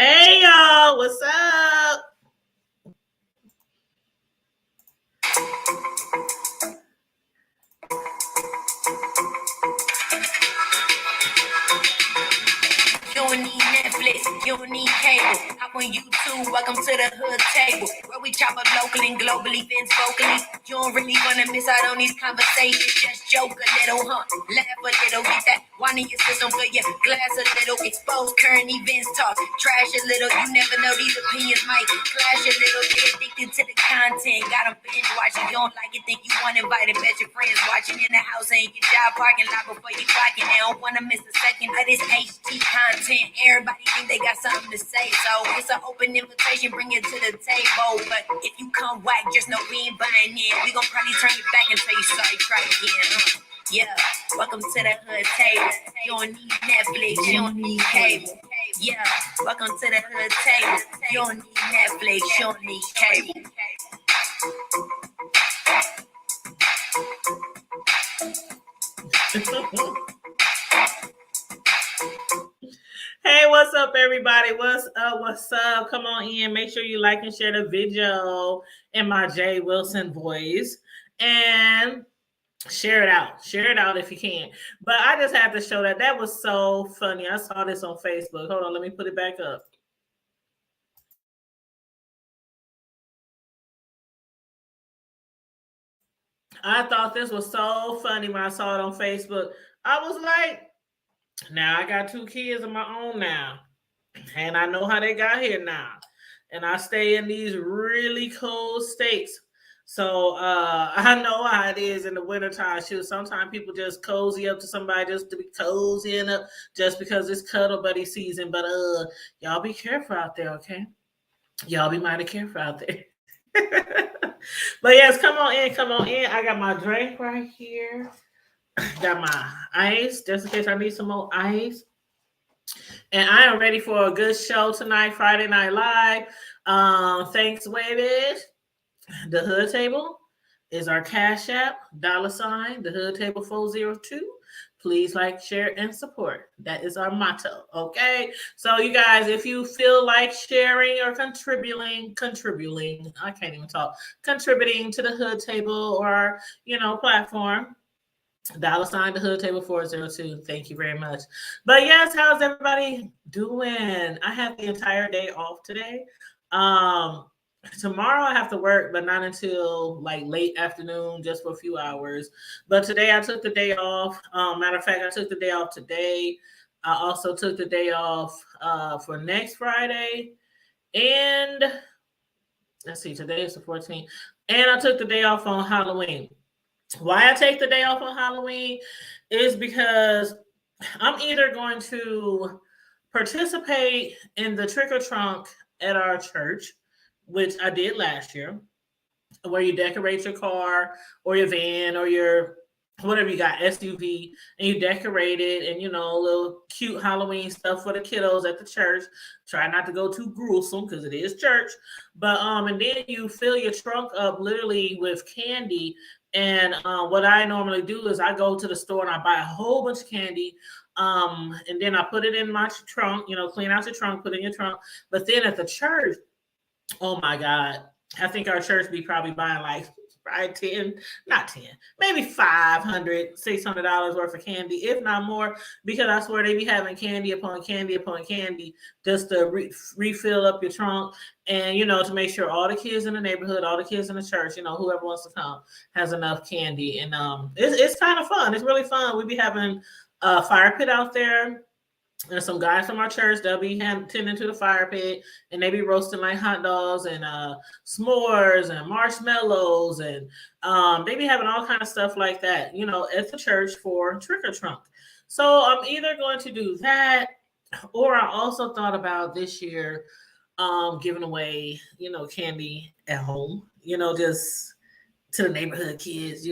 Hey y'all, what's up? You don't need Netflix, you don't need cable. Hop on YouTube, welcome to the hood table. Where we chop up local and globally, Vince vocally. You don't really wanna miss out on these conversations. Just joke a little, huh? Laugh a little, get that wine in your system, fill your glass a little. Expose current events, talk trash a little. You never know, these opinions might clash a little. Get addicted to the content, got them binge watching. You don't like it, think you want invited. Bet your friends watching in the house and your job parking lot before you clocking. They don't wanna miss a second of this HD content. Everybody think they got something to say, so it's an open invitation, bring it to the table. But if you come whack, just know we ain't buying in. We gon' probably turn you back and tell you sorry, try again. Yeah, welcome to the hood table. You don't need Netflix, you don't need cable. Yeah, welcome to the hood table. You don't need Netflix, you don't need cable. Hey, what's up, everybody? What's up? What's up? Come on in. Make sure you like and share the video in my Jay Wilson voice and share it out. Share it out if you can. But I just have to show that. That was so funny. I saw this on Facebook. Hold on, let me put it back up. I thought this was so funny when I saw it on Facebook. I was like, now I got 2 kids of my own now, and I know how they got here now. And I stay in these really cold states. So I know how it is in the wintertime. Shoot, sometimes people just cozy up to somebody just to be cozying up just because it's cuddle buddy season. But y'all be careful out there, okay? Y'all be mighty careful out there. But yes, come on in, come on in. I got my drink right here. Got my ice, just in case I need some more ice. And I am ready for a good show tonight, Friday Night Live. Thanks, Wavish. The Hood Table is our Cash App, $, the Hood Table 402. Please like, share, and support. That is our motto. Okay. So you guys, if you feel like sharing or contributing, I can't even talk, contributing to the Hood Table or platform, $, the Hood Table 402. Thank you very much. But yes, how's everybody doing? I have the entire day off today. Tomorrow I have to work, but not until like late afternoon, just for a few hours. But today I took the day off. Matter of fact, I took the day off today. I also took the day off for next Friday. And let's see, today is the 14th. And I took the day off on Halloween. Why I take the day off on Halloween is because I'm either going to participate in the trick or trunk at our church, which I did last year, where you decorate your car or your van or your whatever you got, SUV, and you decorate it and little cute Halloween stuff for the kiddos at the church. Try not to go too gruesome because it is church. But and then you fill your trunk up literally with candy. And what I normally do is I go to the store and I buy a whole bunch of candy. And then I put it in my trunk, clean out your trunk, put it in your trunk. But then at the church, oh my God, I think our church be probably buying like not 10, maybe $500, $600 worth of candy, if not more, because I swear they be having candy upon candy upon candy just to refill up your trunk and, to make sure all the kids in the neighborhood, all the kids in the church, whoever wants to come has enough candy. And it's kind of fun. It's really fun. We be having a fire pit out there. And some guys from our church, they'll be tending to the fire pit and they be roasting like hot dogs and s'mores and marshmallows. And they be having all kind of stuff like that, at the church for trick or trunk. So I'm either going to do that, or I also thought about this year giving away, candy at home, just to the neighborhood kids,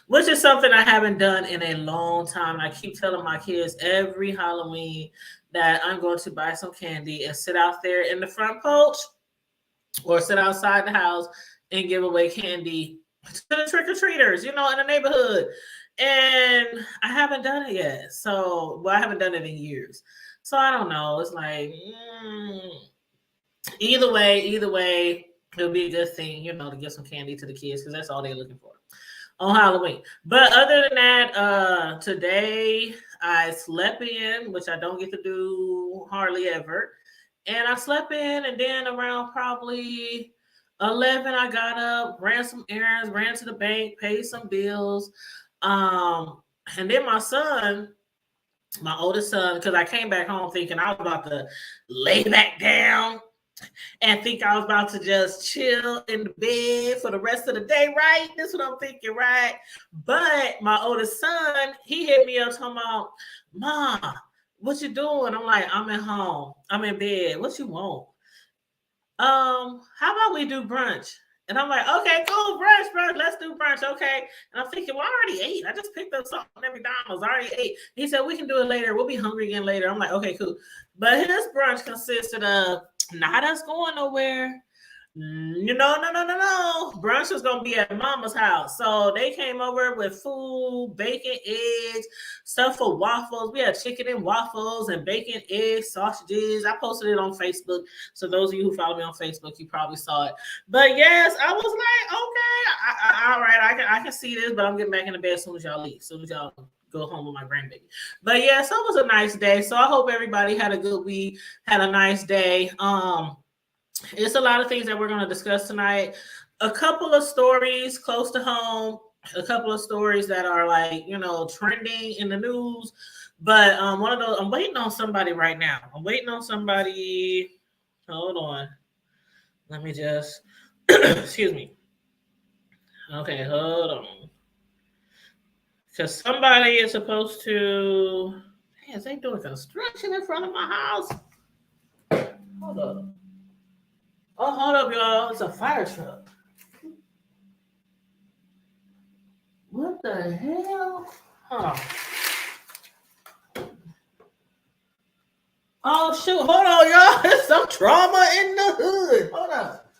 which is something I haven't done in a long time. And I keep telling my kids every Halloween that I'm going to buy some candy and sit out there in the front porch or sit outside the house and give away candy to the trick-or-treaters, in the neighborhood. And I haven't done it yet. I haven't done it in years. So I don't know. It's like, Either way, it'll be a good thing, to give some candy to the kids because that's all they're looking for on Halloween. But other than that, today I slept in, which I don't get to do hardly ever. And I slept in, and then around probably 11, I got up, ran some errands, ran to the bank, paid some bills. And then my oldest son, because I came back home thinking I was about to lay back down and think I was about to just chill in the bed for the rest of the day, right? That's what I'm thinking, right? But my oldest son, he hit me up talking about, Mom, what you doing? I'm like, I'm at home. I'm in bed. What you want? How about we do brunch? And I'm like, okay, cool, brunch, let's do brunch, okay. And I'm thinking, well, I already ate. I just picked up something at McDonald's. I already ate. He said, we can do it later. We'll be hungry again later. I'm like, okay, cool. But his brunch consisted of not us going nowhere. No. Brunch was gonna be at Mama's house. So they came over with food, bacon, eggs, stuff for waffles. We had chicken and waffles and bacon, eggs, sausages. I posted it on Facebook. So those of you who follow me on Facebook, you probably saw it. But yes, I was like, okay, all right, I can see this, but I'm getting back in the bed as soon as y'all leave. As soon as y'all go home with my grandbaby. But yeah, so it was a nice day. So I hope everybody had a good week, had a nice day. It's a lot of things that we're going to discuss tonight. A couple of stories close to home, a couple of stories that are like, trending in the news. But one of those, I'm waiting on somebody right now. Hold on. Let me just, excuse me. Okay, hold on. Because somebody is supposed to, is they doing construction in front of my house? Hold up. Oh, hold up, y'all. It's a fire truck. What the hell? Huh. Oh, shoot. Hold on, y'all. There's some trauma in the hood. Hold up.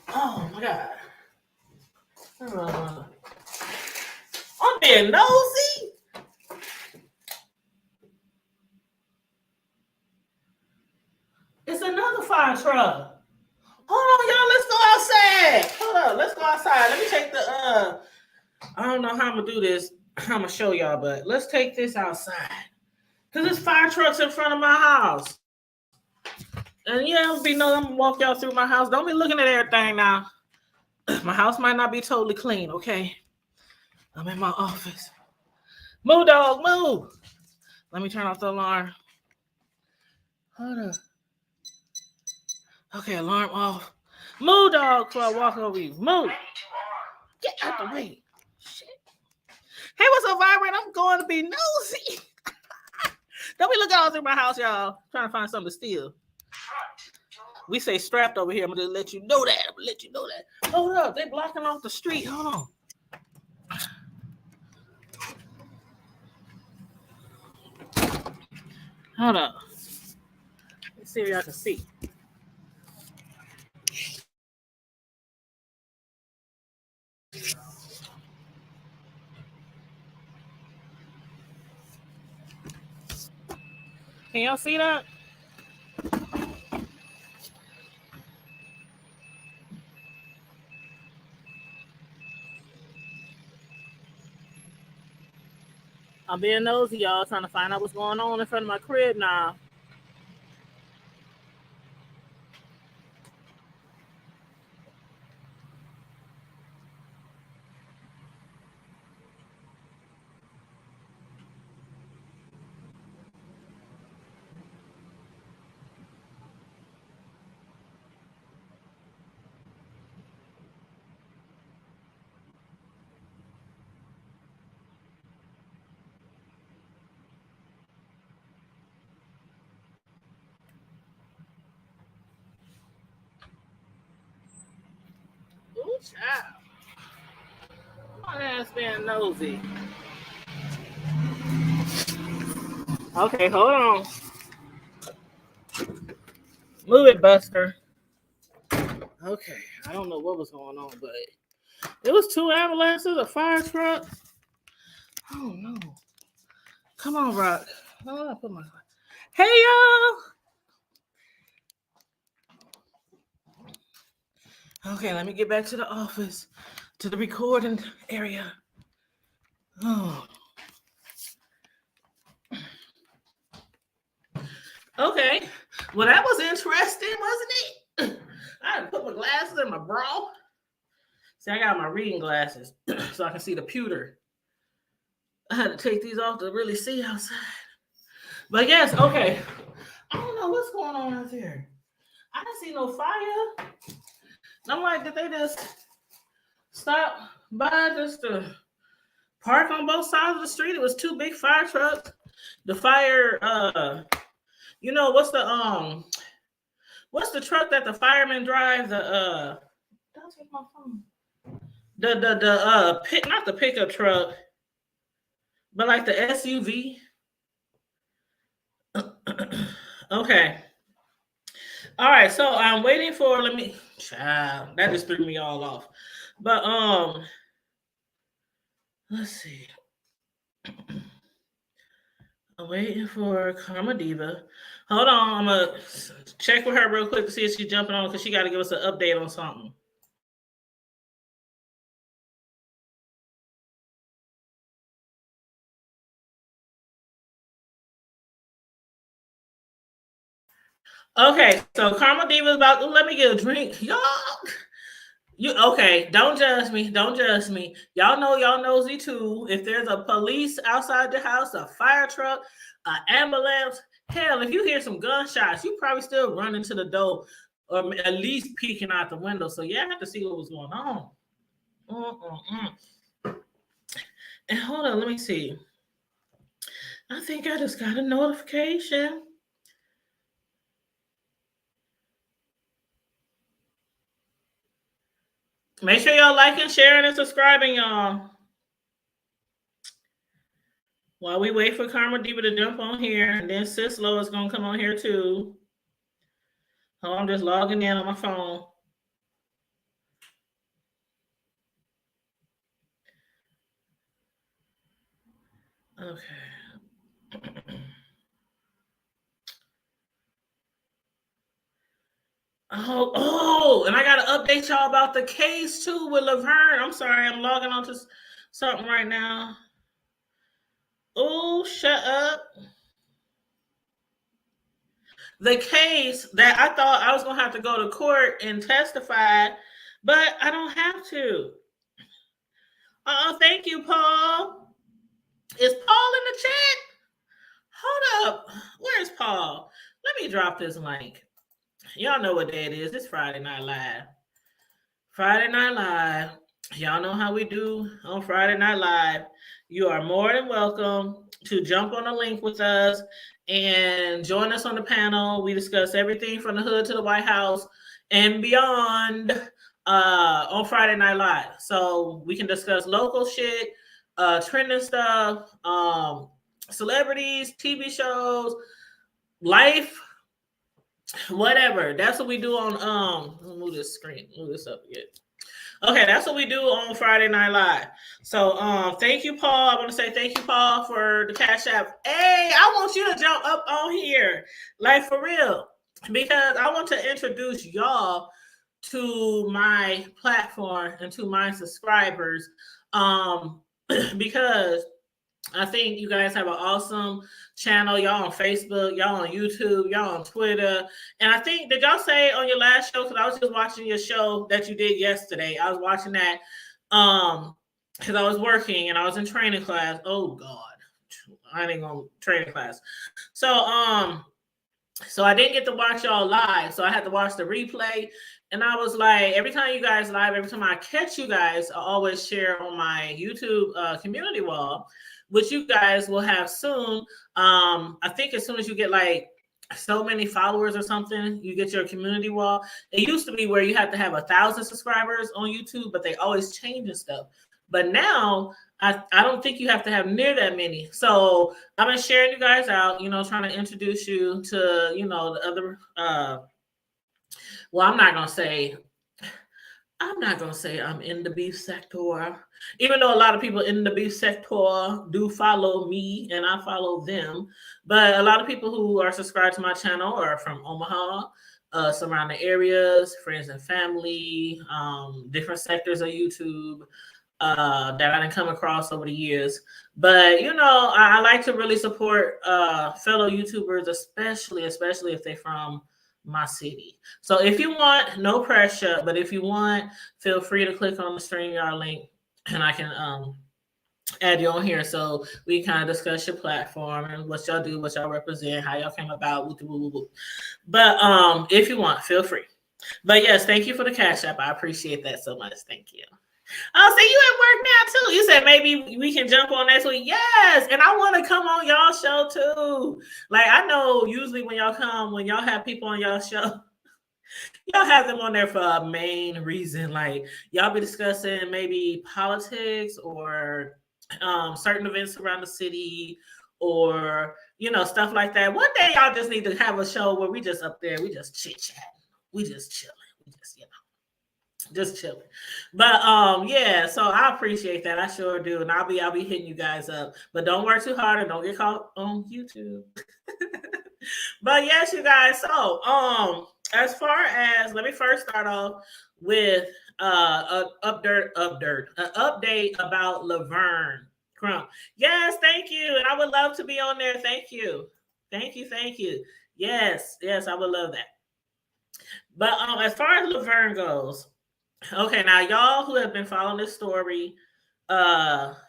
Oh, my God. I'm being nosy. It's another fire truck. Hold on, y'all. Let's go outside. Hold up. Let's go outside. Let me take the, I don't know how I'm going to do this. I'm going to show y'all, but let's take this outside. Because there's fire trucks in front of my house. And yeah, I'm going to walk y'all through my house. Don't be looking at everything now. My house might not be totally clean, okay? I'm in my office. Move, dog, move. Let me turn off the alarm. Hold up. Okay, alarm off. Move, dog, before I walk over you. Move. Get out the way. Shit. Hey, what's up, Vibrant? I'm going to be nosy. Don't be looking all through my house, y'all. Trying to find something to steal. We say strapped over here. I'm going to let you know that. Hold up. They blocking off the street. Hold on. Hold up. Let's see if y'all can see. Can y'all see that? I'm being nosy, y'all, trying to find out what's going on in front of my crib now. Ooh, child. My ass being nosy. Okay, hold on. Move it, Buster. Okay, I don't know what was going on, but it was 2 ambulances, a fire truck. Oh no! Come on, Rock. Oh, I put my. Hey y'all! Okay, let me get back to the office, to the recording area. Oh. Okay. Well, that was interesting, wasn't it? I had to put my glasses in my bra. See, I got my reading glasses so I can see the pewter. I had to take these off to really see outside. But yes, okay. I don't know what's going on out there. I didn't see no fire. I'm like, did they just stop by just to park on both sides of the street? It was two big fire trucks. The fire, what's the truck that the firemen drive? Don't take my phone. Not the pickup truck, but like the SUV. Okay. All right, so I'm waiting for. Child, that just threw me all off. But let's see. I'm waiting for Karma Diva. Hold on, I'm gonna check with her real quick to see if she's jumping on because she got to give us an update on something. Okay, so Karma Diva is about to let me get a drink. Y'all, you okay? Don't judge me. Don't judge me. Y'all know y'all nosy too. If there's a police outside the house, a fire truck, an ambulance, hell, if you hear some gunshots, you probably still running to the door or at least peeking out the window. So yeah, I had to see what was going on. And hold on, let me see. I think I just got a notification. Make sure y'all liking, sharing, and subscribing, y'all. While we wait for Karma Diva to jump on here, and then Sis Lo is gonna come on here too. Oh, I'm just logging in on my phone. Okay. Oh, and I gotta update y'all about the case too with Laverne. I'm sorry, I'm logging on to something right now. Oh, shut up. The case that I thought I was gonna have to go to court and testify, but I don't have to. Thank you, Paul. Is Paul in the chat? Hold up. Where's Paul? Let me drop this link. Y'all know what day it is. It's Friday Night Live. Friday Night Live. Y'all know how we do on Friday Night Live. You are more than welcome to jump on a link with us and join us on the panel. We discuss everything from the hood to the White House and beyond on Friday Night Live. So we can discuss local shit, trending stuff, celebrities, TV shows, life, whatever. That's what we do on move this up again. Okay, that's what we do on Friday Night Live. So thank you, Paul. I want to say thank you, Paul, for the Cash App. Hey, I want you to jump up on here, like for real, because I want to introduce y'all to my platform and to my subscribers. Because I think you guys have an awesome channel. Y'all on Facebook, y'all on YouTube, y'all on Twitter. And I think, did y'all say on your last show, because I was just watching your show that you did yesterday. I was watching that because I was working and I was in training class. Oh God, I ain't gonna training class. So I didn't get to watch y'all live. So I had to watch the replay. And I was like, every time you guys live, every time I catch you guys, I always share on my YouTube community wall, which you guys will have soon. I think as soon as you get like so many followers or something, you get your community wall. It used to be where you had to have 1,000 subscribers on YouTube, but they always changing stuff. But now I don't think you have to have near that many. So I've been sharing you guys out, trying to introduce you to, the other, well, I'm not going to say I'm in the beef sector, even though a lot of people in the beef sector do follow me and I follow them. But a lot of people who are subscribed to my channel are from Omaha, surrounding areas, friends and family, different sectors of YouTube that I didn't come across over the years. But I like to really support fellow YouTubers, especially if they're from my city. So if you want, no pressure, but if you want, feel free to click on the StreamYard link, and I can add you on here so we kind of discuss your platform and what y'all do, what y'all represent, how y'all came about. Woo, woo, woo, woo. But if you want, feel free. But yes, thank you for the Cash App. I appreciate that so much. Thank you. Oh, so you at work now too? You said maybe we can jump on next week. Yes, and I want to come on y'all show too. Like, I know usually when y'all have people on y'all show, y'all have them on there for a main reason. Like, y'all be discussing maybe politics or certain events around the city, or stuff like that. One day y'all just need to have a show where we just up there, we just chit chat, we just chilling, we just chilling. But yeah, so I appreciate that. I sure do. And I'll be hitting you guys up. But don't work too hard and don't get caught on YouTube. But yes, you guys. So as far as, let me first start off with an update about Laverne Crump. Yes, thank you. And I would love to be on there. Thank you. Thank you. Yes, I would love that. But as far as Laverne goes, okay, now y'all who have been following this story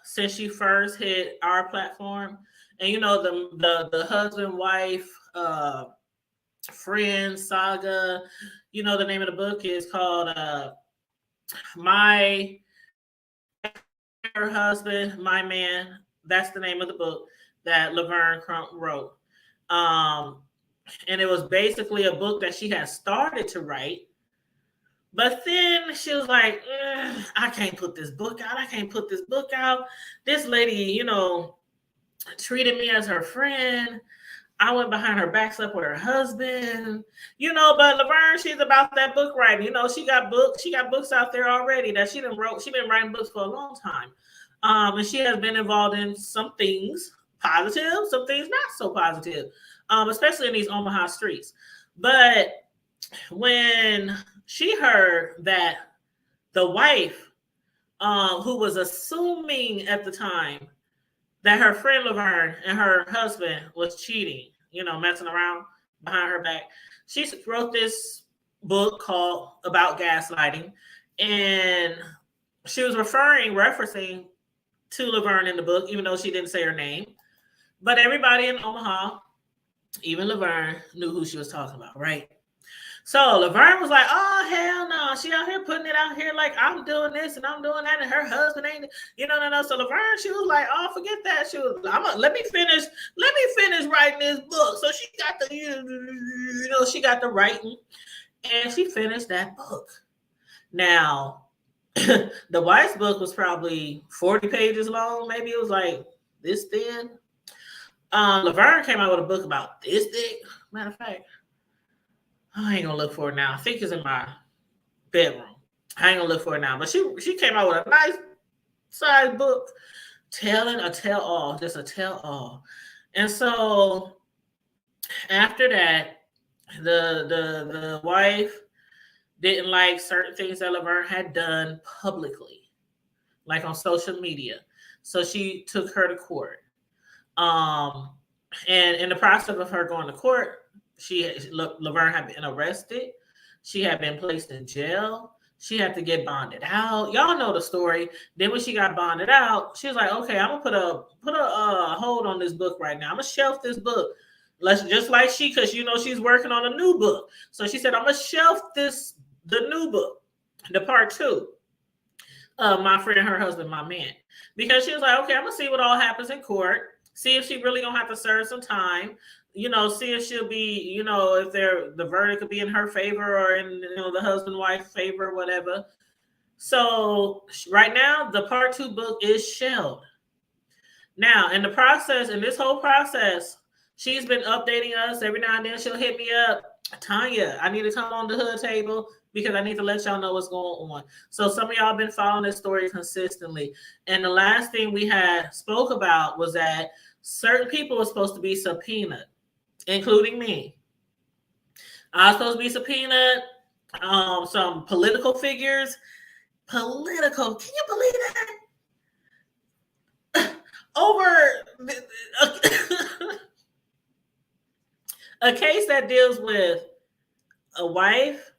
since she first hit our platform, and the husband wife friend saga, the name of the book is called My Her Husband, My Man. That's the name of the book that Laverne Crump wrote. And it was basically a book that she had started to write. But then she was like, I can't put this book out. This lady, treated me as her friend. I went behind her back, slept with her husband, but Laverne, she's about that book writing. She got books out there already that she wrote. She's been writing books for a long time. And she has been involved in some things positive, some things not so positive, especially in these Omaha streets. But when she heard that the wife, who was assuming at the time that her friend Laverne and her husband was cheating, messing around behind her back, she wrote this book called About Gaslighting. And she was referencing to Laverne in the book, even though she didn't say her name. But everybody in Omaha, even Laverne, knew who she was talking about, right? So Laverne was like, oh, hell no. She out here putting it out here like I'm doing this and I'm doing that, and her husband ain't, no. So Laverne, she was like, oh, forget that. She was, let me finish writing this book. So she got the writing, and she finished that book. Now, the wife's book was probably 40 pages long. Maybe it was like this thin. Laverne came out with a book about this thick. Matter of fact, I ain't gonna look for it now. I think it's in my bedroom. I ain't gonna look for it now. But she came out with a nice size book telling a tell-all. And so after that, the wife didn't like certain things that Laverne had done publicly, like on social media. So she took her to court. And in the process of her going to court, Laverne had been arrested. She had been placed in jail. She had to get bonded out. Y'all know the story. Then when she got bonded out, she was like, okay, I'm gonna put a hold on this book right now. I'm gonna shelf this book. Just like because she's working on a new book. So she said, I'm gonna shelf the new book, the part 2 of My Friend, Her Husband, My Man. Because she was like, okay, I'm gonna see what all happens in court. See if she really gonna have to serve some time. See if she'll be, if the verdict could be in her favor or in the husband-wife favor or whatever. So right now, the part 2 book is shelved. Now, in this whole process, she's been updating us. Every now and then she'll hit me up. Tanya, I need to come on the hood table because I need to let y'all know what's going on. So some of y'all have been following this story consistently. And the last thing we had spoke about was that certain people were supposed to be subpoenaed, including me. I was supposed to be subpoenaed. Some political figures. Political. Can you believe that? Over a case that deals with a wife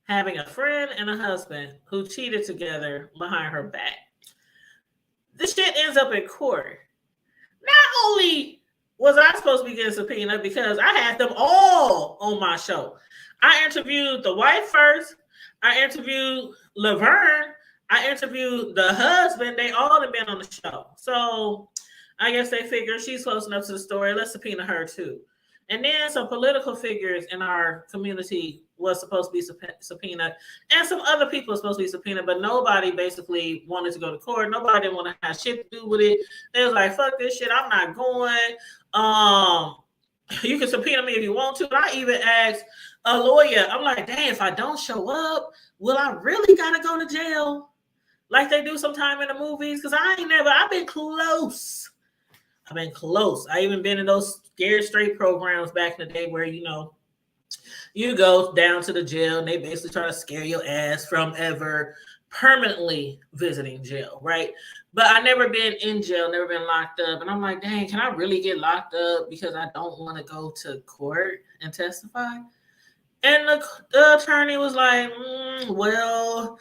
having a friend and a husband who cheated together behind her back. This shit ends up in court. Not only was I supposed to be getting subpoenaed because I had them all on my show. I interviewed the wife first. I interviewed Laverne. I interviewed the husband. They all have been on the show. So I guess they figured she's close enough to the story. Let's subpoena her too. And then some political figures in our community was supposed to be subpoenaed, and some other people were supposed to be subpoenaed, but nobody basically wanted to go to court. Nobody didn't want to have shit to do with it. They was like, fuck this shit, I'm not going. You can subpoena me if you want to. And I even asked a lawyer, I'm like, dang, if I don't show up, will I really gotta go to jail? Like they do sometime in the movies? Because I've been close. I even been in those Scared Straight programs back in the day where, you go down to the jail and they basically try to scare your ass from ever permanently visiting jail, right? But I never been in jail, never been locked up. And I'm like, dang, can I really get locked up because I don't want to go to court and testify? And the attorney was like, well,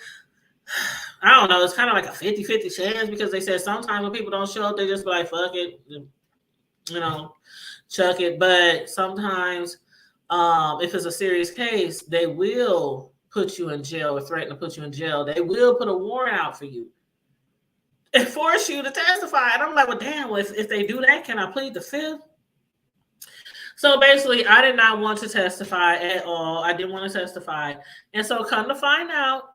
I don't know. It's kind of like a 50-50 chance because they said sometimes when people don't show up, they just be like, fuck it, chuck it. But sometimes if it's a serious case, they will put you in jail or threaten to put you in jail. They will put a warrant out for you and force you to testify. And I'm like, well, damn, if they do that, can I plead the fifth? So basically, I did not want to testify at all. I didn't want to testify. And so come to find out,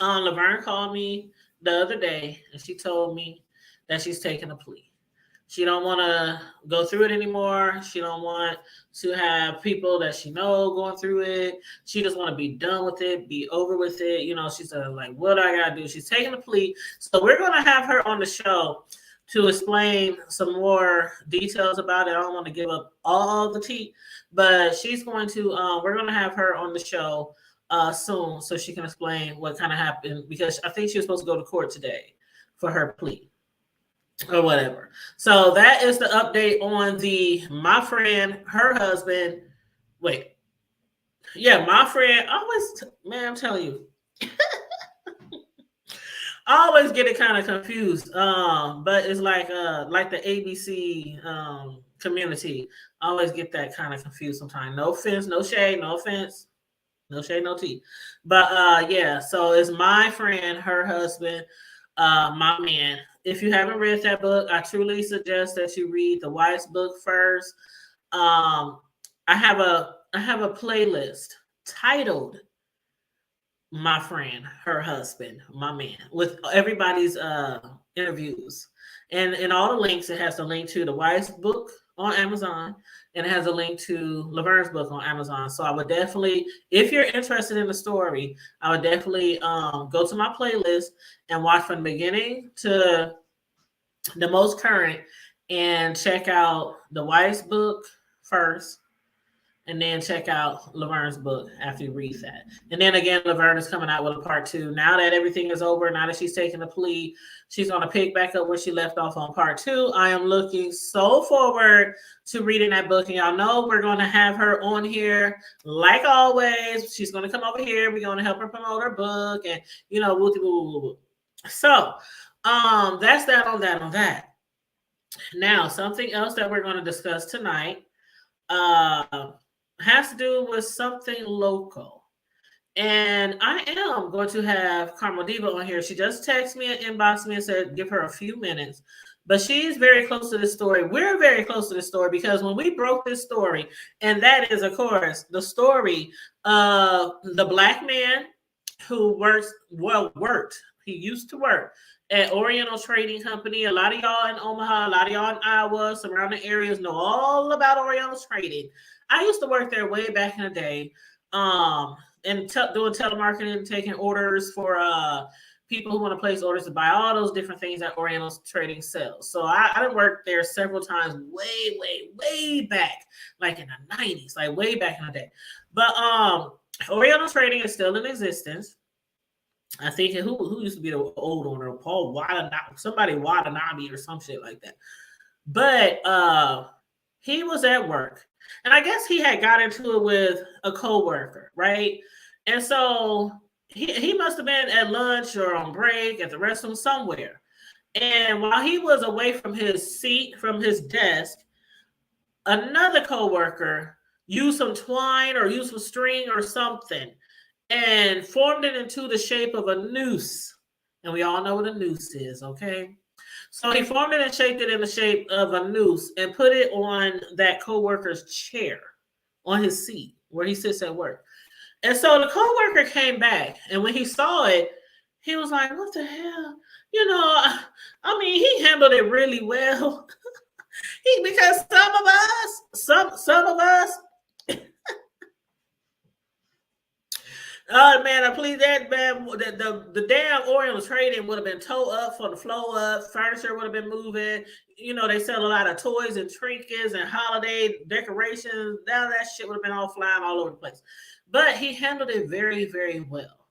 Laverne called me the other day and she told me that she's taking a plea. She don't want to go through it anymore. She don't want to have people that she know going through it. She just want to be done with it, be over with it. She said, like, what do I got to do? She's taking a plea. So we're going to have her on the show to explain some more details about it. I don't want to give up all the tea, but she's going to, we're going to have her on the show soon so she can explain what kind of happened, because I think she was supposed to go to court today for her plea or whatever. So that is the update on my friend, her husband. My friend I'm telling you, I always get it kind of confused. But it's like the ABC community. I always get that kind of confused sometimes. No offense, no shade, no offense. No shade, no tea. But so it's my friend, her husband, my man. If you haven't read that book, I truly suggest that you read the wife's book first. I have a playlist titled My Friend, Her Husband, My Man, with everybody's interviews. And in all the links, it has the link to the wife's book on Amazon, and it has a link to Laverne's book on Amazon. So I would definitely, if you're interested in the story, I would definitely go to my playlist and watch from the beginning to the most current and check out the wife's book first, and then check out Laverne's book after you read that. And then again, Laverne is coming out with a part 2. Now that everything is over, now that she's taken the plea, she's going to pick back up where she left off on part 2. I am looking so forward to reading that book. And y'all know we're going to have her on here like always. She's going to come over here. We're going to help her promote her book and, woo. So that's that on that. Now, something else that we're going to discuss tonight has to do with something local. And I am going to have Carmel Diva on here. She just texted me and inboxed me and said, give her a few minutes. But she's very close to this story. We're very close to this story because when we broke this story, and that is, of course, the story of the Black man who worked. He used to work at Oriental Trading Company. A lot of y'all in Omaha, a lot of y'all in Iowa, surrounding areas know all about Oriental Trading. I used to work there way back in the day, and doing telemarketing, taking orders for people who want to place orders to buy all those different things that Oriental Trading sells. So I done worked there several times, way back, like in the 90s, like way back in the day. But Oriental Trading is still in existence. I think who used to be the old owner, Paul Watanabe, somebody Watanabe or some shit like that. But he was at work, and I guess he had got into it with a coworker, right? And so he must have been at lunch or on break at the restroom somewhere. And while he was away from his seat, from his desk, another coworker used some twine or used some string or something and formed it into the shape of a noose. And we all know what a noose is, okay? So he formed it and shaped it in the shape of a noose and put it on that coworker's chair, on his seat where he sits at work. And so the coworker came back, and when he saw it, he was like, "What the hell?" You know, I mean, he handled it really well. Because some of us, oh man, please, that man, the damn Oriental Trading would have been towed up for the flow up, furniture would have been moving. You know, they sell a lot of toys and trinkets and holiday decorations. Now that shit would have been all flying all over the place. But he handled it very well.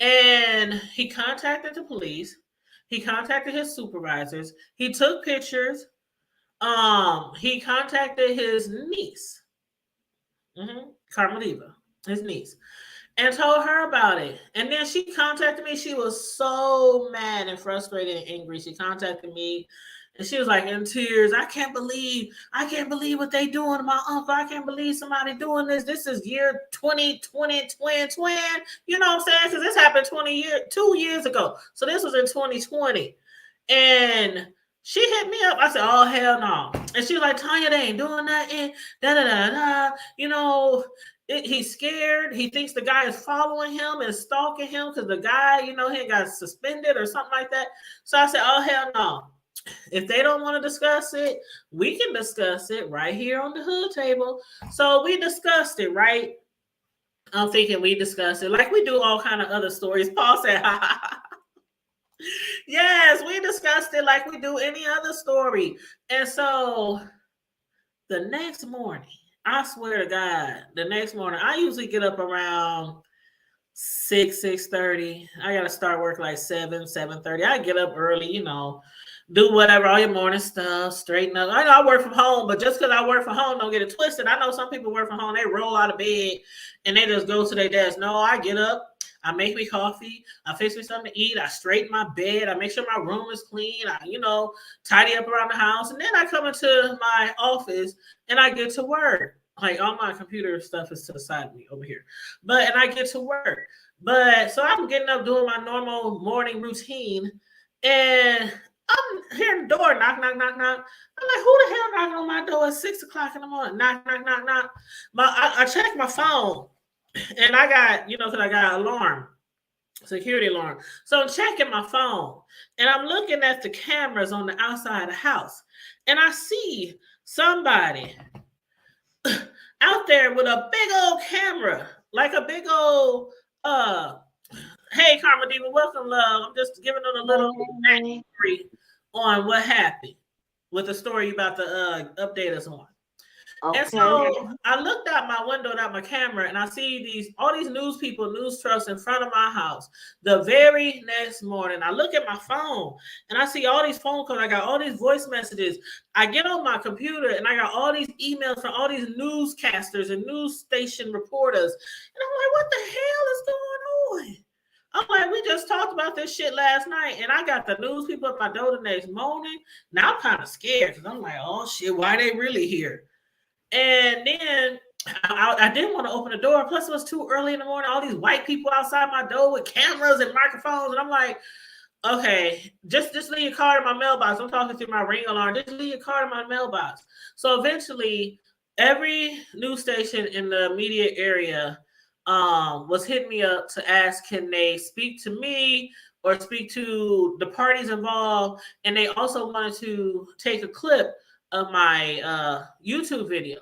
And he contacted the police. He contacted his supervisors. He took pictures. He contacted his niece, Carmelita, his niece, and told her about it. And then she contacted me. She was so mad and frustrated and angry. She contacted me and she was like in tears. I can't believe what they doing to my uncle. I can't believe somebody doing this. This is year 2020, twin. You know what I'm saying? Because this happened 2 years ago. So this was in 2020. And she hit me up. I said, "Oh, hell no." And she was like, "Tanya, they ain't doing nothing. You know, he's scared. He thinks the guy is following him and stalking him because the guy, you know, he got suspended or something like that." So I said, "Oh, hell no. If they don't want to discuss it, we can discuss it right here on the hood table." So we discussed it, right? I'm thinking we discussed it like we do all kind of other stories. Paul said, "Ha ha ha." Yes, we discussed it like we do any other story. And so the next morning, I swear to God, the next morning, I usually get up around 6:30. I got to start work like 7:30. I get up early, you know, do whatever, all your morning stuff, straighten up. I know I work from home, but just because I work from home, don't get it twisted. I know some people work from home, they roll out of bed and they just go to their desk. No, I get up. I make me coffee. I fix me something to eat. I straighten my bed. I make sure my room is clean. I, you know, tidy up around the house. And then I come into my office and I get to work. Like all my computer stuff is to the side of me over here. And I get to work. But so I'm getting up doing my normal morning routine. And I'm hearing the door knock. I'm like, who the hell knocking on my door at 6 o'clock in the morning? Knock. I check my phone. And I got, you know, because I got an alarm, security alarm. So I'm checking my phone and I'm looking at the cameras on the outside of the house. And I see somebody out there with a big old camera, like a big old, hey, Karma Diva, welcome, love. I'm just giving them a little backstory on what happened with the story about to update us on. Okay. And so I looked out my window, out my camera, and I see all these news people, news trucks in front of my house. The very next morning, I look at my phone and I see all these phone calls. I got all these voice messages. I get on my computer and I got all these emails from all these newscasters and news station reporters. And I'm like, what the hell is going on? I'm like, we just talked about this shit last night, and I got the news people at my door the next morning. Now I'm kind of scared because I'm like, oh shit, why are they really here? And then I didn't want to open the door. Plus, it was too early in the morning. All these white people outside my door with cameras and microphones. And I'm like, okay, just leave your card in my mailbox. I'm talking through my Ring alarm. Just leave your card in my mailbox. So eventually, every news station in the immediate area was hitting me up to ask, can they speak to me or speak to the parties involved? And they also wanted to take a clip of my YouTube video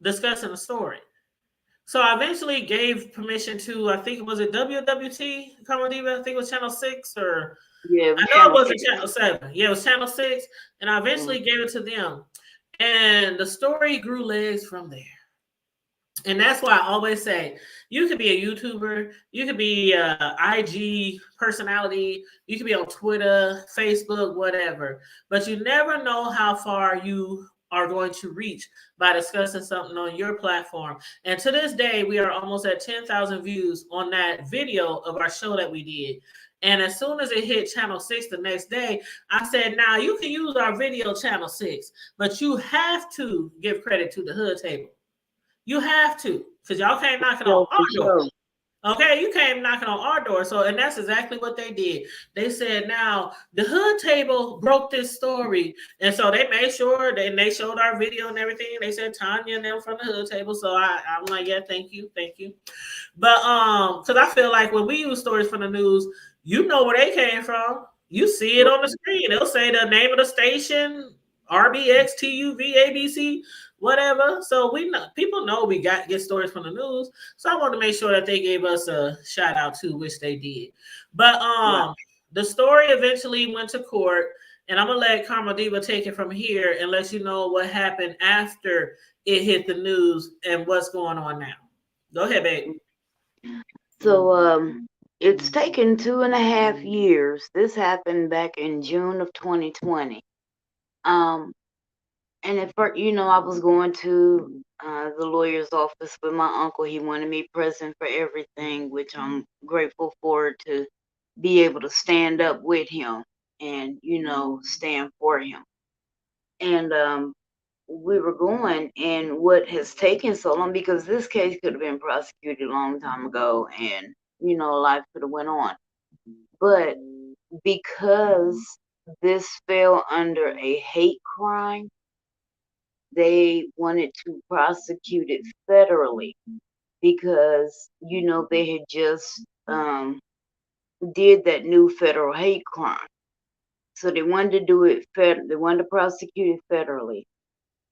discussing the story. So I eventually gave permission to, I think, was it WWT Comedy? I think it was Channel 6, or Yeah, it I was know it Channel wasn't 6. Channel 7. Yeah, it was Channel 6. And I Mm. eventually gave it to them. And the story grew legs from there. And that's why I always say you could be a YouTuber, you could be a IG personality, you could be on Twitter, Facebook, whatever, but you never know how far you are going to reach by discussing something on your platform. And to this day, we are almost at 10,000 views on that video of our show that we did. And as soon as it hit Channel 6 the next day, I said, now you can use our video Channel 6, but you have to give credit to the Hood Table. You have to, because y'all came knocking on So our for door. sure. Okay, you came knocking on our door. So, and that's exactly what they did. They said, now the Hood Table broke this story. And so they made sure that they showed our video and everything. They said Tanya and them from the Hood Table. So I'm like, yeah, thank you, thank you. But because I feel like when we use stories from the news, you know where they came from. You see it on the screen. It'll say the name of the station, RBXTUVABC, whatever. So we know, people know we got get stories from the news. So I want to make sure that they gave us a shout out too, which they did. But Right. the story eventually went to court, and I'm gonna let Karma Diva take it from here and let you know what happened after it hit the news and what's going on now. Go ahead, babe. So it's taken 2.5 years. This happened back in June of 2020. Um, and at first, I was going to the lawyer's office with my uncle. He wanted me present for everything, which I'm grateful for, to be able to stand up with him and stand for him. And we were going, and what has taken so long, because this case could have been prosecuted a long time ago, and life could have went on, but because this fell under a hate crime, they wanted to prosecute it federally, because they had just did that new federal hate crime. So they wanted to do it they wanted to prosecute it federally.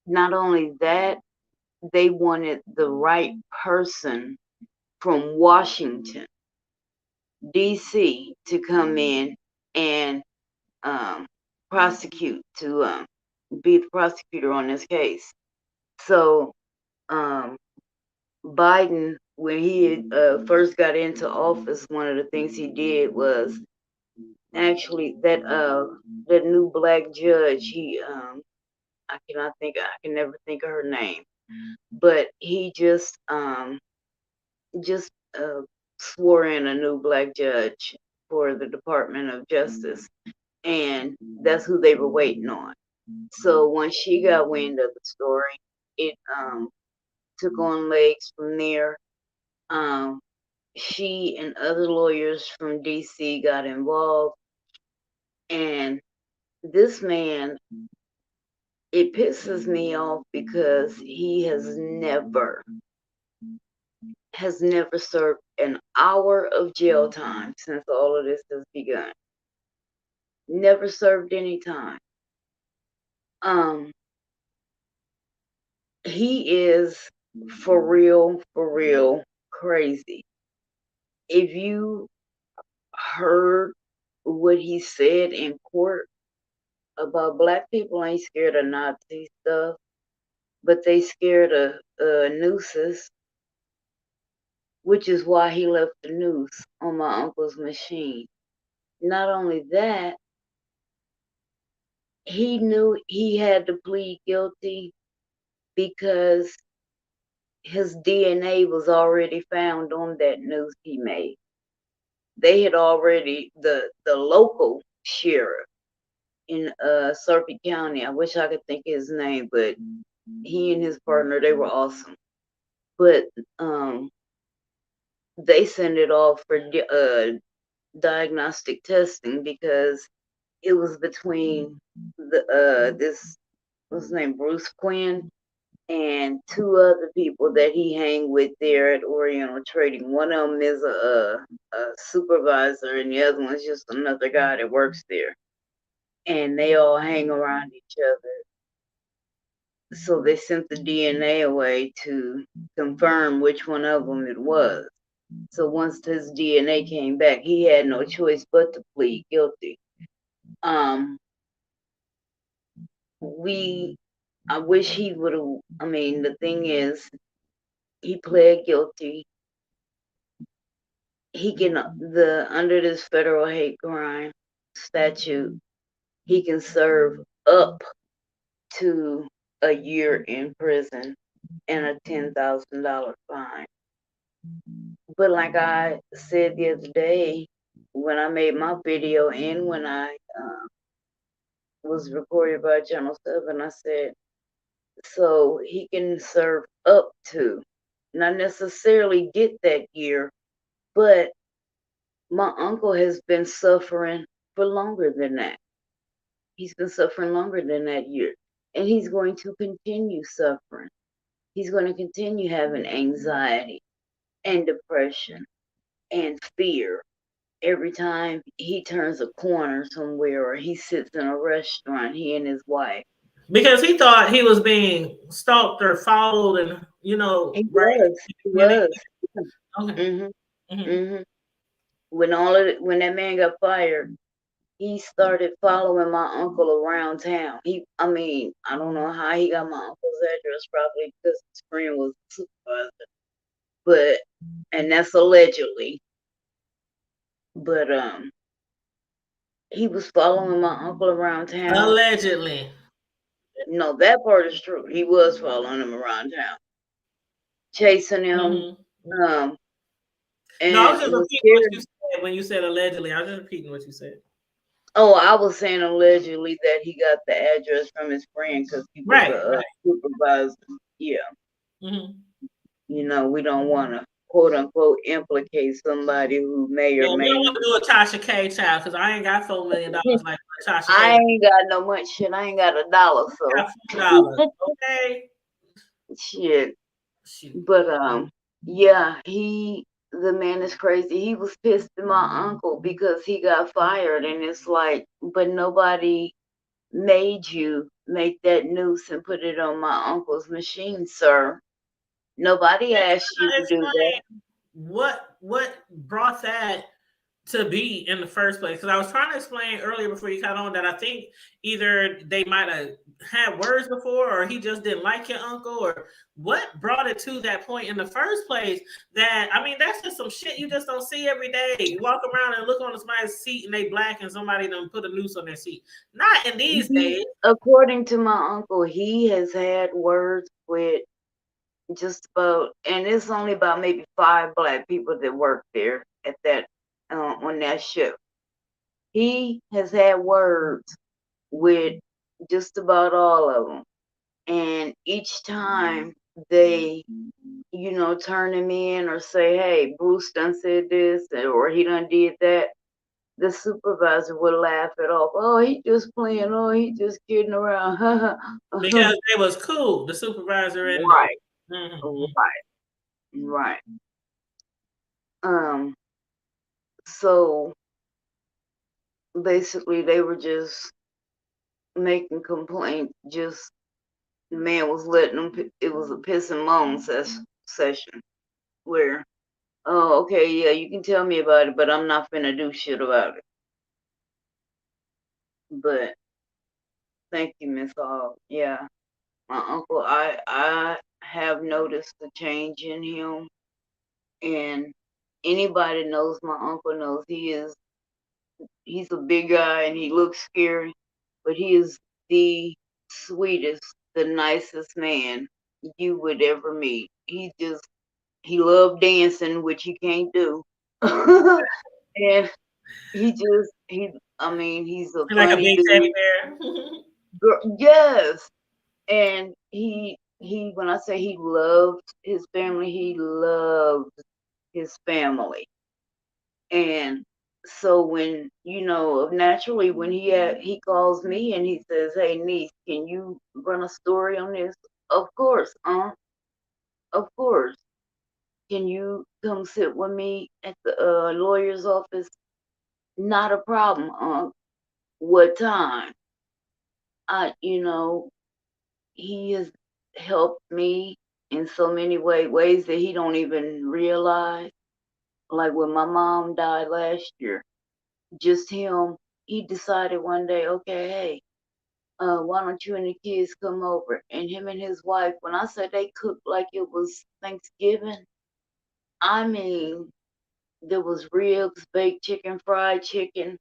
Not only that, they wanted the right person from Washington, D.C., to come in and um, prosecute, to be the prosecutor on this case. So um, Biden, when he first got into office, one of the things he did was actually that new black judge. I can never think of her name, but he just swore in a new black judge for the Department of Justice, and that's who they were waiting on. So once she got wind of the story, it took on legs from there. Um, she and other lawyers from DC got involved, and this man, it pisses me off because he has never served an hour of jail time since all of this has begun. Never served any time. Um, he is for real crazy. If you heard what he said in court about black people ain't scared of Nazi stuff, but they scared of nooses, which is why he left the noose on my uncle's machine. Not only that, he knew he had to plead guilty because his DNA was already found on that noose he made. They had already, the local sheriff in Sarpy County, I wish I could think of his name, but he and his partner, they were awesome. But they sent it off for diagnostic testing because it was between this, what's his name, Bruce Quinn, and two other people that he hang with there at Oriental Trading. One of them is a supervisor, and the other one's just another guy that works there. And they all hang around each other. So they sent the DNA away to confirm which one of them it was. So once his DNA came back, he had no choice but to plead guilty. Um, I wish he would have. I mean, the thing is, he pled guilty. He can under this federal hate crime statute, he can serve up to a year in prison and a $10,000 fine. But like I said the other day, when I made my video and when I was recorded by Channel 7, I said, so he can serve up to, not necessarily get that year, but my uncle has been suffering for longer than that. He's been suffering longer than that year. And he's going to continue suffering. He's going to continue having anxiety and depression and fear every time he turns a corner somewhere or he sits in a restaurant, he and his wife. Because he thought he was being stalked or followed, and He right? was. He was. Okay. When when that man got fired, he started following my uncle around town. I mean, I don't know how he got my uncle's address, probably because his friend was a supervisor. And that's allegedly. But he was following my uncle around town. Allegedly. No, that part is true. He was following him around town, chasing him. And no, I was just repeating what you said when you said allegedly. I was just repeating what you said. Oh, I was saying allegedly that he got the address from his friend because he was a supervisor. Yeah. You know, we don't want to quote unquote implicate somebody who may or may not. We don't want to do a Tasha K child because I ain't got $4 million like Tasha K. I ain't got no much shit. I ain't got $1, so. I got $4. Okay. Shit. But yeah, the man is crazy. He was pissed at my uncle because he got fired, and it's like, but nobody made you make that noose and put it on my uncle's machine, sir. Nobody asked you to do that. What brought that to be in the first place? Because I was trying to explain earlier before you got on that I think either they might have had words before, or he just didn't like your uncle, or what brought it to that point in the first place. That, I mean, that's just some shit you just don't see every day. You walk around and look on somebody's seat and they black and somebody done put a noose on their seat. Not in these days. According to my uncle, he has had words with just about, and it's only about maybe 5 black people that work there at that on that shift. He has had words with just about all of them, and each time they, turn him in or say, "Hey, Bruce done said this," or "He done did that," the supervisor would laugh it off. "Oh, he just playing. Oh, he just kidding around." Because it was cool. The supervisor and right. So basically, they were just making complaints. Just the man was letting them. It was a piss and moan session where, "Oh, okay, yeah, you can tell me about it, but I'm not finna do shit about it." But thank you, Miss Hall. Yeah, my uncle, I have noticed the change in him, and anybody knows my uncle knows he's a big guy and he looks scary, but he is the sweetest, the nicest man you would ever meet. He loved dancing, which he can't do. And he's a like funny a big dude. teddy bear. Yes. And when I say he loved his family, he loved his family. And so when, naturally when he calls me and he says, "Hey niece, can you run a story on this?" Of course, of course. Can you come sit with me at the lawyer's office? Not a problem, what time? He is helped me in so many ways that he don't even realize. Like when my mom died last year, just him, he decided one day, okay, hey, why don't you and the kids come over? And him and his wife, when I said they cooked like it was Thanksgiving, I mean, there was ribs, baked chicken, fried chicken,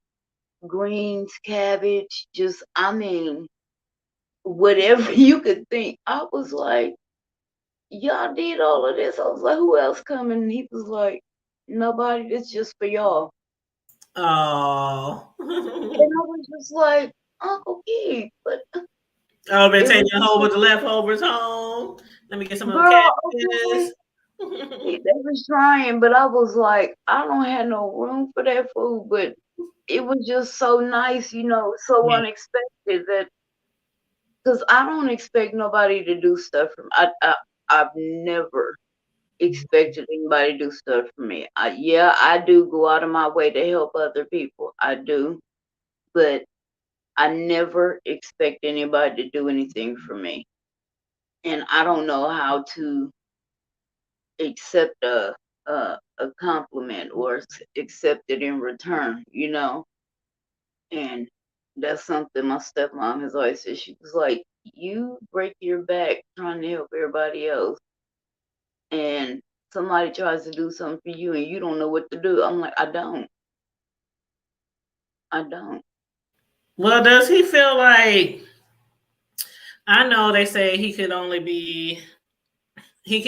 greens, cabbage, just, I mean, whatever you could think. I was like, y'all did all of this. I was like, who else coming? And he was like, nobody, it's just for y'all. Oh. And I was just like, Uncle Keith, but I've been it was taking a whole bunch of leftovers home. Let me get some of them girl, okay. cabbages. They was trying, but I was like, I don't have no room for that food. But it was just so nice, so Yeah. unexpected that because I don't expect nobody to do stuff for me. I've never expected anybody to do stuff for me. Yeah, I do go out of my way to help other people. I do, but I never expect anybody to do anything for me, and I don't know how to accept a compliment or accept it in return. And that's something my stepmom has always said. She was like, you break your back trying to help everybody else, and somebody tries to do something for you and you don't know what to do. I'm like, I don't. Well, does he feel like, I know they say he can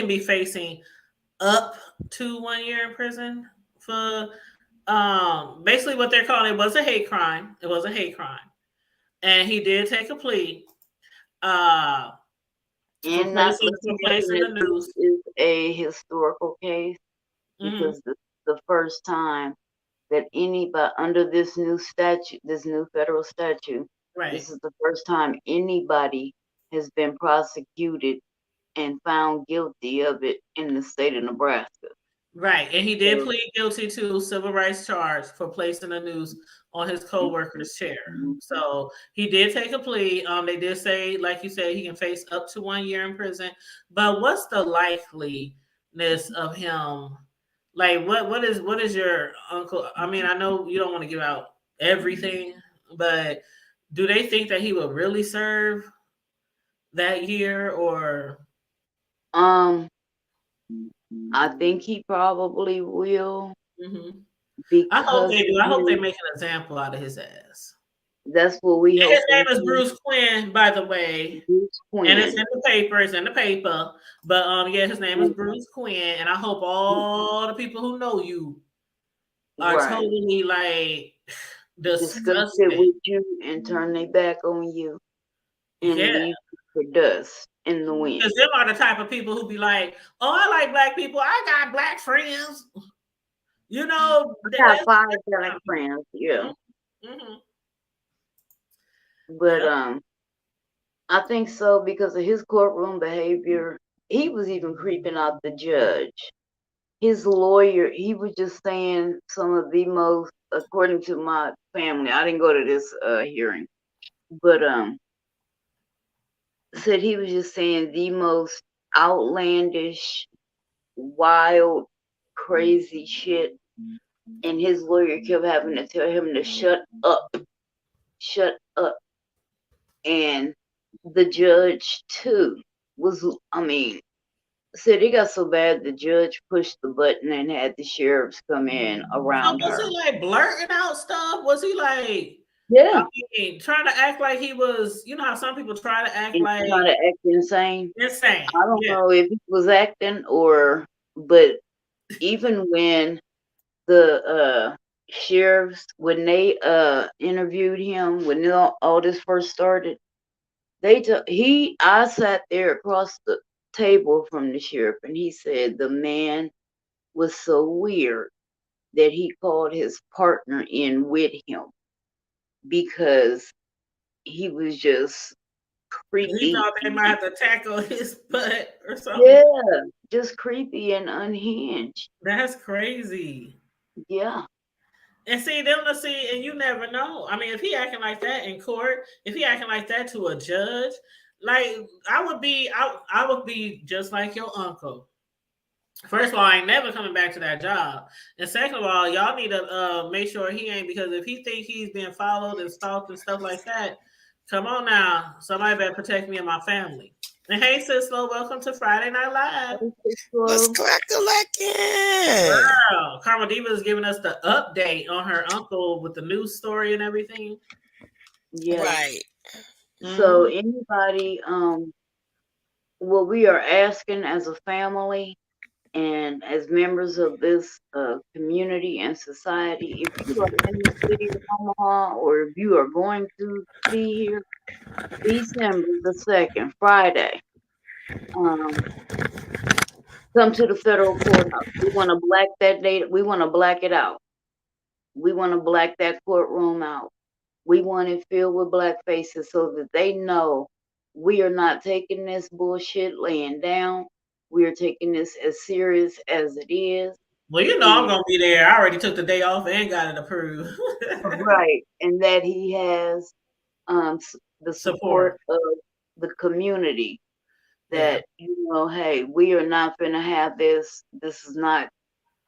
be facing up to 1 year in prison for basically what they're calling, it was a hate crime. It was a hate crime. And he did take a plea uh for And not placing let's for mention placing that the this news. is a historical case Hmm. because this is the first time that anybody under this new statute, this new federal statute, Right. this is the first time anybody has been prosecuted and found guilty of it in the state of Nebraska. Right. And he did So, plead guilty to a civil rights charge for placing the news on his co-worker's chair. mhm. So he did take a plea. They did say, like you said, he can face up to 1 year in prison. But what's the likeliness of him? Like what is your uncle? I mean, I know you don't want to give out everything, but do they think that he will really serve that year or um, I think he probably will Mhm. I hope because they of do. I hope they his, make an example out of his ass. that's what we And his hoping name is too. Bruce Quinn, by the way. Bruce And it's Quinn. in the paper. It's in the paper. But yeah, his name is And, Bruce Quinn. And I hope all the people who know you are right. totally like Disgusted with disgusted. you and turn their back on you and Yeah. leave you for dust in the Because wind. them are the type of people who be like, oh, I like black people. I got black friends. You know, I got that's five black friends, yeah. mm-hmm. But Yep. I think so because of his courtroom behavior. He was even creeping out the judge. His lawyer, he was just saying some of the most, according to my family. I didn't go to this hearing, but said he was just saying the most outlandish, wild, crazy shit, and his lawyer kept having to tell him to shut up, and the judge too was, I mean, said it got so bad the judge pushed the button and had the sheriffs come in So around was her. he like blurting out stuff? Was he like, I Yeah, mean, trying to act like he was, you know how some people try to act and trying like to act insane. insane. I don't Yeah. know if he was acting or, but even when the sheriffs, when they interviewed him, when all this first started, I sat there across the table from the sheriff, and he said the man was so weird that he called his partner in with him because he was just He creepy. thought they might have to tackle his butt or something. Yeah, just creepy and unhinged. That's crazy. Yeah. And see, them to see, and you never know. I mean, if he acting like that in court, if he acting like that to a judge, like I would be just like your uncle. First of all, I ain't never coming back to that job. And second of all, y'all need to make sure he ain't, because if he think he's being followed and stalked and stuff like that, come on now. Somebody better protect me and my family. And hey, Sislo, welcome to Friday Night Live. What's So, crackalacking? Girl, Karma Diva is giving us the update on her uncle with the news story and everything. yeah. Right. So Hmm. anybody, what we are asking as a family and as members of this community and society, if you are in the city of Omaha or if you are going to be here, December the 2nd, Friday, um, come to the federal courthouse. We want to black that date. We want to black it out. We want to black that courtroom out. We want it filled with black faces so that they know we are not taking this bullshit laying down. We are taking this as serious as it is. Well, you know I'm And gonna be there. I already took the day off and got it approved. right, and that he has the Support. support of the community. Yeah. That hey, we are not gonna have this. This is not.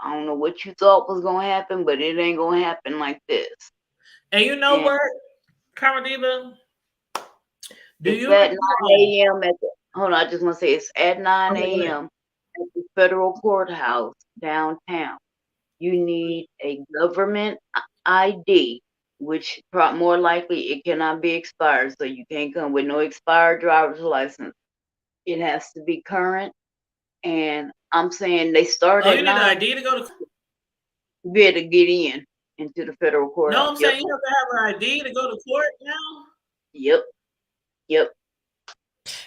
I don't know what you thought was gonna happen, but it ain't gonna happen like this. And you know And what, Karma Diva? Do it's you at 9 recall? a.m. at the. Hold on, I just want to say it's at 9 Okay, go a.m. at the federal courthouse downtown. You need a government ID, which more likely it cannot be expired, so you can't come with no expired driver's license. It has to be current, and I'm saying they start Oh, at you need an 9. ID to go to. You better get in into the federal No, courthouse. I'm Yep, saying you have to have an ID to go to court now. yep, yep.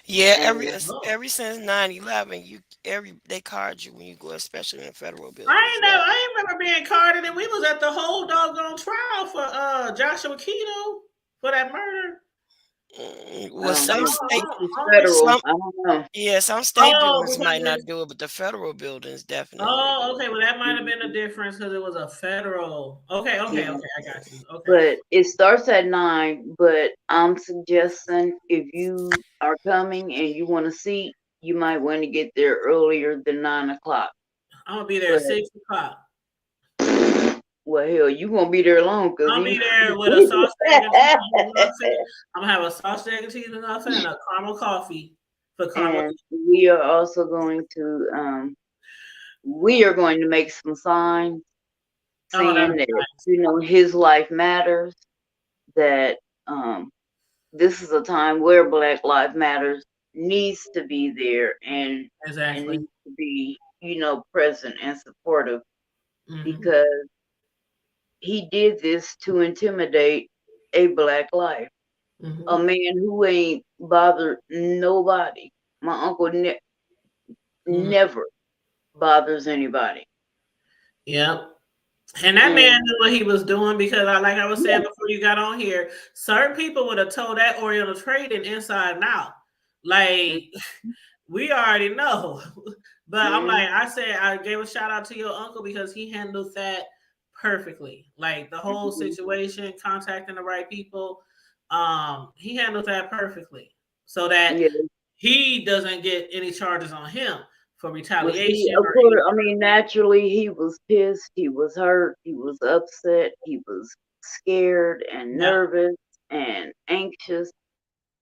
Yeah, every And Oh, ever since 9/11, they card you when you go, especially in the federal I buildings. ain't know. Yeah. I ain't remember being carded, and we was at the whole doggone trial for Joshua Keto for that murder. I Well, don't some think state, it's I don't think. federal. some I don't know. yeah, some state Oh, buildings because might not do it, but the federal buildings definitely oh, do. okay. Well, that might have been a Mhm. difference because it was a federal. Okay, okay, Yeah. okay. I got you. Okay. But it starts at 9. But I'm suggesting if you are coming and you want to see, you might want to get there earlier than 9 o'clock. I'm gonna be there But at 6 o'clock. well, hell, you won't be there long because I'll you. be there with a sausage, egg, and cheese muffin. I'm gonna have a sausage, egg, and cheese muffin and a caramel coffee for caramel. And we are also going to we are going to make some signs Oh, that'd saying be that nice. his life matters. That this is a time where Black Lives Matters needs to be there and Exactly. needs to be present and supportive Hmm. because he did this to intimidate a Black life, a Hmm. man who ain't bothered nobody. My uncle Hmm. never bothers anybody. Yep. And that man And knew what he was doing because, like I was saying yeah, before you got on here, certain people would have told that Oriental trading inside and out. Like we already know. But I'm mm-hmm, like, I said, I gave a shout out to your uncle because he handled that perfectly. Like the whole mm-hmm, situation, contacting the right people, he handled that perfectly, so that yeah. he doesn't get any charges on him for Well, see, retaliation of or course, anything. I mean, naturally, he was pissed, he was hurt, he was upset, he was scared and Yeah, nervous and anxious.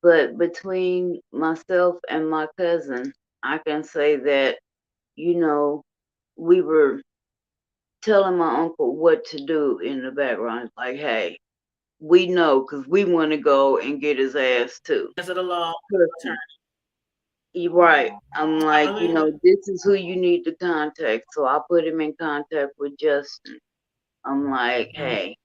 But between myself and my cousin, I can say that, you know, we were telling my uncle what to do in the background. Like, hey, we know because we want to go and get his ass too. as of the law Trust attorney. me. You're right. I'm I like, believe it. this is who you need to contact. So I put him in contact with Justin. I'm like, Mhm. hey,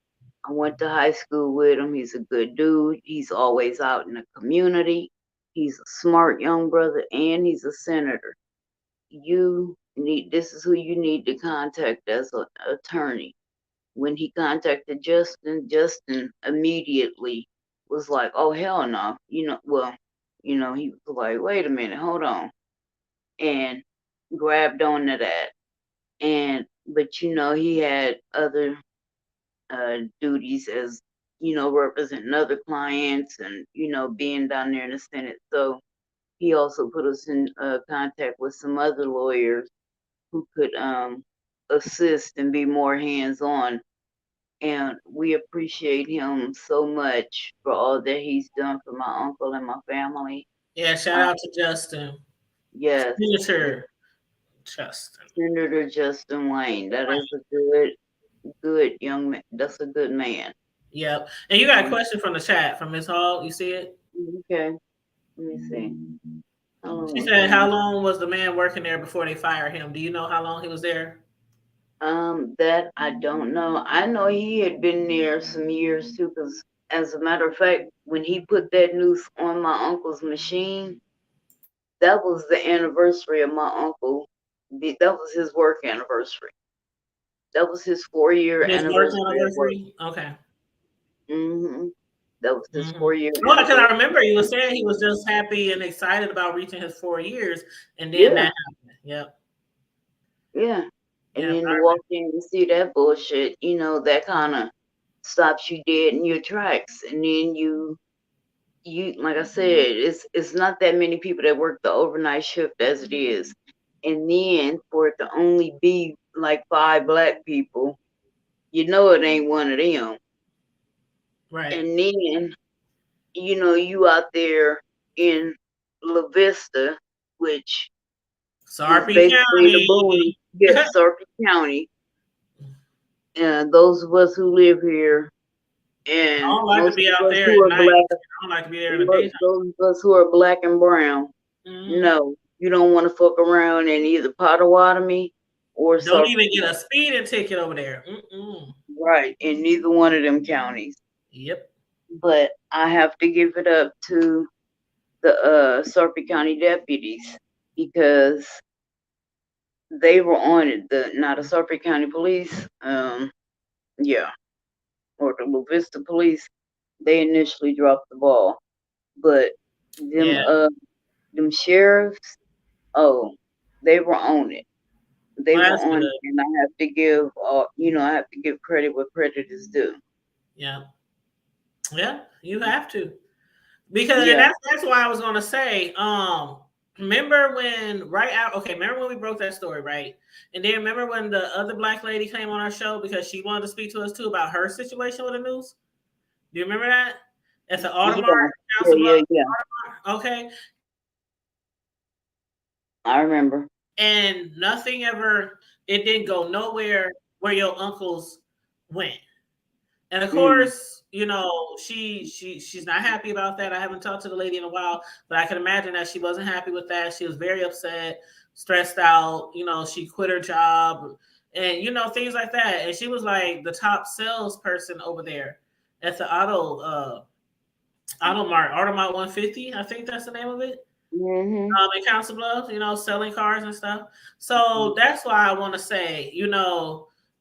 I went to high school with him. He's a good dude. He's always out in the community. He's a smart young brother and he's a senator. This is who you need to contact as an attorney. When he contacted Justin, Justin immediately was like, oh, hell no. He was like, wait a minute, hold on. And grabbed onto that. But he had other duties as representing other clients and being down there in the Senate. So he also put us in contact with some other lawyers who could assist and be more hands-on. And we appreciate him so much for all that he's done for my uncle and my family. Yeah, shout Um, out to Justin. yes, Senator Justin. Senator Justin Wayne. That is a good young man. That's a good man. Yep. And you got a question from the chat from Ms. Hall. You see it? Okay, let me see. She said, "How long was the man working there before they fired him? Do you know how long he was there?" That I don't know. I know he had been there some years too, because as a matter of fact, when he put that noose on my uncle's machine, that was the anniversary of my uncle. That was his work anniversary. That was his 4-year His work anniversary of work. anniversary. Okay. That was his Mm-hmm. 4-year Well, because I anniversary. remember he was saying he was just happy and excited about reaching his 4 years, and then Yeah, that happened. Yep. yeah. And Yep. then to walk in and see that bullshit, that kind of stops you dead in your tracks. And then you like I said, it's not that many people that work the overnight shift as it is. And then for it to only be like 5 black people, it ain't one of them. Right. And then, you out there in La Vista, which is Sarpy basically the boonies. County. Yes, Sarpy County. And those of us who live here, I and don't like to most be of out us there who at are night. black, I don't like to be there in the daytime. those of us who are black and brown, Mm-hmm. no, you don't want to fuck around in either Potawatomi or Don't Sarpy even get a County. speeding ticket over there. Mm-mm. Right, in neither one of them counties. Yep. But I have to give it up to the Sarpy County deputies, because they were on it. Not the Sarpy County Police, yeah, or the La Vista Police. They initially dropped the ball, but Yeah. them sheriffs, oh, they were on it. They Well, were that's on good. it, and I have to give credit where credit is due. Yeah. Yeah. You have to. Because and Yeah, that's why I was gonna say, remember when remember when we broke that story, right? And then remember when the other black lady came on our show because she wanted to speak to us too about her situation with the news? Do you remember that? At the yeah, Audemars, yeah, Council yeah, yeah. Bluffs? Okay. I remember. And nothing ever, it didn't go nowhere where your uncles went. And of Mm. course, she's not happy about that. I haven't talked to the lady in a while, but I can imagine that she wasn't happy with that. She was very upset, stressed out. She quit her job and things like that. And she was like the top salesperson over there at the Automart 150. I think that's the name of it. Mm-hmm. In Council Bluffs, selling cars and stuff. So that's why I want to say,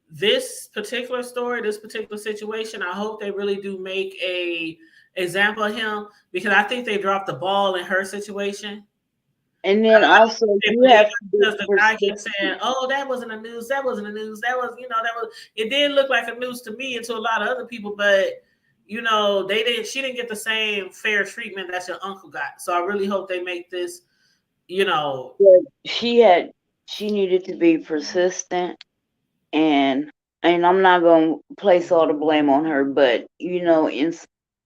this particular story, this particular situation, I hope they really do make a example of him, because I think they dropped the ball in her situation. And then also you have to be because the guy kept persistent. saying, "Oh, that wasn't a news. That wasn't a news. That was, that was." It did look like a news to me and to a lot of other people, but they didn't. She didn't get the same fair treatment that your uncle got. So I really hope they make this. But she needed to be persistent, and I'm not gonna place all the blame on her, but in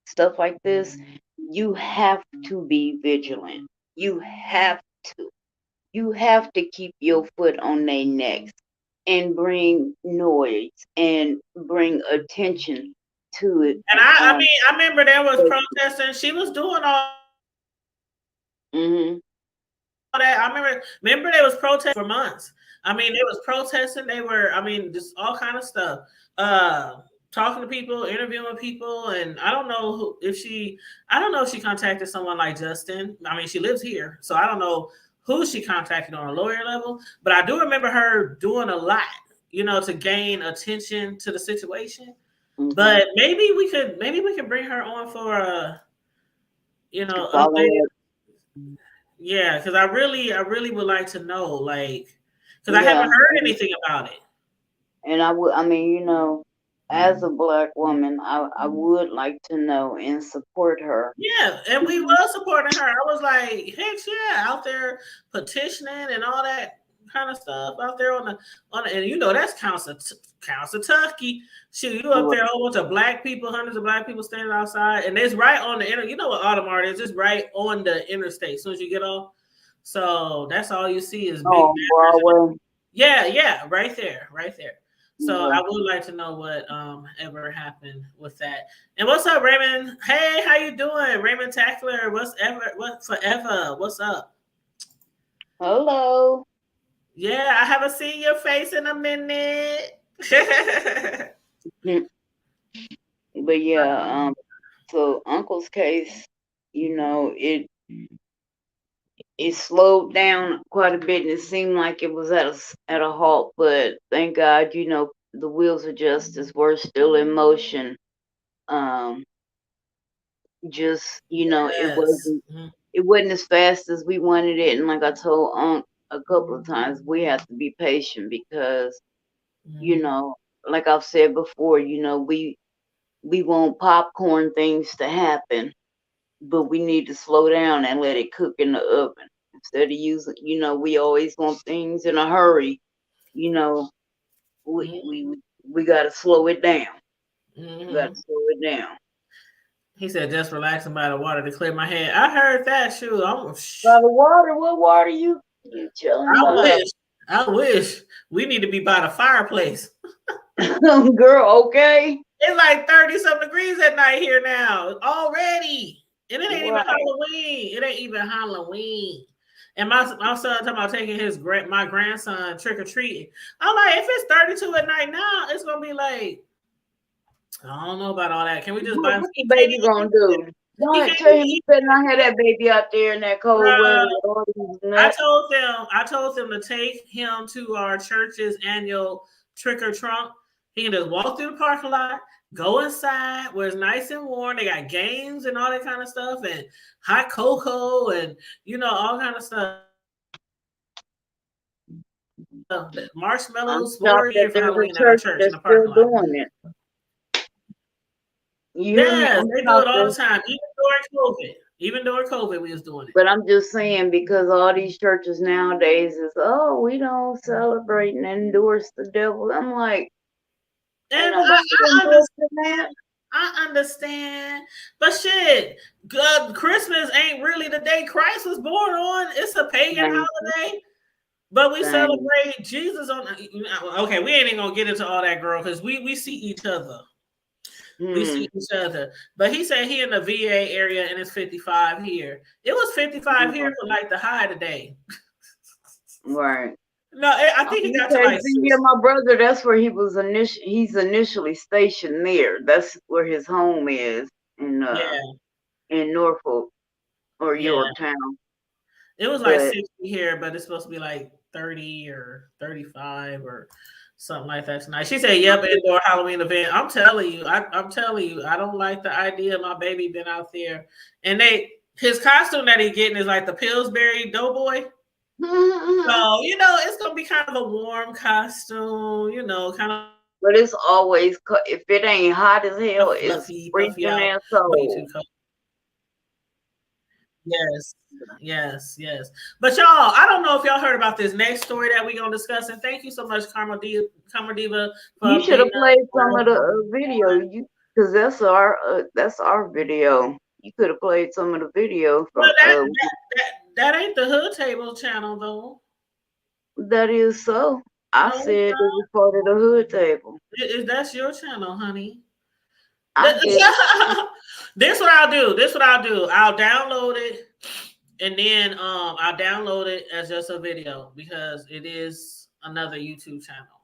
stuff like this, you have to be vigilant. You have to. You have to keep your foot on their necks and bring noise and bring attention to it. And I remember there was protesting. She was doing all Mm-hmm. that. I remember there was protesting for months. They was protesting. They were, just all kind of stuff. Talking to people, interviewing people, and I don't know if she contacted someone like Justin. She lives here, so I don't know who she contacted on a lawyer level, but I do remember her doing a lot, to gain attention to the situation. Mm-hmm. But maybe we could bring her on for a, update. Yeah, because I really would like to know, like, because I haven't heard anything about it. And as a black woman, I would like to know and support her. Yeah, and we was supporting her. I was like, heck yeah, out there petitioning and all that kind of stuff out there and you know that's Kentucky. Shoot, you up there, a whole bunch of black people, hundreds of black people standing outside, and it's right on the you know what Audemars is? It's right on the interstate as soon as you get off. So that's all you see is big Broadway. Yeah, right there, right there. So I would like to know what ever happened with that. And what's up, Raymond? Hey, how you doing? Raymond Tackler, what forever? What's up? Hello. Yeah, I haven't seen your face in a minute. But yeah, so Uncle's case, you know, it slowed down quite a bit, and it seemed like it was at a halt. But thank God, you know, the wheels of justice were still in motion. Just you know, it wasn't as fast as we wanted it, and like I told Unc a couple of times, we have to be patient because you know, like I've said before, you know, we want popcorn things to happen, but we need to slow down and let it cook in the oven instead of using. You know, we always want things in a hurry. You know, we got to slow it down. We got to slow it down. He said, "Just relaxing by the water to clear my head." I heard that. Shoot, by the water. What water you chilling by? I wish we need to be by the fireplace. Girl, okay. It's like 30-something degrees at night here now already. And it ain't even Halloween. It ain't even Halloween. And my son talking about taking my grandson trick-or-treating. I'm like, if it's 32 at night now, it's gonna be like, I don't know about all that. Can we just buy what the baby gonna do? Don't tell him you better not have that baby out there in that cold weather. I told them to take him to our church's annual trick or trunk. He can just walk through the parking lot, go inside where it's nice and warm. They got games and all that kind of stuff, and hot cocoa, and you know, all kind of stuff. Marshmallows for Halloween at our church in the parking lot. Doing it. Yes, they do it all the time, even during COVID, we was doing it. But I'm just saying, because all these churches nowadays is, oh, we don't celebrate and endorse the devil. I'm like, and I understand, but shit, Christmas ain't really the day Christ was born on. It's a pagan holiday. But we celebrate Jesus on. Okay, we ain't even gonna get into all that, girl, because we see each other. We see each other. But he said he in the VA area and it's 55 here. It was 55 here for like the high today. Right. No, I think he got to like. Yeah, my brother. That's where he was he's initially stationed there. That's where his home is in Norfolk or Yorktown. It was like 60 here, but it's supposed to be like 30 or 35 or something like that tonight. She said, "Yep, indoor Halloween event." I'm telling you, I don't like the idea of my baby been out there. And his costume that he's getting is like the Pillsbury Doughboy. So you know, it's gonna be kind of a warm costume, you know, kind of. But it's always if it ain't hot as hell, it's freezing and cold. Yes. But y'all, I don't know if y'all heard about this next story that we're gonna discuss. And thank you so much, Karma Diva. You should have played some of the video, because that's our video. You could have played some of the video from. That ain't the Hood Table channel though. That is so. I said it was part of the Hood Table. That's your channel, honey. This what I'll do. I'll download it, and then I'll download it as just a video because it is another YouTube channel.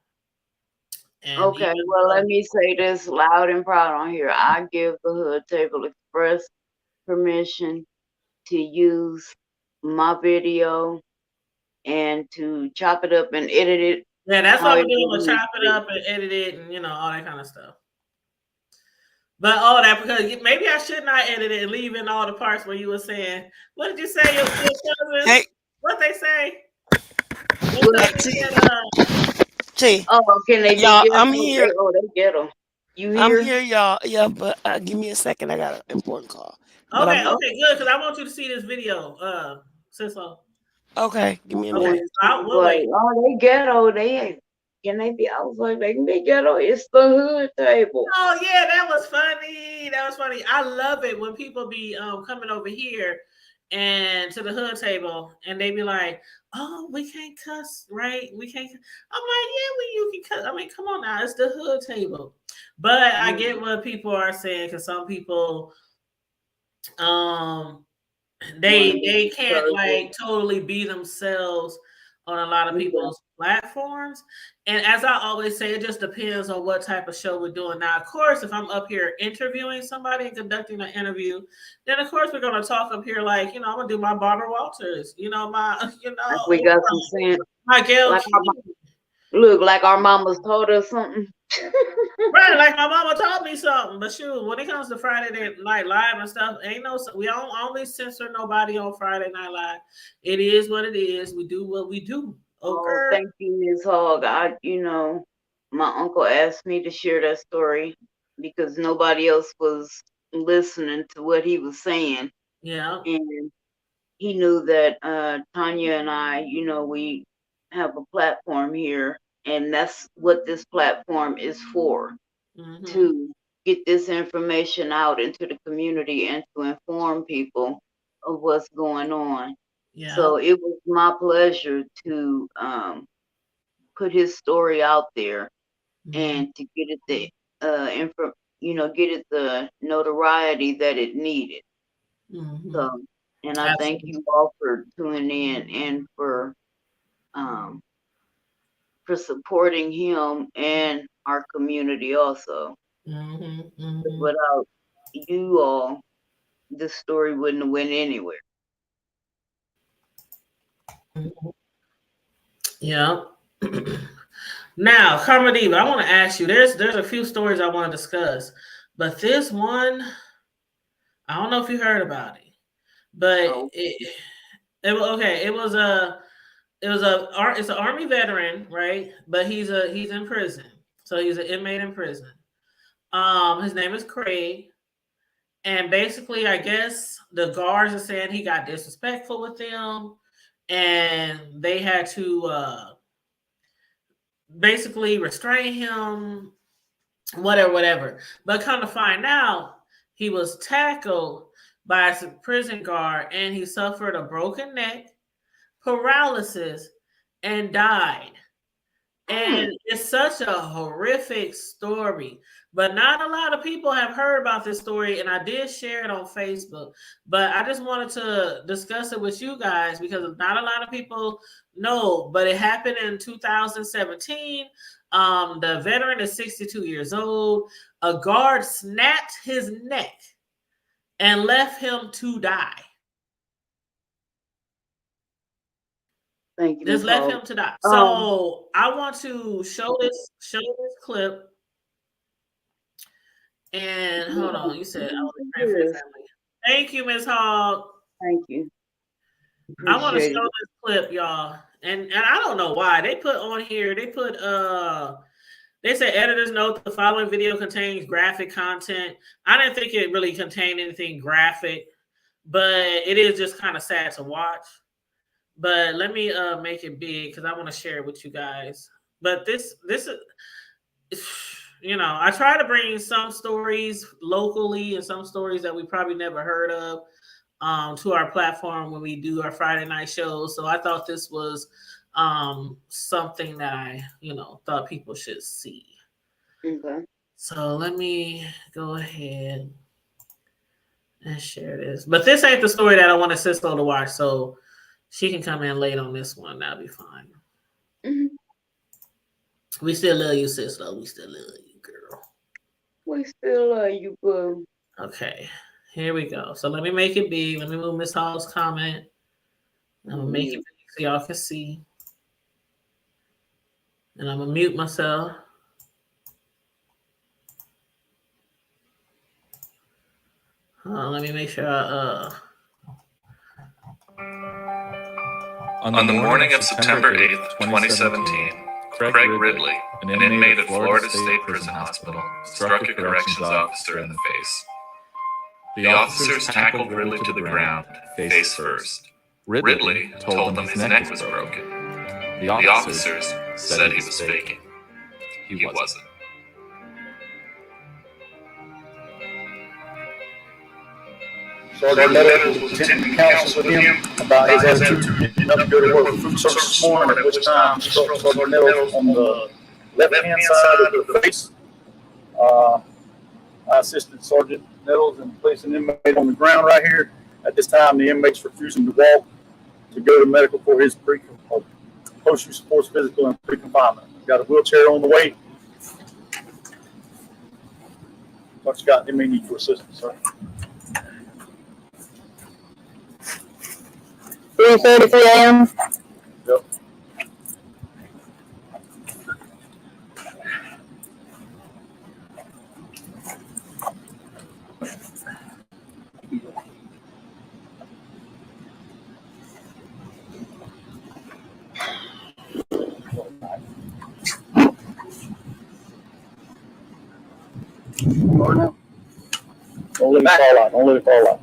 And okay, well, let me say this loud and proud on here. I give the Hood Table Express permission to use my video and to chop it up and edit it. Yeah, that's what I'm doing. We'll chop it up and edit it, and you know, all that kind of stuff. But all that, because maybe I should not edit it and leave in all the parts where you were saying, what did you say? Your cousins? Hey. What they say? T. Oh, can they? Y'all, I'm here. Oh, they get them. You I'm here? here, y'all. Yeah, but give me a second. I got an important call. But Okay, I'm here. okay, good. Because I want you to see this video, Sislo. Okay, give me a Okay, minute. so we'll Like, wait. oh, they ghetto. Can they be? I was like, they can be ghetto. It's the hood table. Oh yeah, that was funny. That was funny. I love it when people be coming over here and to the hood table and they be like, "Oh, we can't cuss, right? We can't." I'm like, "Yeah, you can cuss. I mean, come on now, it's the hood table." But I get what people are saying because some people um Want to they be they can't conservative. like totally be themselves on a lot of Okay. people's platforms. And as I always say, it just depends on what type of show we're doing. Now, of course, if I'm up here interviewing somebody and conducting an interview, then of course we're gonna talk up here like, I'm gonna do my Barbara Walters, my, Like we got some sense. my Gail Like King. look, like our mamas told us something. Right, like my mama taught me something. But shoot, when it comes to Friday Night Live and stuff, ain't no we don't always censor nobody on Friday Night Live. It is what it is. We do what we do. Oh, Okay. thank you, Ms. Hogg. My uncle asked me to share that story because nobody else was listening to what he was saying. Yeah. And he knew that Tanya and I, we have a platform here, and that's what this platform is for, Mm-hmm. to get this information out into the community and to inform people of what's going on. Yeah. So it was my pleasure to put his story out there and to get it get it the notoriety that it needed. Mm-hmm. So, and I thank you all for tuning in and for supporting him and our community also. Mm-hmm. Mm-hmm. Without you all, this story wouldn't have went anywhere. Yeah. Now, Karma Diva, I want to ask you. There's a few stories I want to discuss, but this one, I don't know if you heard about it, but Oh. it's an army veteran, right? But he's in prison, so he's an inmate in prison. His name is Craig, and basically, I guess the guards are saying he got disrespectful with them, and they had to basically restrain him, whatever. But come to find out, he was tackled by a prison guard, and he suffered a broken neck, paralysis, and died. And it's such a horrific story, but not a lot of people have heard about this story. And I did share it on Facebook, but I just wanted to discuss it with you guys because not a lot of people know. But it happened in 2017. The veteran is 62 years old. A guard snapped his neck and left him to die. Thank you, Just Ms. left Hogg. him to die. So I want to show this clip. And hold on, you said I was praying for your family. Thank you, Ms. Hogg. Thank you. I want to show Appreciate it. this clip, y'all. And I don't know why. They put on here, they say editors note the following video contains graphic content. I didn't think it really contained anything graphic, but it is just kind of sad to watch. But let me make it big because I want to share it with you guys. But this is I try to bring some stories locally and some stories that we probably never heard of to our platform when we do our Friday night shows. So I thought this was something that I, thought people should see. Okay. So let me go ahead and share this. But this ain't the story that I want Cisco to watch, so she can come in late on this one. That'll be fine. Mm-hmm. We still love you, Cisco. We still love you, girl. We still love you, boo. Okay, here we go. So let me make it big. Let me move Miss Hall's comment. I'm gonna make it big so y'all can see. And I'm gonna mute myself. Let me make sure On the morning of September 8th, 2017, Craig Ridley, an inmate at Florida State Prison Hospital, struck a corrections officer in the face. The officers tackled Ridley to the ground, face first. Ridley told them his neck was broken. The officers said he was faking. He wasn't. Sergeant Meadows was attending counsel with him about his attitude getting up to go to work for food service this morning, at which time he struck Sergeant Meadows on the left-hand side of the face. I assisted Sergeant Nettles in placing an inmate on the ground right here. At this time, the inmate's refusing to walk to go to medical for his post-use sports physical and pre-confinement. Got a wheelchair on the way. Dr. Scott, they may need your assistance, sir. 3:33 a.m. Yep. Don't let it fall out. Don't let it fall out.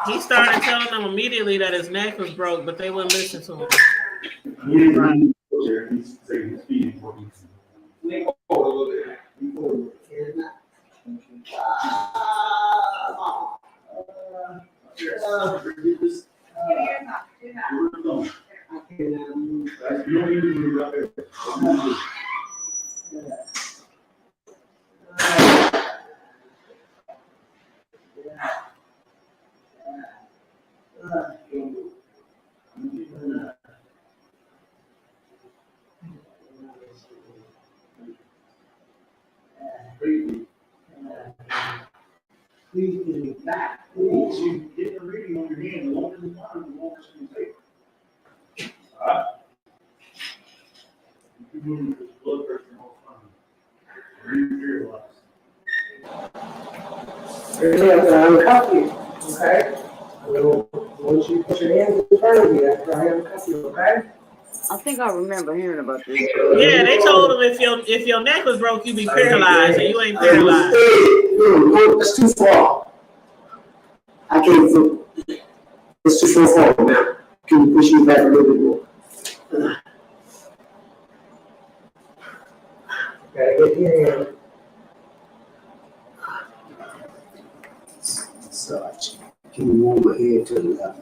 He started telling them immediately that his neck was broke, but they wouldn't listen to him. Please get it back. Please, you get the reading on your hand. The longer the time, the longer it's going to take. All right. You keep moving this blood pressure all the time. Realize. I'm gonna cuff you, okay? Once you put your hands in front of you, after I uncuff you, okay? I think I remember hearing about this. Yeah, they told him if your neck was broke, you'd be paralyzed, and you ain't paralyzed. No, that's too far. I can't do it. It's too far now. Can you push me back a little bit more? Gotta get your hand. Such. Can you move my head to the left?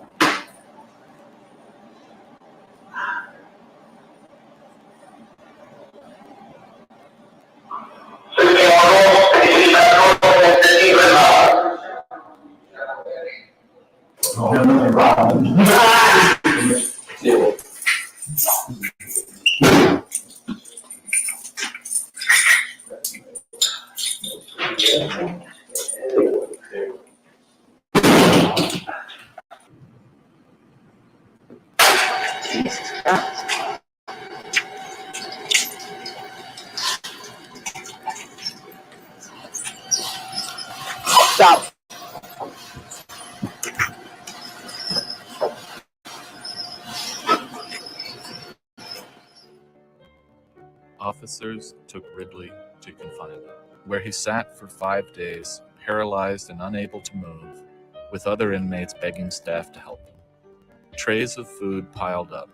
Stop. Officers took Ridley to confinement, where he sat for 5 days, paralyzed and unable to move, with other inmates begging staff to help him. Trays of food piled up.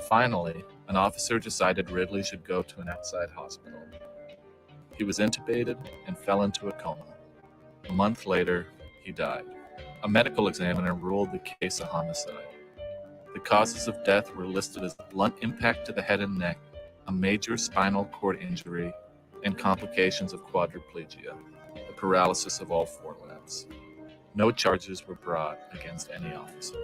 Finally, an officer decided Ridley should go to an outside hospital. He was intubated and fell into a coma. A month later, he died. A medical examiner ruled the case a homicide. The causes of death were listed as blunt impact to the head and neck, a major spinal cord injury, and complications of quadriplegia, the paralysis of all four limbs. No charges were brought against any officer.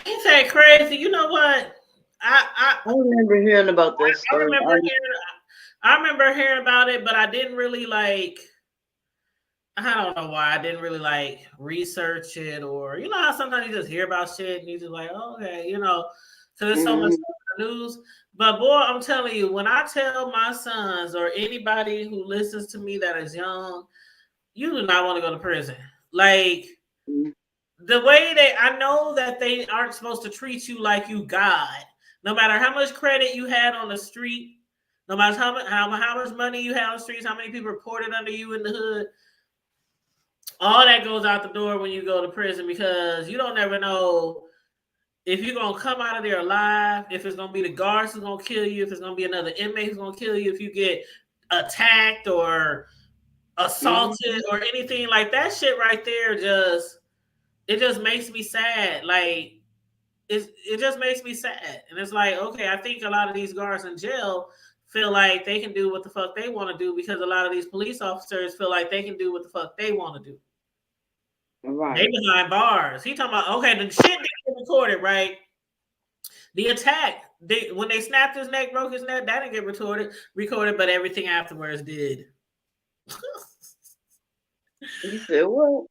Ain't that crazy? You know what? I remember hearing about this. I remember hearing about it, but I didn't really like. I don't know why I didn't really like research it, or you know how sometimes you just hear about shit and you just like, oh, okay, you know, because there's so much Mhm. stuff in the news. But boy, I'm telling you, when I tell my sons or anybody who listens to me that is young, you do not want to go to prison. Like Mhm. the way I know that they aren't supposed to treat you like you God. No matter how much credit you had on the street, no matter how much money you had on the streets, how many people reported under you in the hood, all that goes out the door when you go to prison because you don't ever know if you're gonna come out of there alive, if it's gonna be the guards who's gonna kill you, if it's gonna be another inmate who's gonna kill you, if you get attacked or assaulted Mhm. or anything like that shit right there it just makes me sad. Like it just makes me sad. And it's like, okay, I think a lot of these guards in jail feel like they can do what the fuck they want to do because a lot of these police officers feel like they can do what the fuck they want to do. They Right. behind bars. He talking about okay, the shit didn't get recorded, right? The attack, when they snapped his neck, broke his neck, that didn't get recorded, but everything afterwards did. You said what?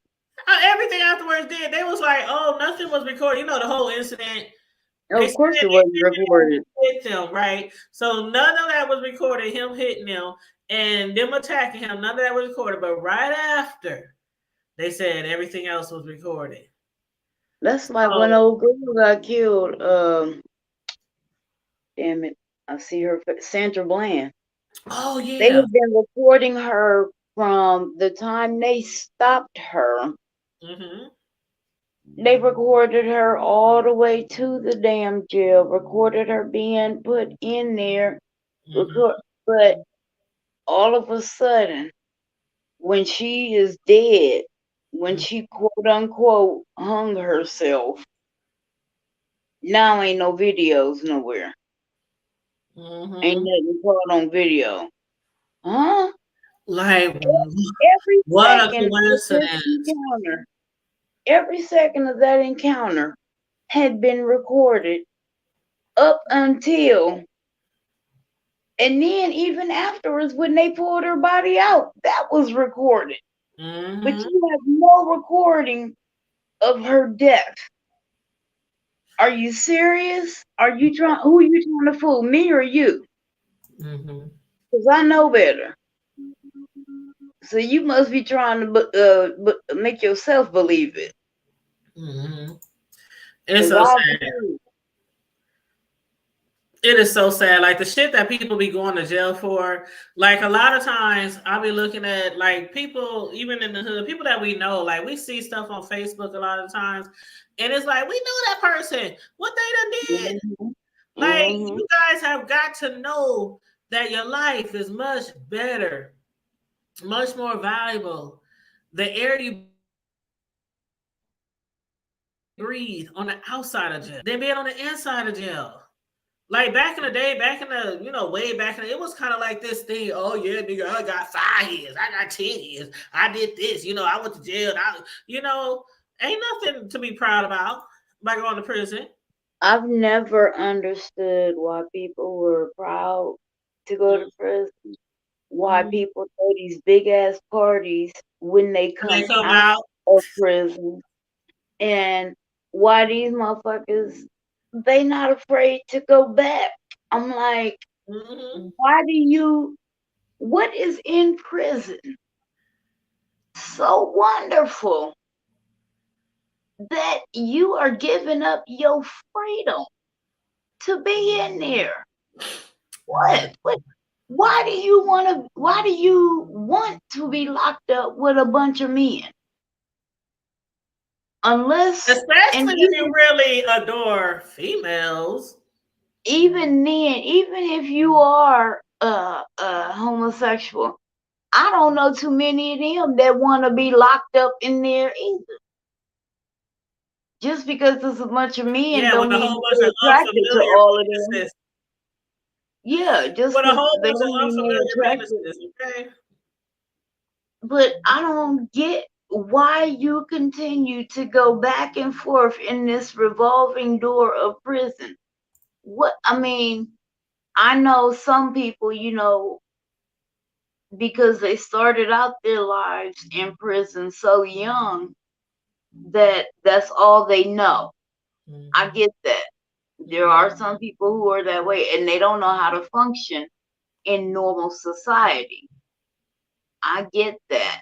Everything afterwards did. They was like, oh, nothing was recorded. You know, the whole incident. They Of said course it wasn't recorded. hit them, right? So none of that was recorded, him hitting them and them attacking him. None of that was recorded. But right after, they said everything else was recorded. That's like when Oh, old girl got killed. Damn it. I see her Sandra Bland. oh They yeah. had been recording her from the time they stopped her. Mm-hmm. They recorded her all the way to the damn jail, recorded her being put in there, Mm-hmm. record, but all of a sudden, when she is dead, when she quote unquote hung herself, now ain't no videos nowhere. Ain't Mm-hmm. nothing caught on video. Huh? Like, Every what a second of this coincidence. encounter, every second of that encounter had been recorded up until, and then even afterwards when they pulled her body out, that was recorded. But Mm-hmm. you have no recording of her death. Are you serious? Are you trying? Who are you trying to fool, me or you? Mm-hmm. Because I know better. So you must be trying to make yourself believe it. Mm-hmm. It's Because so I sad. do. It is so sad. Like the shit that people be going to jail for. Like a lot of times I'll be looking at like people, even in the hood, people that we know, like we see stuff on Facebook a lot of times. And it's like, we know that person. What they done did. Mm-hmm. Like Mm-hmm. you guys have got to know that your life is much better, much more valuable. The air you breathe on the outside of jail than being on the inside of jail. Like back in the day, back in the, way back in the, it was kind of like this thing. Oh yeah, nigga, I got 5 years, I got 10 years, I did this, I went to jail. Ain't nothing to be proud about by going to prison. I've never understood why people were proud to go to prison. Why Mm-hmm. people throw these big ass parties when they When they come come out out. of prison, and why these motherfuckers they not afraid to go back. I'm like, Mm-hmm. what is in prison so wonderful that you are giving up your freedom to be in there? What? Why do you want to be locked up with a bunch of men? Unless, and Especially if you really adore females. even then, even if you are homosexual, I don't know too many of them that want to be locked up in there either. Just because there's a bunch of men Yeah, don't with a mean whole that bunch of they're attracted to unfamiliar all of them. penises. Yeah, just With a because whole they bunch don't of mean unfamiliar they're attracted. penises, okay? But I don't get why you continue to go back and forth in this revolving door of prison. I know some people, because they started out their lives in prison so young that that's all they know. I get that. There are some people who are that way and they don't know how to function in normal society. I get that.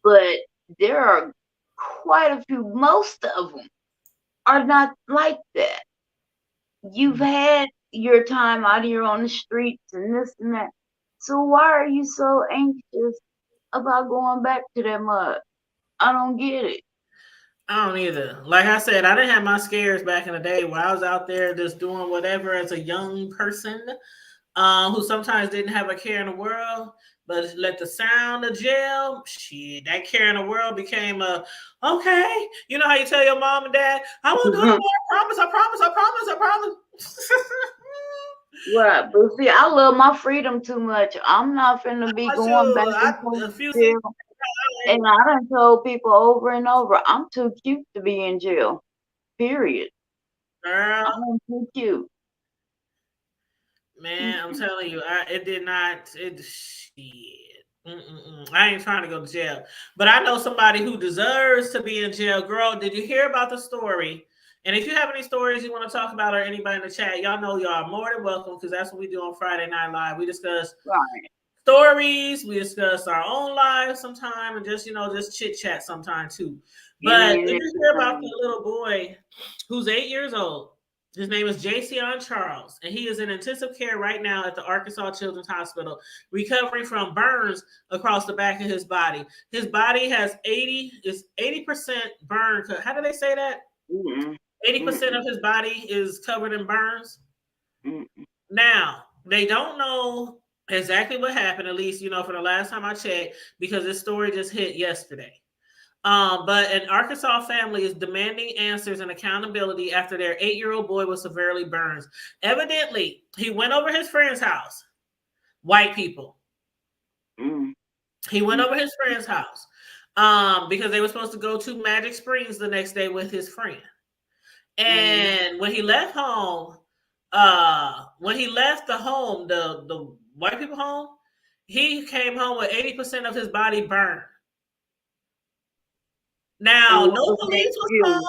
But there are quite a few, most of them are not like that. You've had your time out here on the streets and this and that. So why are you so anxious about going back to that mud? I don't get it. I don't either. Like I said, I didn't have my scares back in the day where I was out there just doing whatever as a young person who sometimes didn't have a care in the world, but let the sound of jail, shit, that care in the world became a, okay, you know how you tell your mom and dad, I won't do it anymore, I promise, I promise, I promise, I promise. Right, but see, I love my freedom too much. I'm not finna be going back into jail. And I done told people over and over, I'm too cute to be in jail. Period. Girl, I'm too cute. man, I'm telling you, it did not. Shit. I ain't trying to go to jail, but I know somebody who deserves to be in jail. Girl, did you hear about the story? And if you have any stories you want to talk about or anybody in the chat, y'all know y'all are more than welcome because that's what we do on Friday Night Live. We discuss stories, we discuss our own lives sometime, and just chit chat sometime too. But did you hear about the little boy who's 8 years old? His name is Jason Charles, and he is in intensive care right now at the Arkansas Children's Hospital, recovering from burns across the back of his body. His body has 80% burn. How do they say that? 80% of his body is covered in burns. Now, they don't know exactly what happened, at least, for the last time I checked, because this story just hit yesterday. But an Arkansas family is demanding answers and accountability after their 8-year-old boy was severely burned. Evidently, he went over his friend's house. White people. He went over his friend's house because they were supposed to go to Magic Springs the next day with his friend. And when he left home, the white people home, he came home with 80% of his body burned. Now, no police was called,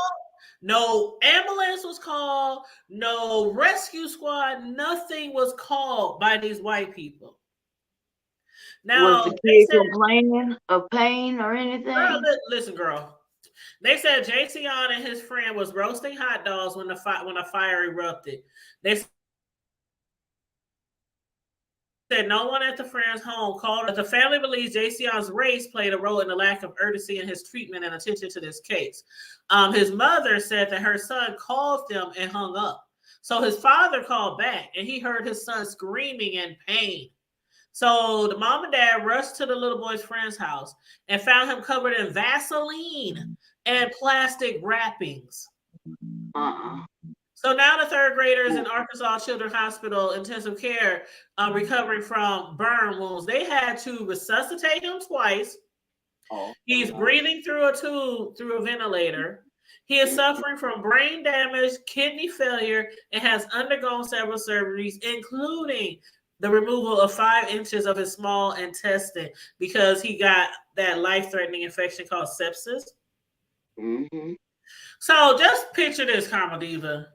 no ambulance was called, no rescue squad, nothing was called by these white people. Now, was the kid complaining of pain or anything? Girl, listen, girl. They said Jason and his friend was roasting hot dogs when a fire erupted. They said no one at the friend's home called. The family believes Jason's race played a role in the lack of urgency in his treatment and attention to this case. His mother said that her son called them and hung up. So his father called back and he heard his son screaming in pain. So the mom and dad rushed to the little boy's friend's house and found him covered in Vaseline and plastic wrappings. So now the third grader is in Arkansas Children's Hospital intensive care, recovering from burn wounds. They had to resuscitate him twice. He's breathing through a tube through a ventilator. He is suffering from brain damage, kidney failure, and has undergone several surgeries, including the removal of 5 inches of his small intestine because he got that life-threatening infection called sepsis. So just picture this, Karma Diva.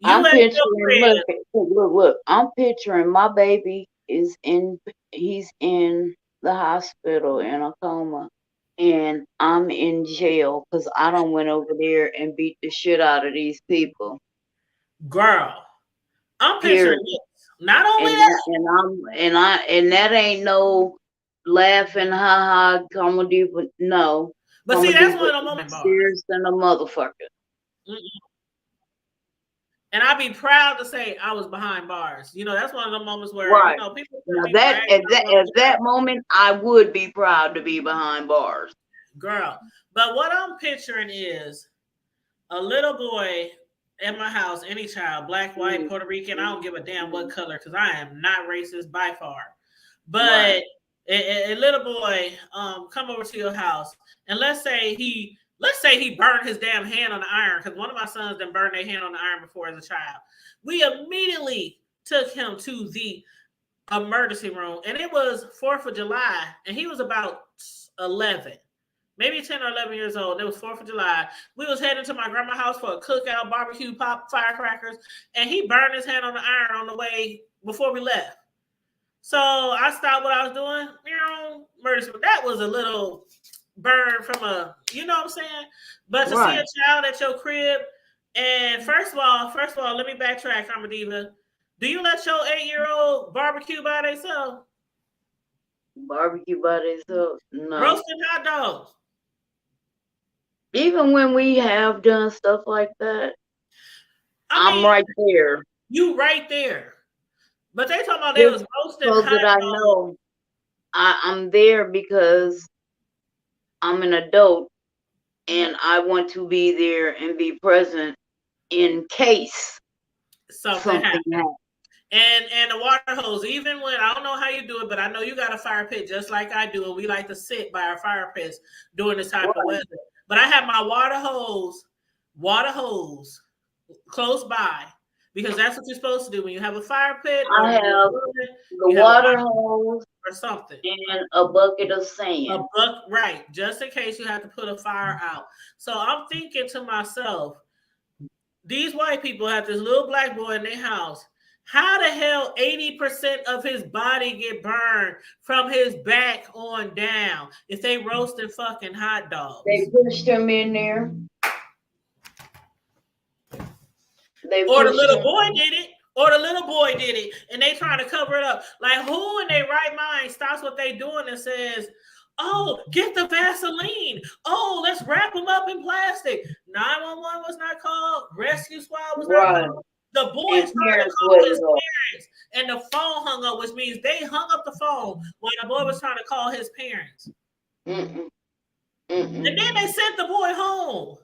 I'm picturing, look, I'm picturing my baby he's in the hospital in a coma, and I'm in jail because I done went over there and beat the shit out of these people. Girl, I'm picturing this. Not only that, and that ain't no laughing, haha, Karma Diva, no. But see, that's one of the moments. Serious than a motherfucker. And I'd be proud to say I was behind bars. That's one of the moments where people. Now at that moment, I would be proud to be behind bars, girl. But what I'm picturing is a little boy at my house, any child, black, white, Puerto Rican. I don't give a damn what color because I am not racist by far. But a little boy come over to your house, and let's say he burned his damn hand on the iron because one of my sons done burned their hand on the iron before as a child. We immediately took him to the emergency room, and it was 4th of July, and he was about 11, maybe 10 or 11 years old. It was 4th of July. We was heading to my grandma's house for a cookout, barbecue, pop, firecrackers, and he burned his hand on the iron on the way before we left. So I stopped what I was doing, emergency. That was a little burn from a, you know what I'm saying? But to see a child at your crib, and first of all, let me backtrack, I'm a diva. Do you let your 8-year-old barbecue by themselves? Barbecue by themselves? No. Roasting hot dogs? Even when we have done stuff like that, I'm right there. You right there. But they talking about they was roasting hot dogs. So that I know I'm there because I'm an adult and I want to be there and be present in case something happens. And the water hose, even when, I don't know how you do it, but I know you got a fire pit just like I do, and we like to sit by our fire pits during this type of weather. But I have my water hose close by, because that's what you're supposed to do when you have a fire pit. I have the water hose or something, and a bucket of sand. Right, just in case you have to put a fire out. So I'm thinking to myself, these white people have this little black boy in their house. How the hell 80% of his body get burned from his back on down if they roasted fucking hot dogs? They pushed him in there. Or the little boy did it, and they trying to cover it up. Like, who in their right mind stops what they doing and says, oh, get the Vaseline. Oh, let's wrap them up in plastic. 911 was not called. Rescue squad was not called. The boys tried to call his parents, and the phone hung up, which means they hung up the phone while the boy was trying to call his parents. And then they sent the boy home.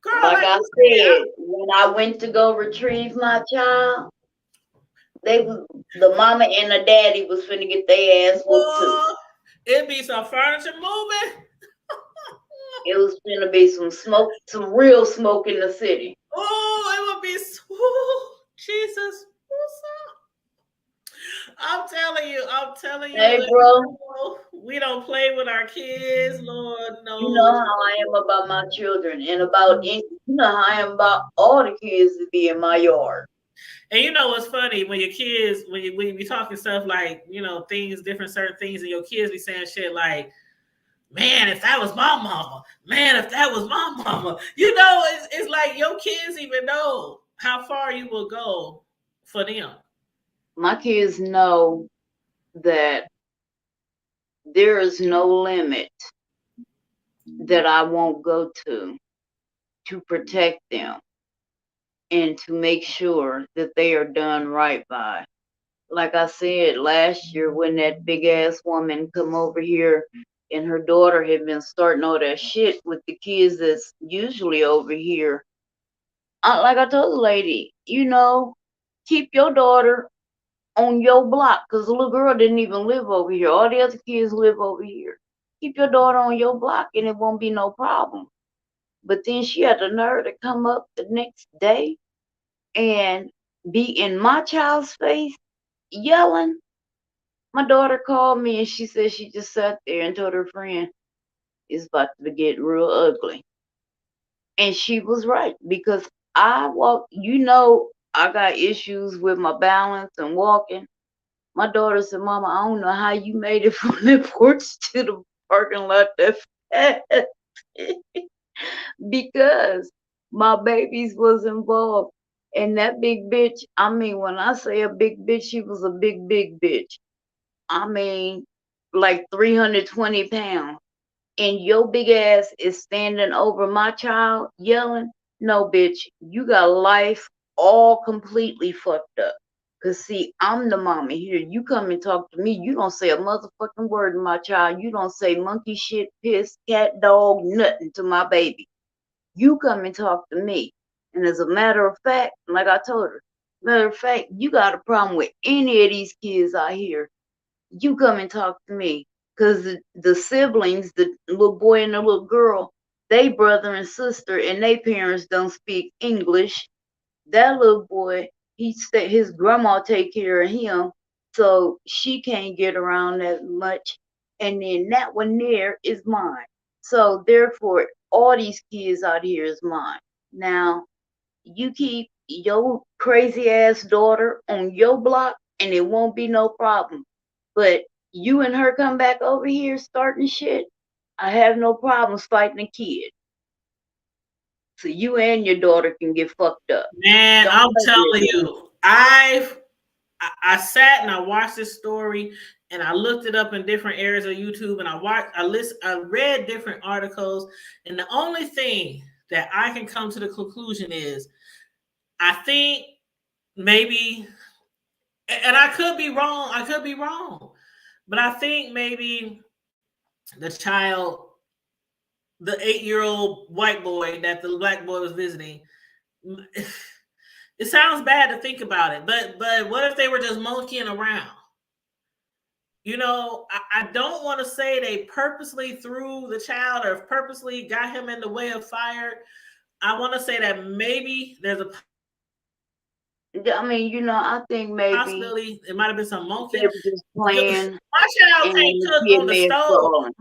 Girl, like I said, when I went to go retrieve my child, the mama and the daddy was finna get their ass whooped too. It'd be some furniture moving. It was finna be some smoke, some real smoke in the city. Oh, it would be, Jesus. I'm telling you. Hey, bro. We don't play with our kids, Lord knows. You know how I am about my children and about, you know how I am about all the kids that be in my yard. And you know what's funny, when your kids, when you be talking stuff like, certain things, and your kids be saying shit like, man, if that was my mama, it's like your kids even know how far you will go for them. My kids know that there is no limit that I won't go to protect them and to make sure that they are done right by. Like I said, last year when that big ass woman come over here and her daughter had been starting all that shit with the kids that's usually over here, like I told the lady, keep your daughter on your block, because the little girl didn't even live over here. All the other kids live over here. Keep your daughter on your block and it won't be no problem. But then she had the nerve to come up the next day and be in my child's face yelling. My daughter called me and she said she just sat there and told her friend, it's about to get real ugly. And she was right, because I got issues with my balance and walking. My daughter said, Mama, I don't know how you made it from the porch to the parking lot that fast. Because my babies was involved. And that big bitch, when I say a big bitch, she was a big bitch. Like 320 pounds. And your big ass is standing over my child yelling. No, bitch, you got life all completely fucked up. Because, see, I'm the mama here. You come and talk to me. You don't say a motherfucking word to my child. You don't say monkey shit, piss, cat, dog, nothing to my baby. You come and talk to me. And as a matter of fact, like I told her, you got a problem with any of these kids out here, you come and talk to me. Because the siblings, the little boy and the little girl, they brother and sister, and they parents don't speak English. That little boy, his grandma take care of him. So she can't get around as much. And then that one there is mine. So therefore, all these kids out here is mine. Now, you keep your crazy ass daughter on your block and it won't be no problem. But you and her come back over here starting shit, I have no problems fighting a kid. So you and your daughter can get fucked up. Man, Don't I'm let telling me- you, I sat and I watched this story and I looked it up in different areas of YouTube and I read different articles, and the only thing that I can come to the conclusion is I think maybe, and I could be wrong, but I think maybe the child, the 8-year-old white boy that the black boy was visiting, it sounds bad to think about it, but what if they were just monkeying around? You know, I don't want to say they purposely threw the child or purposely got him in the way of fire. I want to say that maybe there's a I mean, I think maybe possibility it might have been some they monkeying. were just playing My child and can't the cook kid on the may have stove. fallen.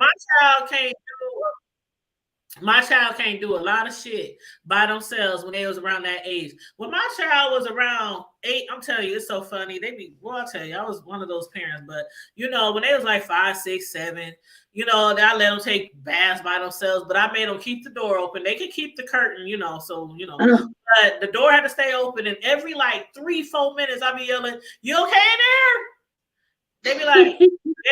My child can't do a lot of shit by themselves when they was around that age. When my child was around 8, I'm telling you, it's so funny. I'll tell you, I was one of those parents, but when they was like 5, 6, 7, I let them take baths by themselves, but I made them keep the door open. They could keep the curtain, but the door had to stay open, and every like 3, 4 minutes, I'd be yelling, "You okay in there?" They be like,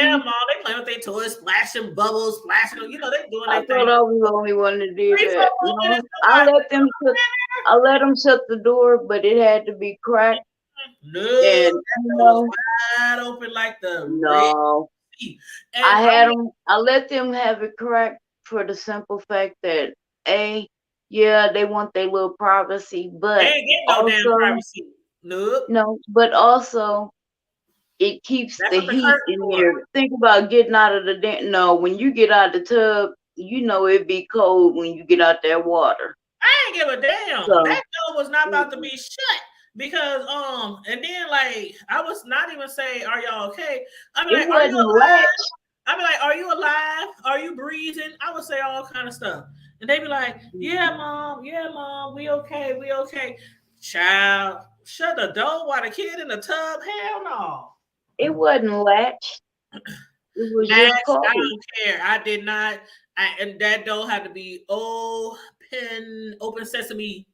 "Yeah, mom." They play with their toys, splashing bubbles, splashing. They doing I their thought thing. I was the only one that did 3, 4 that. minutes. I let them shut the door, but it had to be cracked. No, And that door was wide open like the Red no, Sea. I let them have it cracked for the simple fact that yeah, they want their little privacy, They but ain't getting no damn also privacy. Nope. no, but also it keeps That's the what the heat curtain in for. here. Think about getting out of the no. When you get out of the tub, it'd be cold when you get out that water. I ain't give a damn. So, That door was not about to be shut because and then like I was not even saying, "Are y'all okay?" I'd be it like, "Are you wasn't alive?" latched. I'd be like, "Are you alive? Are you breathing?" I would say all kind of stuff, and they'd be like, "Yeah, mom. Yeah, mom. We okay. We okay." Child, shut the door while the kid in the tub. Hell no. It wasn't latched. It was just Max, cold. I don't care. I did not. And that door had to be open sesame,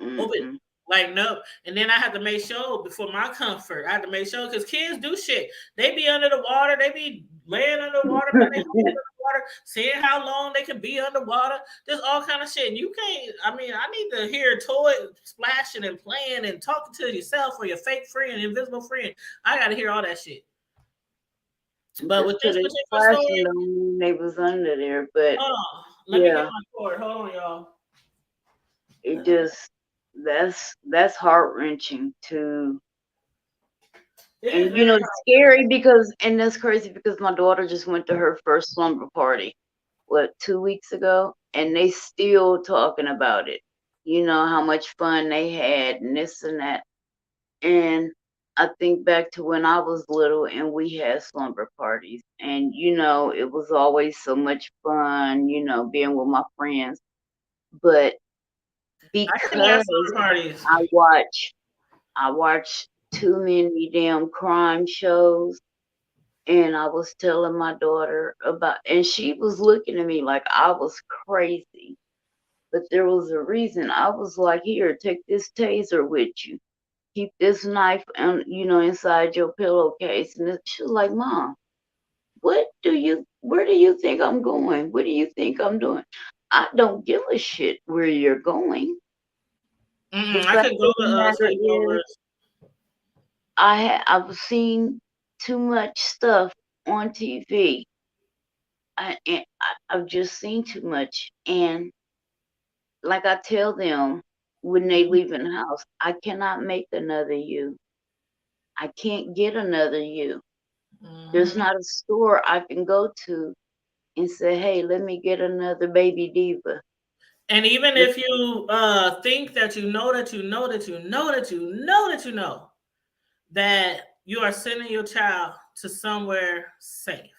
open. Like, no. And then I had to make sure for my comfort, I had to make sure because kids do shit. They be under the water. They be laying under the water, putting their hands under the water, seeing how long they can be underwater. There's all kind of shit. And you can't, I need to hear toy splashing and playing and talking to yourself or your fake friend, invisible friend. I got to hear all that shit. But with this particular story, don't mean they was under there, but let me get my cord. Hold on, y'all. it just that's heart wrenching too. And it's scary because that's crazy because my daughter just went to her first slumber party, 2 weeks ago, and they still talking about it. How much fun they had and this and that. And I think back to when I was little and we had slumber parties, and it was always so much fun, being with my friends. But because I watch too many damn crime shows, and I was telling my daughter about, and she was looking at me like I was crazy. But there was a reason. I was like, "Here, take this taser with you. Keep this knife inside your pillowcase." And she was like, "Mom, where do you think I'm going? What do you think I'm doing?" I don't give a shit where you're going. I could go to sleepovers. I've seen too much stuff on TV. I've just seen too much, and like I tell them when they leave in the house, I cannot make another you. I can't get another you. There's not a store I can go to and say, "Hey, let me get another baby diva." And even if you think that you know that you are sending your child to somewhere safe,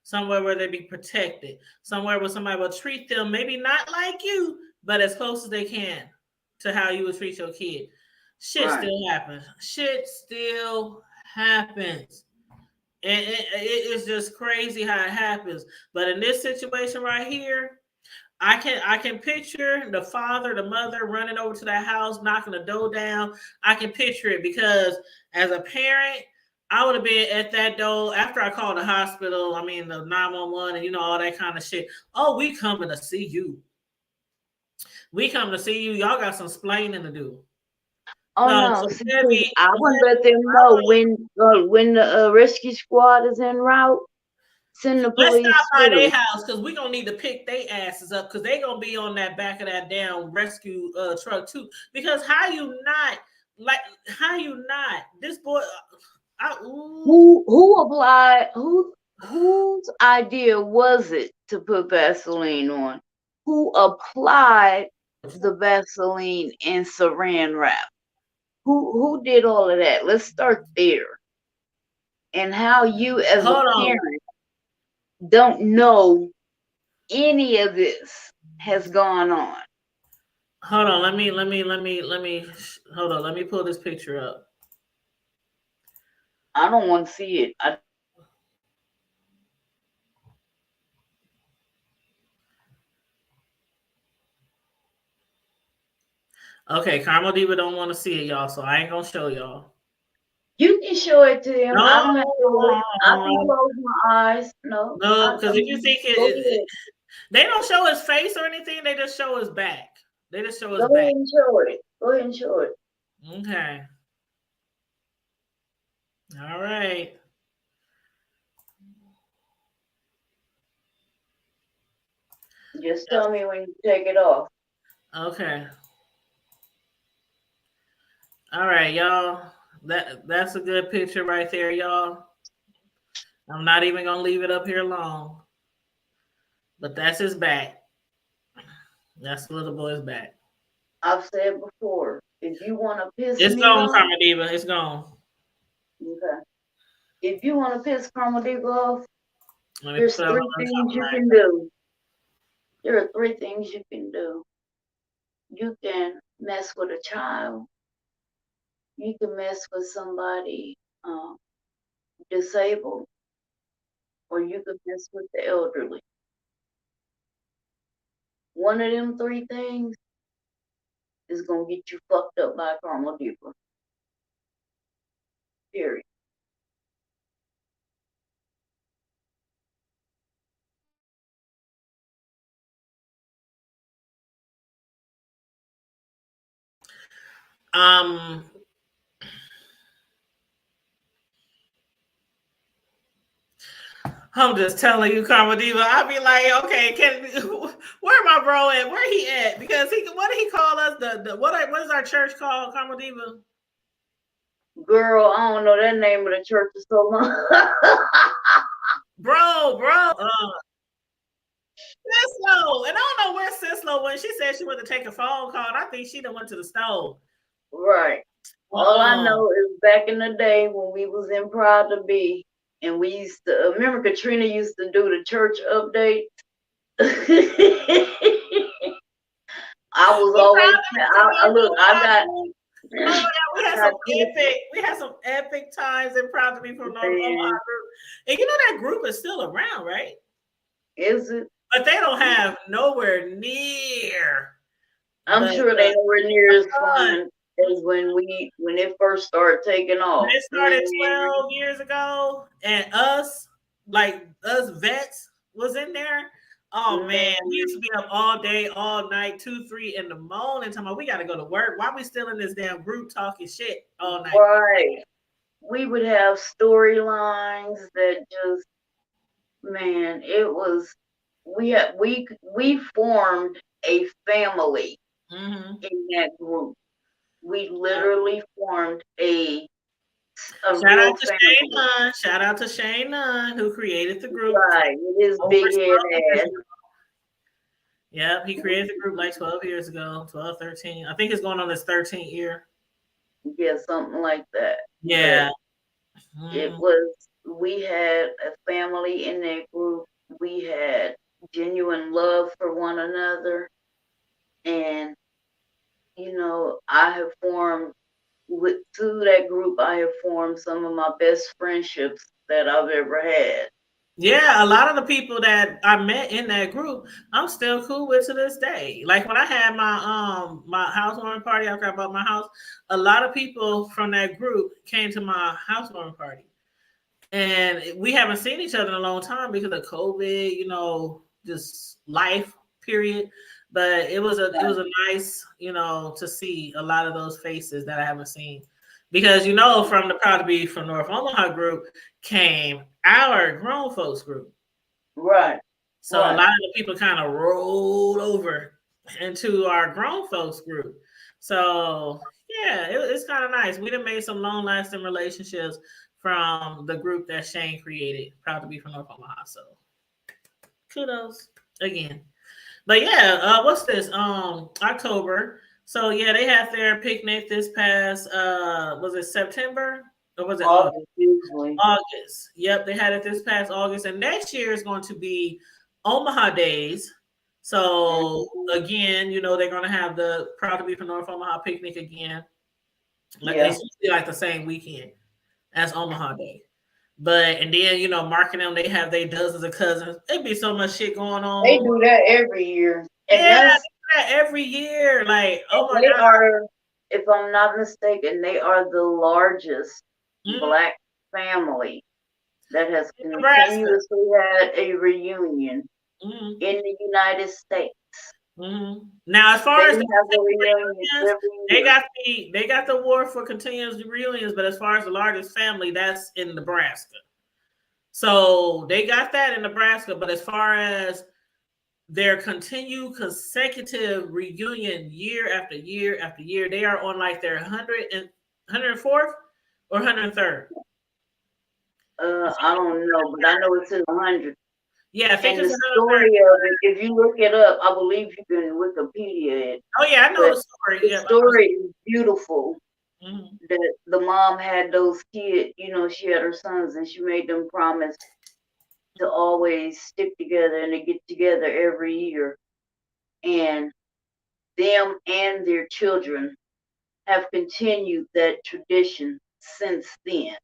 somewhere where they be protected, somewhere where somebody will treat them, maybe not like you, but as close as they can to how you would treat your kid. Shit Right. still happens. Shit still happens. And it's just crazy how it happens. But in this situation right here, I can picture the father, the mother running over to that house, knocking the door down. I can picture it because as a parent, I would have been at that door after I called the hospital. I mean the 911 and all that kind of shit. Oh, we coming to see you. We come to see you. Y'all got some splaining to do. Oh no, see, I would let them know when the rescue squad is en route. Send the Let's police. stop by their house because we're gonna need to pick their asses up because they're gonna be on that back of that damn rescue truck too. Because how you not this boy who applied whose idea was it to put Vaseline on? Who applied the Vaseline and saran wrap? Who did all of that? Let's start there. And how you as a parent don't know any of this has gone on. Hold on, let me hold on, let me pull this picture up. I don't want to see it. Okay, Carmel Diva don't want to see it, y'all, so I ain't gonna show y'all. You can show it to him. No, I don't have to. I can close my eyes. No, because if you think they don't show his face or anything, they just show his back. They just show his back. Go ahead and show it. Go ahead and show it. Okay. All right. Just tell me when you take it off. Okay. All right, y'all. That's a good picture right there, y'all. I'm not even gonna leave it up here long. But that's his back. That's the little boy's back. I've said before, if you want to piss it's me gone, off, Karma Diva. It's gone. Okay. If you want to piss Karma Diva off, there's 3 things you can do. There are 3 things you can do. You can mess with a child. You can mess with somebody disabled, or you can mess with the elderly. One of them 3 things is gonna get you fucked up by a Karma Diva. Period. I'm just telling you, Karma Diva. I'll be like, okay, where my bro at? Where he at? Because what did he call us? What is our church called, Karma Diva? Girl, I don't know that name of the church is so long. bro. Sislo, and I don't know where Sislo went. She said she went to take a phone call. And I think she done went to the stove. Right. All I know is back in the day when we was in Proud to Be, and we used to remember Katrina used to do the church update. I was always we had some epic times in Proud to Be from our group. And you know that group is still around, right? Is it? But they don't have nowhere near. I'm sure they nowhere near as fun as when it first started taking off. It started 12 years ago, and us vets was in there. Oh man, we used to be up all day, all night, 2, 3 in the morning. Talking about we got to go to work. Why we still in this damn group talking shit all night? Right. We would have storylines that just, man, it was. We formed a family in that group. We literally formed a shout out to Shane Nunn. Shout out to Shane Nunn who created the group. Right, it is big head ass. Yep, he created the group like 12 years ago, 12, 13. I think it's going on his 13th year. Yeah, something like that. Yeah. It Mm. was, we had a family in that group. We had genuine love for one another. And, I have formed, through that group, I have formed some of my best friendships that I've ever had. Yeah, a lot of the people that I met in that group, I'm still cool with to this day. Like when I had my housewarming party after I bought my house, a lot of people from that group came to my housewarming party. And we haven't seen each other in a long time because of COVID, just life period. But it was a nice, to see a lot of those faces that I haven't seen. Because from the Proud to Be from North Omaha group came our grown folks group. Right, So a right. lot of the people kind of rolled over into our grown folks group. So yeah, it's kind of nice. We done made some long lasting relationships from the group that Shane created. Proud to be from North Omaha. So kudos again. But yeah, what's this? October. So yeah, they had their picnic this past was it September or was it August? August, usually. August. Yep, they had it this past August, and next year is going to be Omaha Days. So Mhm. again, they're going to have the Proud to Be from North Omaha picnic again. Like Yeah. it's usually like the same weekend as Omaha Day. But and then marking them, they have their dozens of cousins. It'd be so much shit going They on. do that every year. And Yeah, they that's, do that every year. Like, oh and my they god. are, if I'm not mistaken, they are the largest Mhm. black family that has In Nebraska. continuously had a reunion Mhm. in the United States. Now, as They far as the have a reunion reunions, every they year. got the award for continuous reunions, but as far as the largest family, that's in Nebraska. So they got that in Nebraska, but as far as their continued consecutive reunion year after year after year, they are on like their 104th or 103rd. I don't know, but I know it's in the hundreds. Yeah, I think And it's the 103rd. story of it, if you look it up, I believe you can Wikipedia it. Oh yeah, I know But the story. the Yeah. story is beautiful. Mhm. That the mom had those kids, she had her sons, and she made them promise to always stick together and to get together every year. And them and their children have continued that tradition since then.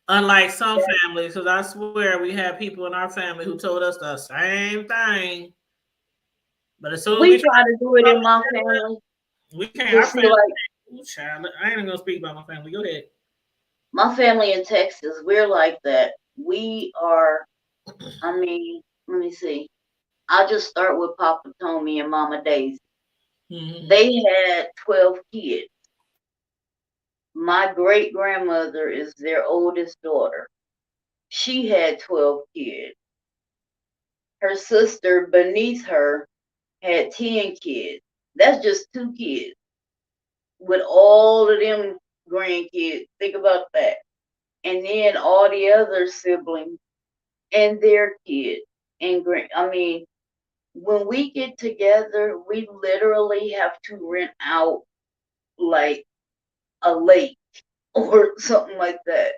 Unlike some families, because I swear we had people in our family who told us the same thing. But as soon as We we try to do it try in my family, we can't. but Our see, family, like ooh, child, I ain't even gonna speak about my family. Go ahead. my family in Texas, we're like that. We are, I mean, let me see. I'll just start with Papa Tommy and Mama Daisy. Mm-hmm. They had 12 kids. My great grandmother is their oldest daughter. She had 12 kids. Her sister beneath her had 10 kids. That's just two kids with all of them grandkids. Think about that. And then all the other siblings and their kids. And I mean, when we get together, we literally have to rent out like a lake or something like that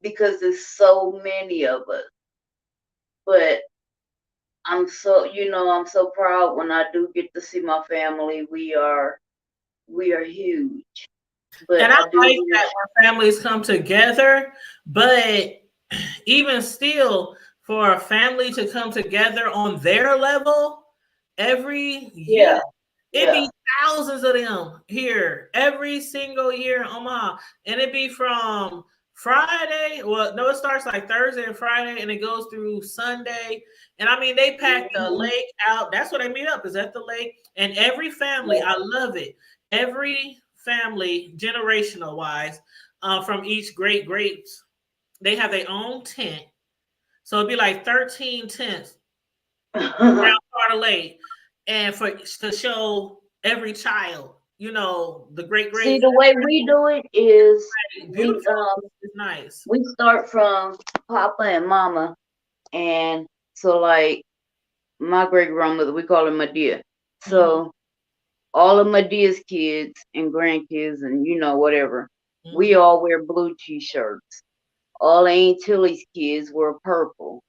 because there's so many of us. But I'm so proud when I do get to see my family. We are huge. But And I I do like wish. that when families come together, but even still, for a family to come together on their level every year, Yeah, it yeah. be thousands of them here every single year in Omaha, and it be from Friday. Well, no, it starts like Thursday and Friday, and it goes through Sunday. And I mean, they pack the Mhm. lake out. That's where they meet up. Is at the lake, and every family, Yeah. I love it. Every family, generational wise, from each greats, they have their own tent. So it'd be like 13 tents around Carter Lake, and for to show every child, the See, greats. the way we do it is we Beautiful. It's nice. we start from Papa and Mama, and so like my great grandmother, we call her Medea. Mhm. So all of Medea's kids and grandkids and whatever, We all wear blue t-shirts. All Aunt Tilly's kids wear purple.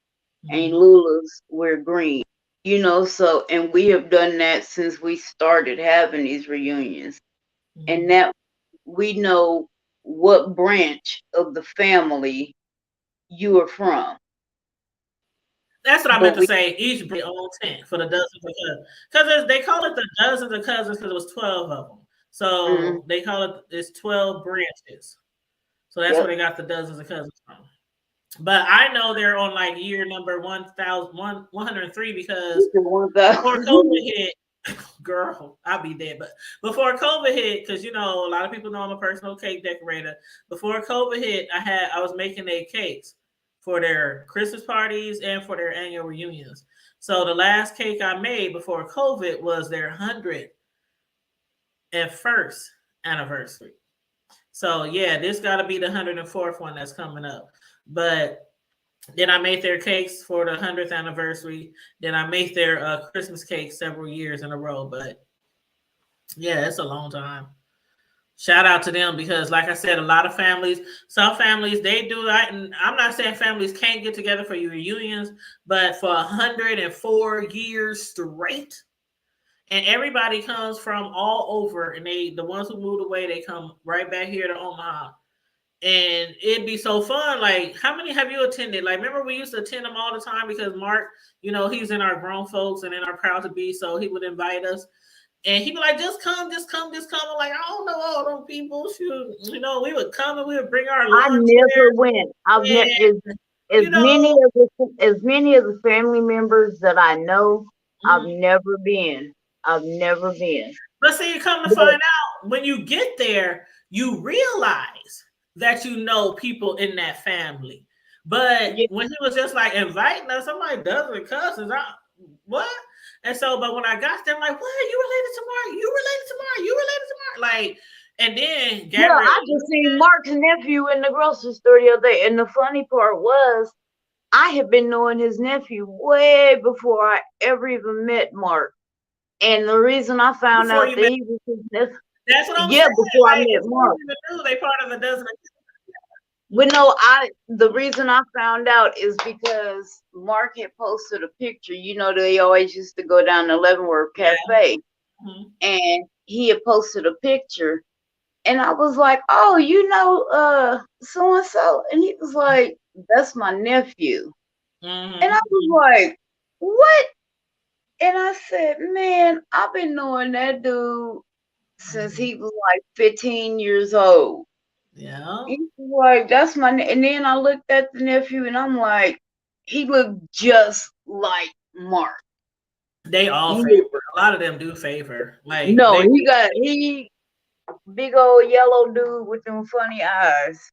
Aunt Lula's wear green. You know, so, and we have done that since we started having these reunions. And that we know what branch of the family you are from. That's what I But meant to we, say. Each bring their own tent for the dozens of cousins. Because they call it the dozens of cousins because it was 12 of them. So they call it, it's 12 branches. So that's where yep. they got the dozens of cousins from. But I know they're on like year number 1,103 because before COVID hit, girl, I'll be dead. But before COVID hit, because you know, a lot of people know I'm a personal cake decorator. Before COVID hit, I was making their cakes for their Christmas parties and for their annual reunions. So the last cake I made before COVID was their 101st anniversary. So yeah, this got to be the 104th one that's coming up. But then I made their cakes for the 100th anniversary. Then I made their Christmas cake several years in a row. But yeah, it's a long time. Shout out to them because, like I said, a lot of families, some families, they do that. And I'm not saying families can't get together for your reunions, but for 104 years straight, and everybody comes from all over, and the ones who moved away, they come right back here to Omaha. And it'd be so fun. Like, how many have you attended? Like, remember we used to attend them all the time because Mark, you know, he's in our grown folks and in our proud to be, so he would invite us. And he'd be like, just come, just come, just come. I'm like, I don't know all them people. Shoot. You know, we would come and we would bring our I lunch never there. went. I've never as You many know, as many of the family members that I know. I've never been. I've never been. but see, you come to But find out, when you get there, you realize that you know people in that family. But yeah, when he was just like inviting us, I'm like, dozen cousins, what? And so, but when I got there, I'm like, what? You related to Mark? You related to Mark? You related to Mark? Like, and then yeah, Gabrielle. I just seen Mark's nephew in the grocery store the other day. And the funny part was, I had been knowing his nephew way before I ever even met Mark. And the reason I found Before out you that met, he was his nephew, that's what I'm yeah, saying. before I Like, met before Mark. you even knew they part of the dozen. Well, no, the reason I found out is because Mark had posted a picture. You know, they always used to go down to Leavenworth Cafe, and he had posted a picture, and I was like, "Oh, you know, so and so," and he was like, "That's my nephew," and I was like, "What?" And I said, "Man, I've been knowing that dude since he was like 15 years old." Yeah. He's like, that's my, and then I looked at the nephew and I'm like, he looked just like Mark. They all favor. A lot of them do favor. Like, No, they. he big old yellow dude with them funny eyes,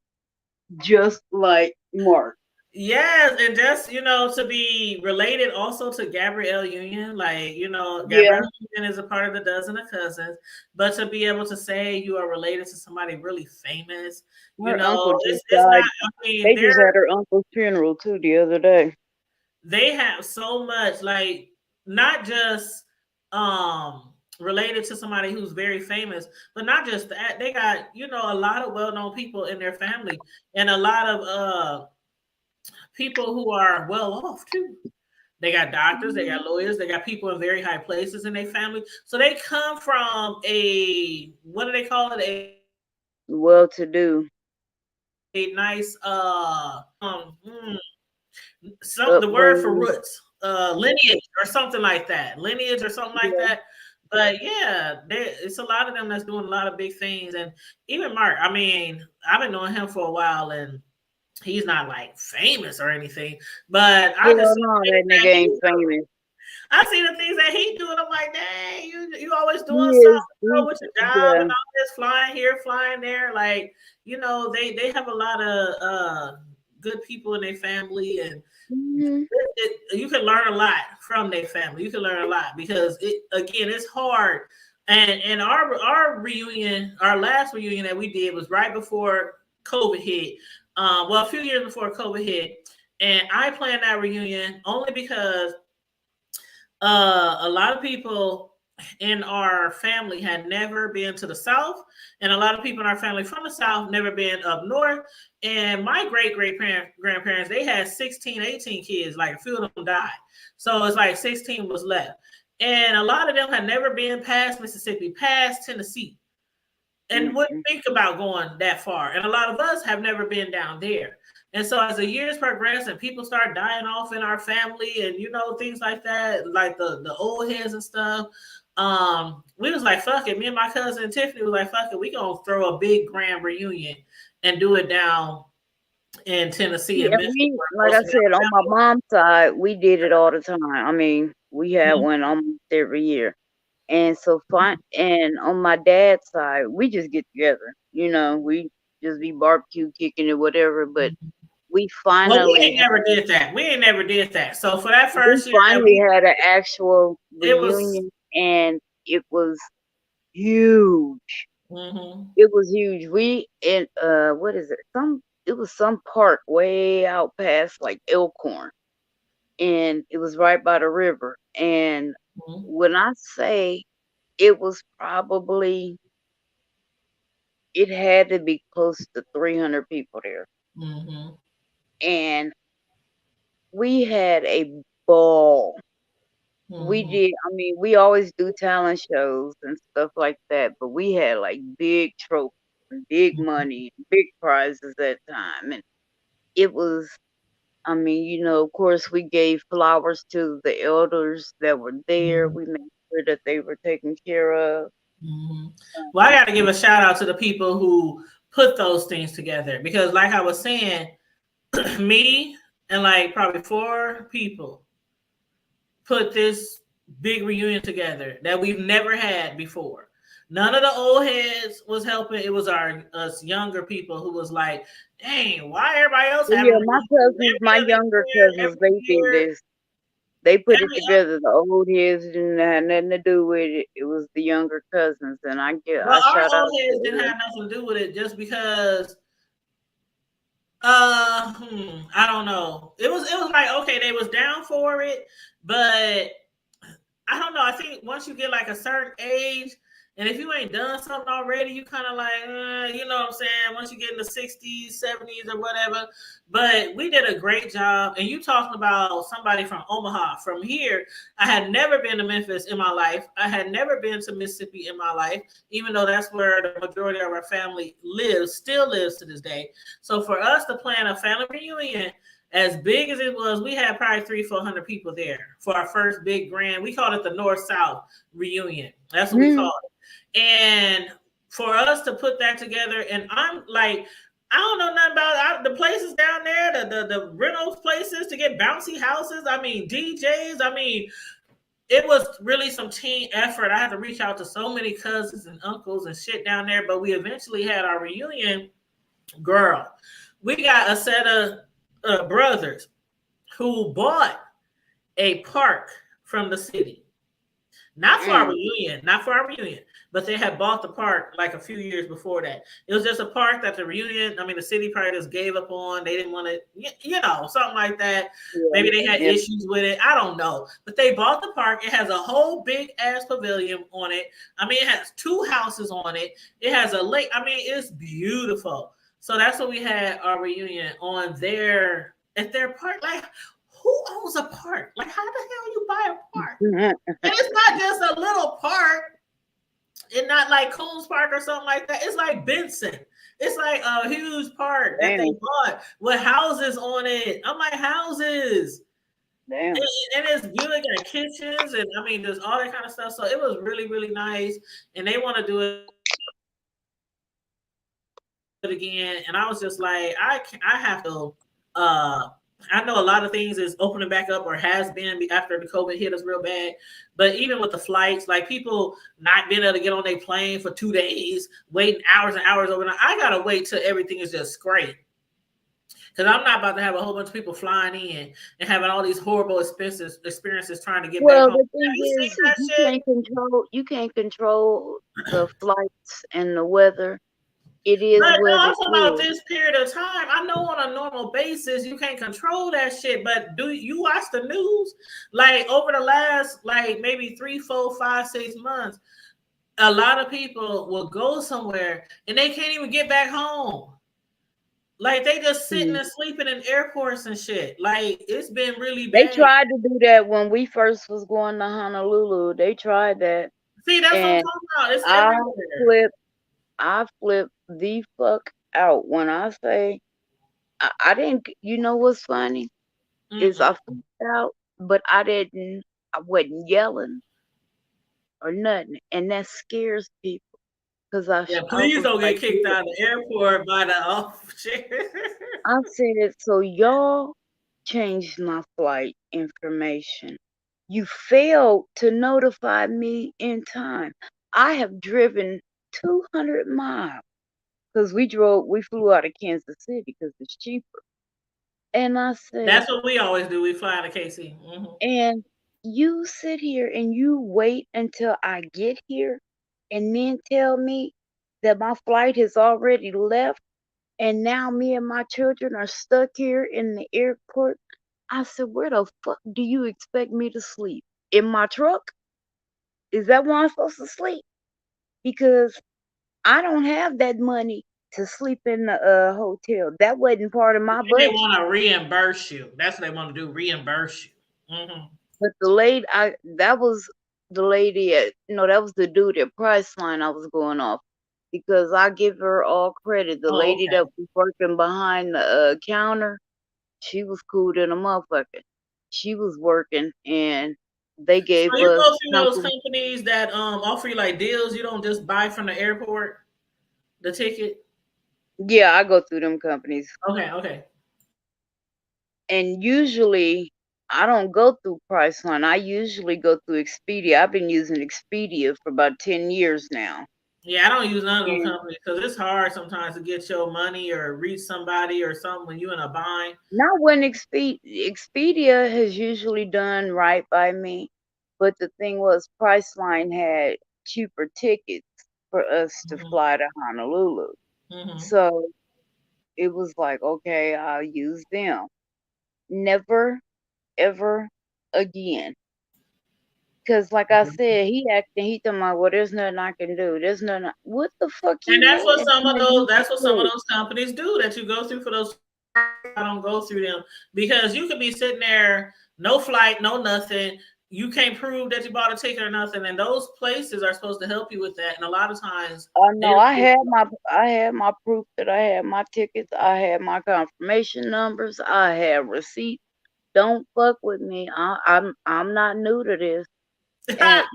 just like Mark. Yes, and just, you know, to be related also to Gabrielle Union, like, you know, Yeah, Gabrielle Union is a part of the dozen of cousins, but to be able to say you are related to somebody really famous, you her uncle know, just it's not. died. I mean, They just had her uncle's funeral too the other day. they have so much, like, not just related to somebody who's very famous, but not just that, they got, you know, a lot of well-known people in their family and a lot of people who are well off too. They got doctors, they got lawyers, they got people in very high places in their family. So they come from a, what do they call it? Well-to-do. A nice the word for roots, lineage or something like that. Lineage or something like that. But yeah, it's a lot of them that's doing a lot of big things. And even Mark, I mean, I've been knowing him for a while and he's not like famous or anything, but I just see No, that nigga ain't famous. I see the things that he doing. I'm like, dang, you always doing He something, is, you know, with your job yeah. and all this, flying here, flying there. Like, you know, they have a lot of good people in their family, and you can learn a lot from their family. You can learn a lot because it's hard. And our reunion, our last reunion that we did was right before COVID hit. Well, a few years before COVID hit, and I planned that reunion only because a lot of people in our family had never been to the South, and a lot of people in our family from the South never been up north. And my great grandparents, they had 16, 18 kids, like a few of them died. So it's like 16 was left. And a lot of them had never been past Mississippi, past Tennessee, and wouldn't think about going that far. And a lot of us have never been down there. And so as the years progress and people start dying off in our family and, things like that, like the old heads and stuff, we was like, fuck it. Me and my cousin Tiffany was like, fuck it. We gonna throw a big grand reunion and do it down in Tennessee. Yeah, like I said, on my mom's side, we did it all the time. I mean, we had one almost every year. And so fun. And on my dad's side, we just get together. We just be barbecue kicking it, whatever. But we finally we ain't never did that. We ain't never did that. So for that first year, finally had an actual reunion, and it was huge. It was huge. We in what is it? It was some park way out past like Elkhorn, and it was right by the river. And when I say it was probably, it had to be close to 300 people there. And we had a ball. We did. I mean, we always do talent shows and stuff like that, but we had like big trophies, big money, big prizes that time. And it was, I mean, of course, we gave flowers to the elders that were there. We made sure that they were taken care of. Well, I got to give a shout out to the people who put those things together, because like I was saying, me and like probably 4 people put this big reunion together that we've never had before. None of the old heads was helping. It was us younger people who was like, dang, why everybody else having my younger cousins, they did this. They put it together. The old heads didn't have nothing to do with it. It was the younger cousins, and I shout out. Our old heads didn't have nothing to do with it, just because. I don't know. It was like, okay, they was down for it, but I don't know. I think once you get like a certain age, and if you ain't done something already, you kind of like, you know what I'm saying? Once you get in the 60s, 70s, or whatever. But we did a great job. And you talking about somebody from Omaha. From here, I had never been to Memphis in my life. I had never been to Mississippi in my life, even though that's where the majority of our family still lives to this day. So for us to plan a family reunion as big as it was, we had probably 300-400 people there for our first big grand. We called it the North-South reunion. That's what we called it. And for us to put that together, and I'm like, I don't know nothing about the places down there, the rental places to get bouncy houses. I mean, DJs. I mean, it was really some team effort. I had to reach out to so many cousins and uncles and shit down there, but we eventually had our reunion. Girl, we got a set of brothers who bought a park from the city. Not for our reunion, but they had bought the park like a few years before that. It was just a park that the city probably just gave up on. They didn't want it, something like that. Yeah, maybe they had issues with it. I don't know. But they bought the park. It has a whole big ass pavilion on it. I mean, it has 2 houses on it. It has a lake. I mean, it's beautiful. So that's what we had our reunion at their park. Like, who owns a park? Like, how the hell you buy a park? And it's not just a little park. It's not like Coons Park or something like that. It's like Benson. It's like a huge park that they bought with houses on it. I'm like, houses. Damn. And it's good. Got kitchens, and I mean, there's all that kind of stuff. So it was really, really nice. And they want to do it again. And I was just like, I have to. I know a lot of things is opening back up, or has been, after the COVID hit us real bad. But even with the flights, like people not being able to get on their plane for 2 days, waiting hours and hours overnight. I gotta wait till everything is just great, because I'm not about to have a whole bunch of people flying in and having all these horrible experiences trying to get back home. The thing is, you can't control the flights and the weather. It is But no, what I'm it talking about is. this period of time. I know on a normal basis you can't control that shit, but do you watch the news? Like over the last like maybe 3, 4, 5, 6 months, a lot of people will go somewhere and they can't even get back home. Like they just sitting Mm. and sleeping in airports and shit. Like it's been really They bad. tried to do that when we first was going to Honolulu. They tried that, See, that's what I'm and talking about. It's I everywhere. flipped. I flipped the fuck out when I say I didn't. You know what's funny is Mm-mm. I flipped out, but I didn't. I wasn't yelling or nothing, and that scares people because Yeah, I please was don't like, get kicked yeah. out of the airport by the off chair. I said, so y'all changed my flight information. You failed to notify me in time. I have driven 200 miles because we flew out of Kansas City because it's cheaper. And I said, That's what we always do. We fly to KC. and you sit here and you wait until I get here and then tell me that my flight has already left and now me and my children are stuck here in the airport. I said, where the fuck do you expect me to sleep? In my truck? Is that where I'm supposed to sleep? Because I don't have that money to sleep in the hotel. That wasn't part of my And they budget. want to reimburse you. That's what they want to do. Reimburse you. But the lady, that was the lady at, no, that was the dude at Priceline I was going off because I give her all credit. The Oh, lady okay. that was working behind the counter, she was cool than a motherfucker. She was working and they So gave you us go through those company. companies that offer you like deals. You don't just buy from the airport the ticket. Yeah, I go through them companies. Okay, okay. And usually I don't go through Priceline. I usually go through Expedia. I've been using Expedia for about 10 years now. Yeah, I don't use none of those And companies because it's hard sometimes to get your money or reach somebody or something when you're in a bind. not when Expedia has usually done right by me, but the thing was Priceline had cheaper tickets for us to hmm fly to Honolulu. hmm So it was like, okay, I'll use them. Never, ever again. Cause like I said, he told me, well, there's nothing I can do. There's nothing. What the fuck And you that's mean? what There's some of nothing those you that's can what some of do? those companies do that you go through for those. I don't go through them because you could be sitting there, no flight, no nothing. You can't prove that you bought a ticket or nothing, and those places are supposed to help you with that. And a lot of times, Oh they no, don't. I had my proof that I had my tickets. I had my confirmation numbers. I had receipts. Don't fuck with me. I'm not new to this. And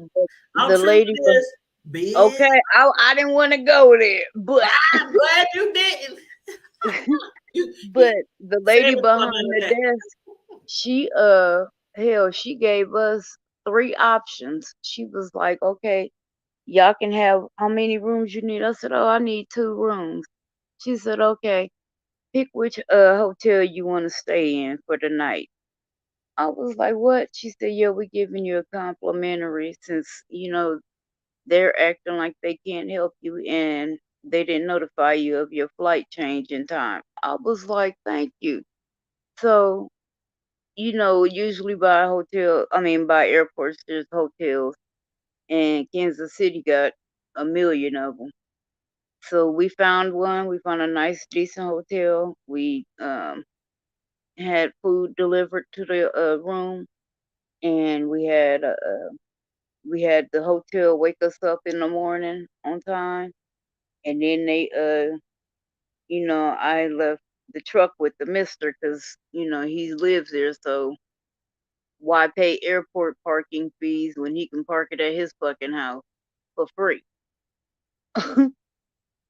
I'm the true to lady was this, bitch. okay. I didn't want to go there, but I'm glad you didn't. You but the say lady it to a behind better the day. desk, she hell, she gave us three options. She was like, okay, y'all can have how many rooms you need. I said, oh, I need 2 rooms. She said, okay, pick which hotel you want to stay in for the night. I was like, what? She said, yeah, we're giving you a complimentary since, they're acting like they can't help you and they didn't notify you of your flight change in time. I was like, thank you. So, usually by airports, there's hotels, and Kansas City got a million of them. So we found one. We found a nice, decent hotel. We had food delivered to the room, and we had the hotel wake us up in the morning on time, and then I left the truck with the mister because he lives there, so why pay airport parking fees when he can park it at his fucking house for free?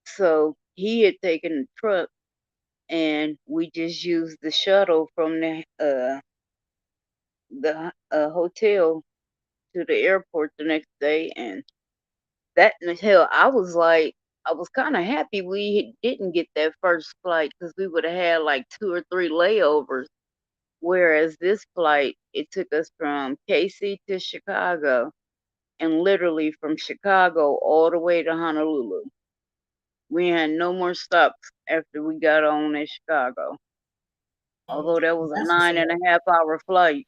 So he had taken the truck, and we just used the shuttle from the hotel to the airport the next day, and that in the hell, I was kind of happy we didn't get that first flight because we would have had like 2 or 3 layovers. Whereas this flight, it took us from KC to Chicago, and literally from Chicago all the way to Honolulu. We had no more stops after we got on in Chicago. Although that was a That's what's 9.5 hour flight.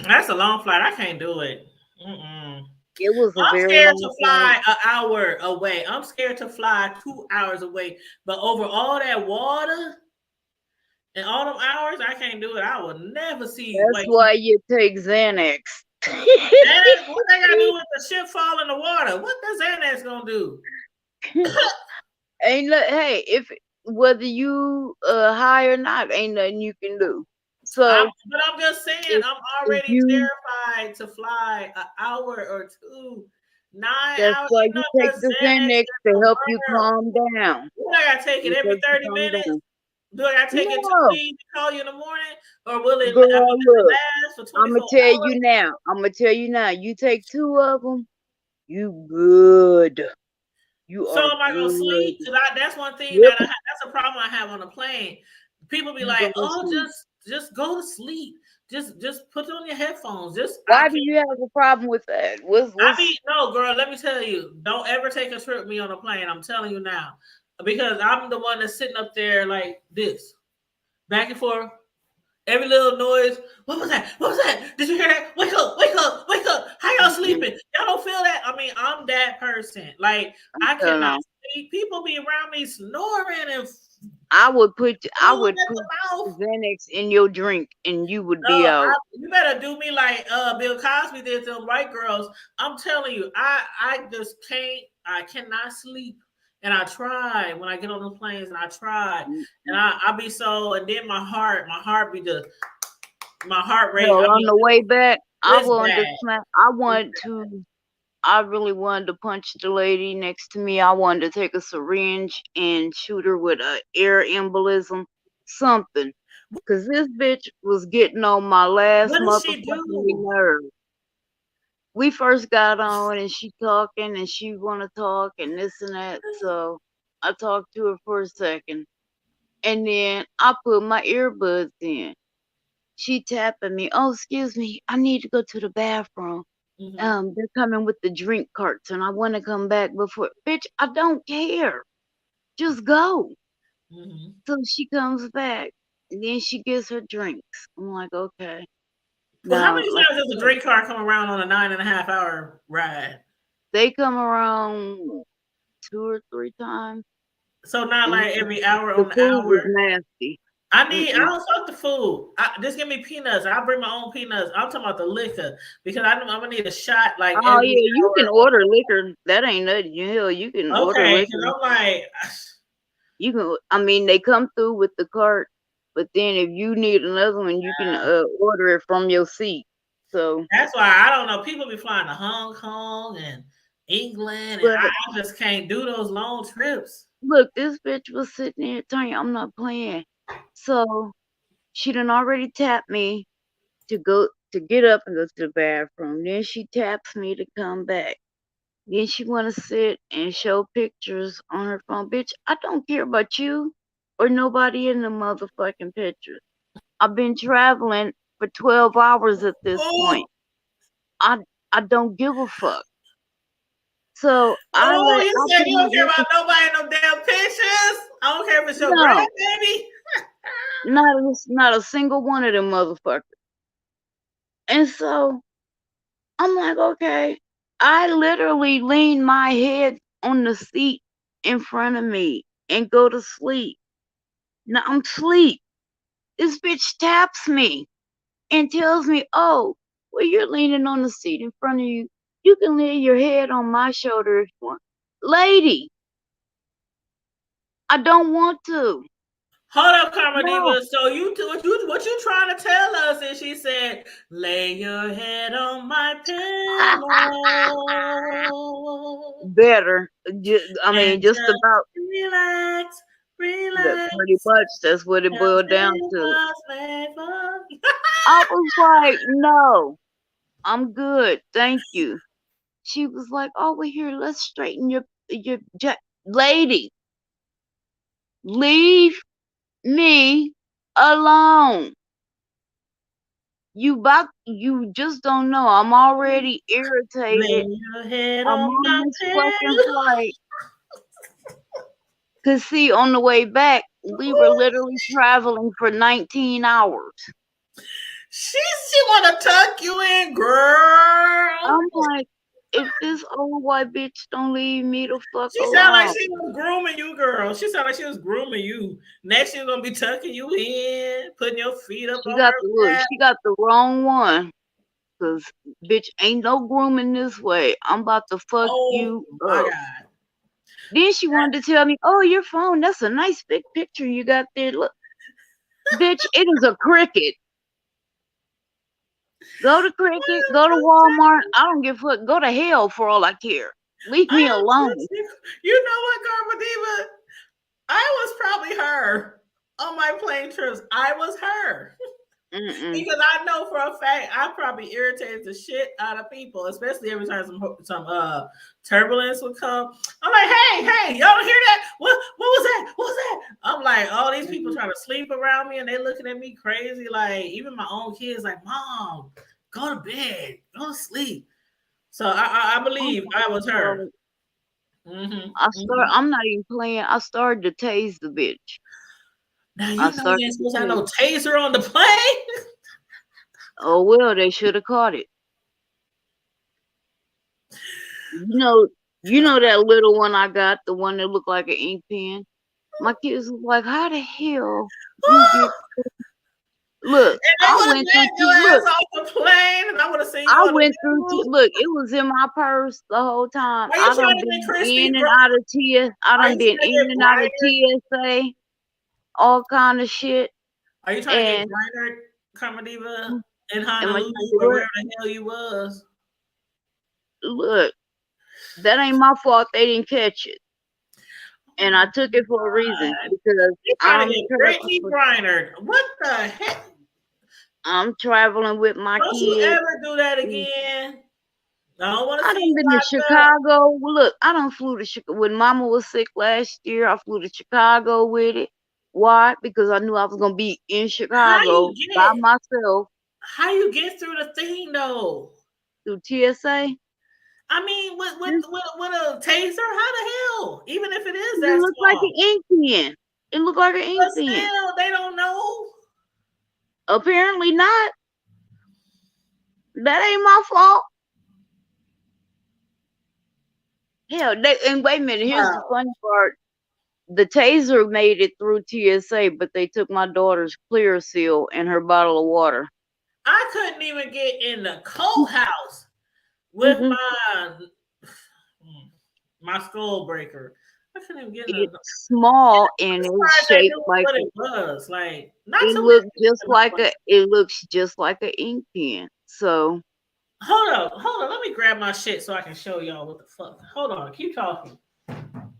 That's a long flight. I can't do it. Mm-mm. It was a I'm very scared long to flight. fly an hour away. I'm scared to fly 2 hours away. But over all that water and all them hours, I can't do it. I will never see That's like why you take Xanax. Xanax. What they gotta do with the ship fall in the water? What does Xanax gonna do? Ain't hey, if whether you high or not, ain't nothing you can do. So But I'm just saying, if, I'm if already you, terrified to fly an hour or two. 9 that's hours, why ain't you nothing take but the Xanax Xanax in to the help you world. calm down. Do I gotta take it It every helps you 30 calm minutes? down. Do I gotta take it 2 No, days to call you in the morning? Or will it, I mean, girl, does it look, last for I'm gonna 24 tell hours? you now. I'm gonna tell you now. You take 2 of them, you good. You So are am I gonna good. sleep? Because that's one thing Yep, that that's a problem I have on the plane. People be you like, gonna "Oh, sleep. just go to sleep. Just put on your headphones. Just I Why do can't." you have a problem with that? What's No, girl. Let me tell you, don't ever take a trip with me on a plane. I'm telling you now, because I'm the one that's sitting up there like this, back and forth. Every little noise. What was that? What was that? Did you hear that? Wake up! Wake up! Wake up! How y'all mm-mm, sleeping? Y'all don't feel that? I mean, I'm that person. Like I hell cannot no. sleep. People be around me snoring and I would put food at the mouth. Xanax in your drink and you would be No, out. you better do me like Bill Cosby did to them white girls. I'm telling you, I just can't. I cannot sleep. And I try when I get on the planes, and I try, and I be so, and then my heart be just, my heart rate. Hell, I on mean, the way back, it's bad. I really wanted to punch the lady next to me. I wanted to take a syringe and shoot her with a air embolism, something. Cause this bitch was getting on my last What did she motherfucking do? nerve. We first got on and she talking and she wanna talk and this and that. So I talked to her for a second. And then I put my earbuds in. She tapping me. Oh, excuse me. I need to go to the bathroom. Mm-hmm. They're coming with the drink carts and I want to come back before. Bitch, I don't care. Just go. Mm-hmm. So she comes back and then she gets her drinks. I'm like, okay. Well, how Now, many like times I does a said, drink car come around on a 9.5 hour ride? they come around 2 or 3 times. So not And like every hour the on the food was hour. nasty. I Mm-mm. don't fuck the food. Just give me peanuts. I'll bring my own peanuts. I'm talking about the liquor because I'm gonna need a shot like Oh, every yeah, you can hour. order liquor. That ain't nothing. Hell, you can order Okay, because liquor. I'm like, You can, I mean, they come through with the cart, but then if you need another one, you can order it from your seat. So, that's why I don't know. People be flying to Hong Kong and England, and but I just can't do those long trips. look, this bitch was sitting there telling you I'm not playing. So she done already tapped me to get up and go to the bathroom. Then she taps me to come back. Then she wanna sit and show pictures on her phone. Bitch, I don't care about you or nobody in the motherfucking pictures. I've been traveling for 12 hours at this Oh, point. I I don't give a fuck. So oh, you I said put you my don't care about liquor. nobody in no damn pictures. I don't care if it's your No, grandbaby. not a single one of them motherfuckers. And so I'm like, okay. I literally lean my head on the seat in front of me and go to sleep. Now I'm asleep. This bitch taps me and tells me, oh, well, you're leaning on the seat in front of you. You can lay your head on my shoulder if you want. Lady, I don't want to. Hold up, Karma No. Diva. So what you trying to tell us? And she said, "Lay your head on my pillow Better. I mean, and just just about relax, that. relax, Pretty much. That's what it 'cause boiled down it to. was made for." I was like, no, I'm good. Thank you. She was like, oh, well, here, let's straighten your lady. Leave me alone. You just don't know. I'm already Lay irritated. your head I'm on on my this fucking pillow. flight. Cause see, on the way back, we were literally traveling for 19 hours. She want to tuck you in, girl. I'm like, if this old white bitch don't leave me the fuck She alone. sounded like she was grooming you, girl. She sounded like she was grooming you. Next, she's gonna be tucking you in, putting your feet up on her back. She got the wrong one. Cause bitch, ain't no grooming this way. I'm about to fuck you my up. God. Then she wanted to tell me, oh, your phone, that's a nice big picture you got there. Look, bitch, it is a cricket. Go to Cricket, go to Walmart. I don't give a fuck. Go to hell for all I care. Leave me alone. You know what, Karma Diva? I was probably her on my plane trips. I was her. Because I know for a fact I probably irritated the shit out of people, especially every time some turbulence would come. I'm like, hey, y'all don't hear that? What was that? What was that? I'm like, all these people trying to sleep around me and they looking at me crazy. Like, even my own kids, like, Mom, go to bed, go to sleep. So I believe I was her. I'm not even playing. I started to tase the bitch. Now you know you ain't supposed to have no taser on the plane. Oh well, they should have caught it. You know that little one I got, the one that looked like an ink pen. My kids was like, "How the hell you get?" Look, I went through. Look, off the plane, and I would have seen. I went through. Look, it was in my purse the whole time. I done been in and out of TSA, all kind of shit. Are you trying to get Griner, Karma Diva, in Honolulu, or wherever the hell you was? Look, that ain't my fault. They didn't catch it, and I took it for a reason because I'm Brittany Griner. What the heck? I'm traveling with my kids. Don't you ever do that again? I don't want to see you been to Chicago. Look, I done flew to Chicago. When Mama was sick last year, I flew to Chicago with it. Why? Because I knew I was gonna be in Chicago by myself. How you get through the thing though? Through TSA. I mean, with a taser, how the hell? Even if it is that it looked like an ink pen. It looked like an ink pen. Still, they don't know. Apparently not. That ain't my fault. Hell, and wait a minute. Here's the funny part. The taser made it through TSA, but they took my daughter's clear seal and her bottle of water. I couldn't even get in the courthouse with my skull breaker. I couldn't even get in. It's small and it's shaped like what it was. Like it looks just like an ink pen. So hold on. Let me grab my shit so I can show y'all what the fuck. Hold on, keep talking.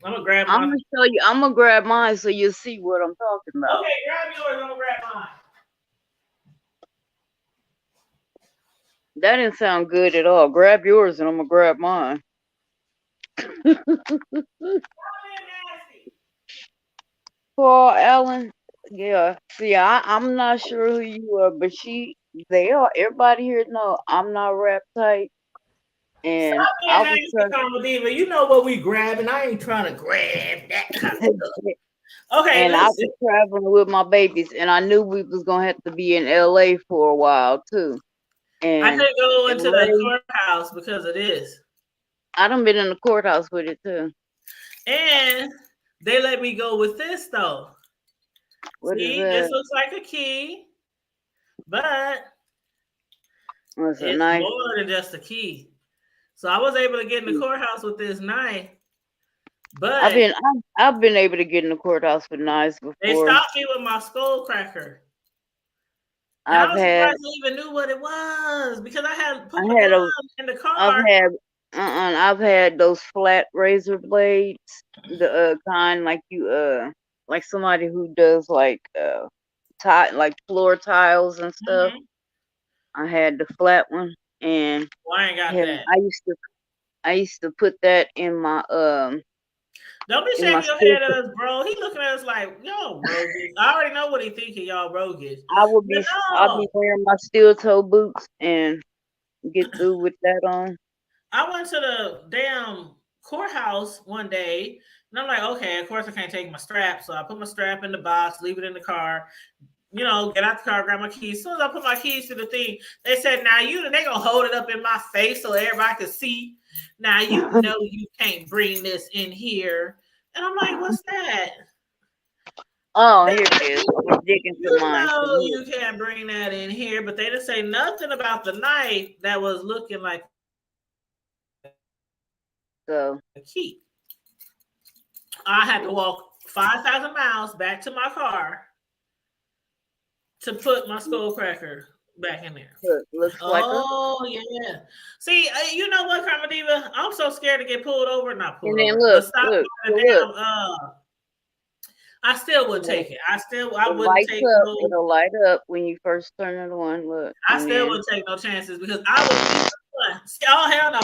I'm gonna show you. I'm gonna grab mine so you'll see what I'm talking about. Okay, grab yours. I'm gonna grab mine. That didn't sound good at all. Grab yours and I'm gonna grab mine. Paul Allen, yeah. See, I'm not sure who you are, but they are. Everybody here know I'm not rap tight. And I was Diva. You know what we grabbing? I ain't trying to grab that kind of stuff. Okay, and I was traveling with my babies, and I knew we was gonna have to be in LA for a while too. And I could go into the courthouse because of this. I done been in the courthouse with it too. And they let me go with this though. See, this looks like a key, but it's more than just a key. So I was able to get in the courthouse with this knife. But I've been able to get in the courthouse with knives before. They stopped me with my skull cracker. I was surprised they even knew what it was because I had put my gun in the car. I've had those flat razor blades, the kind like like somebody who does like floor tiles and stuff. I had the flat one, and I ain't got that. I used to put that in my Don't be shaking your head at us, bro. He looking at us like, y'all roguish. I already know what he thinking, y'all roguish. I'll be wearing my steel toe boots and get through with that on. I went to the damn courthouse one day And I'm like, okay, of course I can't take my strap. So I put my strap in the box, leave it in the car, you know, get out the car, grab my keys. As soon as I put my keys to the thing, they said, now they gonna hold it up in my face so everybody can see. Now you know you can't bring this in here. And I'm like, what's that? Oh, here it is. I'm digging You through mine. know you can't bring that in here, but they didn't say nothing about the knife that was looking like So a key. I had to walk 5,000 miles back to my car to put my skull cracker back in there. looks like Oh yeah. See, you know what, Karma Diva? I'm so scared to get pulled over. Not pulled and then over. But stop look. damn. I still wouldn't take it. I It wouldn't lights take up. no. It'll light up when you first turn it on. Look. I still wouldn't take no chances because I would be the one. Oh hell no.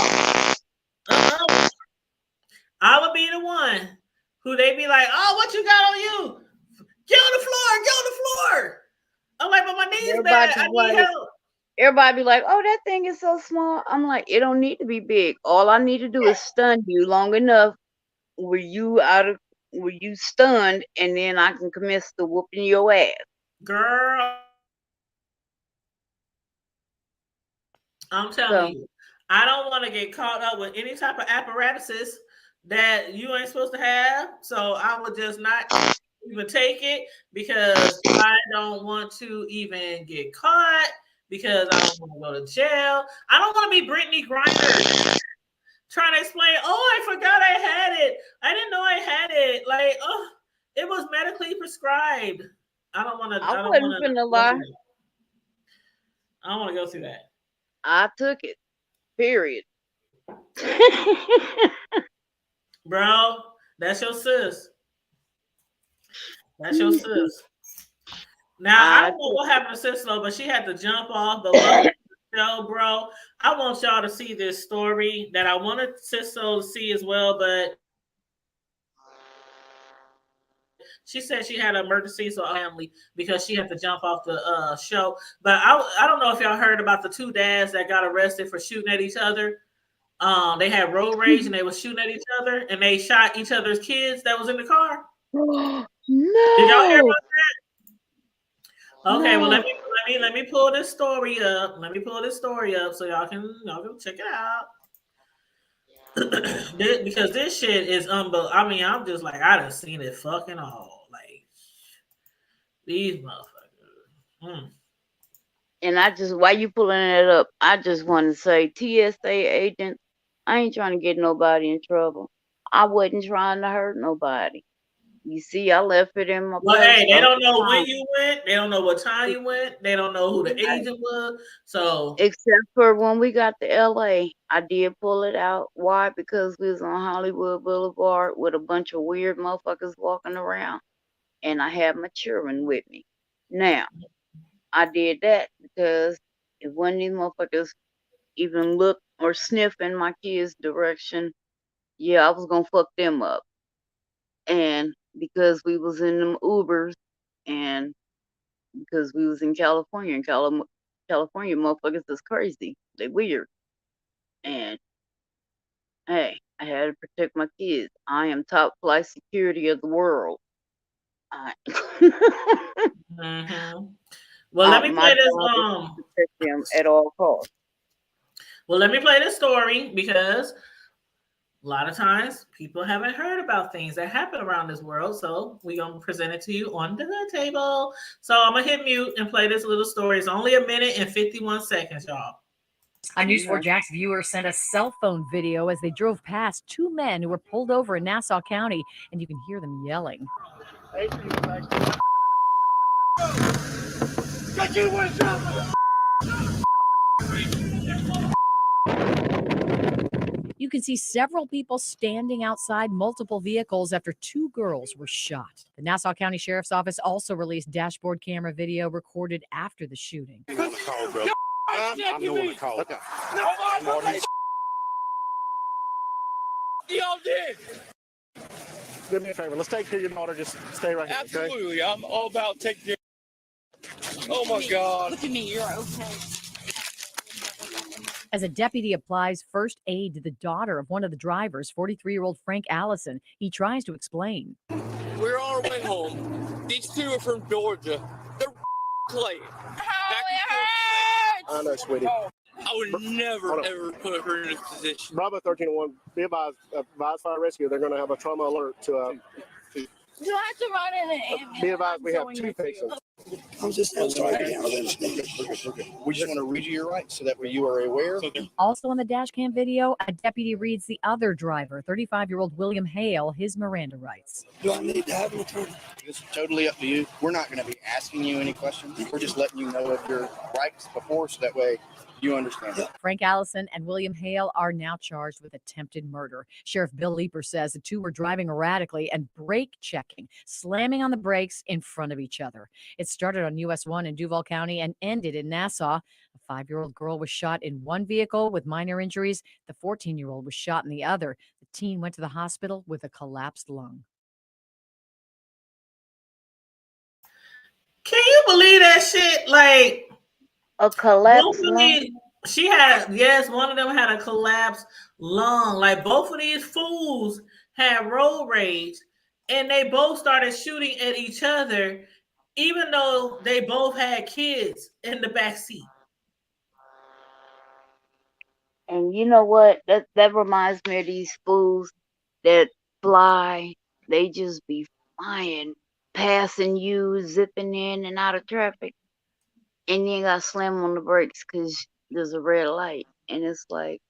I would be the one who they be like, oh, what you got on you? Get on the floor. Get on the floor. I'm like, but my knees bad. I need help. Everybody be like, oh, that thing is so small. I'm like, it don't need to be big. All I need to do is stun you long enough where you stunned, and then I can commence to whooping your ass. Girl, I'm telling you, I don't want to get caught up with any type of apparatuses that you ain't supposed to have. So I would just not even take it because I don't want to even get caught because I don't want to go to jail. I don't want to be Brittany Griner trying to explain, oh, I forgot I had it. I didn't know I had it. Like, oh, it was medically prescribed. I don't want to. I don't want to lie. I don't want to go through that. I took it. Period. Bro, that's your sis. That's your sis. Now, I don't know what happened to Sis though, but she had to jump off. But welcome to the show, bro. I want y'all to see this story that I wanted Sis to see as well, but she said she had an emergency, so family because she had to jump off the show. But I don't know if y'all heard about the two dads that got arrested for shooting at each other. They had road rage and they were shooting at each other and they shot each other's kids that was in the car. No. Did y'all hear about that? Okay, well let me pull this story up. Let me pull this story up so y'all can check it out. Because this shit is unbelievable. I mean, I'm just like I done seen it fucking all. Like these motherfuckers. And while you pulling it up, I just want to say, TSA agents, I ain't trying to get nobody in trouble. I wasn't trying to hurt nobody. You see, I left it in my Well, hey, they don't know when you went. They don't know what time you went. They don't know who the agent was. So, except for when we got to LA, I did pull it out. Why? Because we was on Hollywood Boulevard with a bunch of weird motherfuckers walking around, and I had my children with me. Now, I did that because if one of these motherfuckers even look or sniff in my kids' direction, yeah, I was gonna fuck them up. And because we was in them Ubers, and because we was in California, and California motherfuckers is crazy. They weird. And hey, I had to protect my kids. I am top flight security of the world. Well, let me play this. Protect them at all costs. Well, let me play this story because a lot of times people haven't heard about things that happen around this world. So we're going to present it to you on the table. So I'm going to hit mute and play this little story. It's only 1 minute and 51 seconds, y'all. A News 4 Jax viewer sent a cell phone video as they drove past two men who were pulled over in Nassau County, and you can hear them yelling. You can see several people standing outside multiple vehicles after two girls were shot. The Nassau County Sheriff's Office also released dashboard camera video recorded after the shooting. I'm the one that called. Y'all did. Do me a favor. Let's take care of your daughter. Just stay right here. Absolutely. Okay? I'm all about taking care. Oh my God. Look at me. You're okay. As a deputy applies first aid to the daughter of one of the drivers, 43-year-old Frank Allison, he tries to explain. We're on our way home. These two are from Georgia. They're Clayton. I know, sweetie. I would never, ever put her in this position. Bravo 1301, be advised, fire rescue. They're going to have a trauma alert to. Do I have to run in the ambulance? Be advised, we have two patients. I'm just sorry. We just want to read you your rights so that way you are aware. Also on the dash cam video, a deputy reads the other driver, 35-year-old William Hale, his Miranda rights. Do I need to have an attorney? It's totally up to you. We're not going to be asking you any questions. We're just letting you know of your rights before so that way you understand. Frank Allison and William Hale are now charged with attempted murder. Sheriff Bill Leeper says the two were driving erratically and brake checking, slamming on the brakes in front of each other. It started on US 1 in Duval County and ended in Nassau. A 5-year-old girl was shot in one vehicle with minor injuries. The 14-year-old was shot in the other. The teen went to the hospital with a collapsed lung. Can you believe that shit? Like, A collapse lung? She had, yes, one of them had a collapsed lung. Like, both of these fools had road rage, and they both started shooting at each other, even though they both had kids in the back seat. And you know what? That reminds me of these fools that fly. They just be flying, passing you, zipping in and out of traffic. And you ain't got to slam on the brakes because there's a red light. And it's like,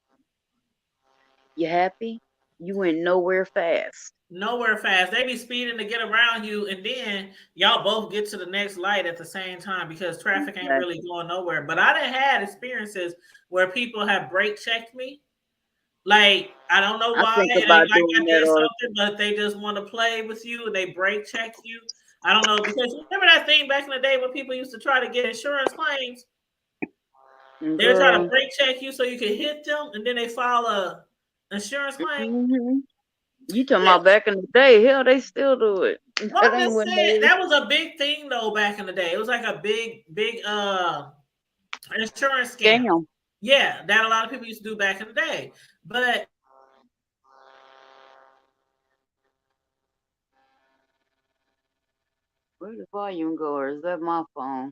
you happy? You went nowhere fast. Nowhere fast. They be speeding to get around you, and then y'all both get to the next light at the same time because traffic ain't really going nowhere. But I done had experiences where people have brake checked me. Like, I don't know why. It ain't like I did something, but they just want to play with you and they brake check you. I don't know, because remember that thing back in the day when people used to try to get insurance claims? They were trying to brake check you so you could hit them, and then they file a insurance claim. Mm-hmm. You talking about back in the day? Hell, they still do it. Well, I'm just saying, that was a big thing though back in the day. It was like a big insurance scam. Damn. Yeah, that a lot of people used to do back in the day. But where the volume go? Or is that my phone?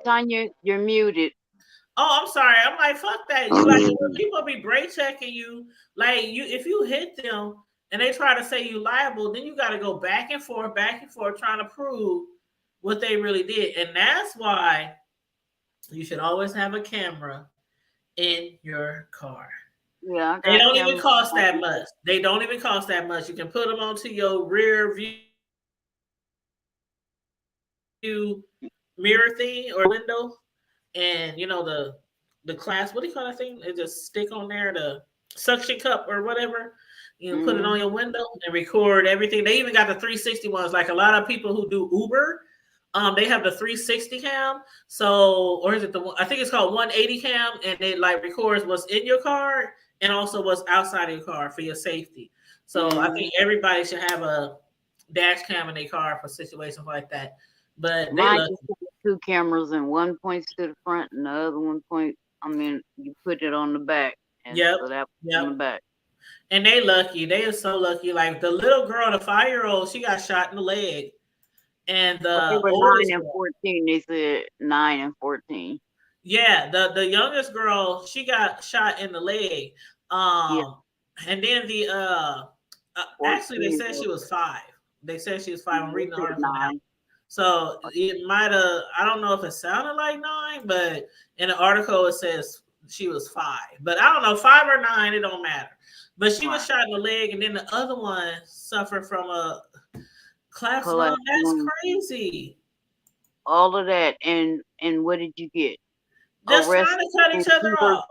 Tanya, you're muted. Oh, I'm sorry. I'm like, fuck that. You like when people be brake checking you, like if you hit them and they try to say you liable, then you got to go back and forth, trying to prove what they really did. And that's why you should always have a camera in your car. Yeah, they don't even cost that much. They don't even cost that much. You can put them onto your rear view mirror thing or window. And you know the class, what do you call that thing? It just stick on there, the suction cup or whatever. You can put it on your window and record everything. They even got the 360 ones. Like a lot of people who do Uber, they have the 360 cam. So, or is it I think it's called 180 cam, and it like records what's in your car and also what's outside of your car for your safety. So I think everybody should have a dash cam in their car for situations like that. But they two cameras and one points to the front and the other one you put it on the back. And so that on the back. And they lucky. They are so lucky. Like the little girl, the 5-year-old, she got shot in the leg. And they were 9 and 14. They said 9 and 14. Yeah, the youngest girl, she got shot in the leg. And then the actually they said she was 5. They said she was 5. I'm reading the article now. So it might have, I don't know if it sounded like 9, but in the article it says she was 5. But I don't know, 5 or 9, it don't matter. But she was shot in the leg, and then the other one suffered from a collapsed lung. That's crazy. All of that, and what did you get? Just trying to cut each other off.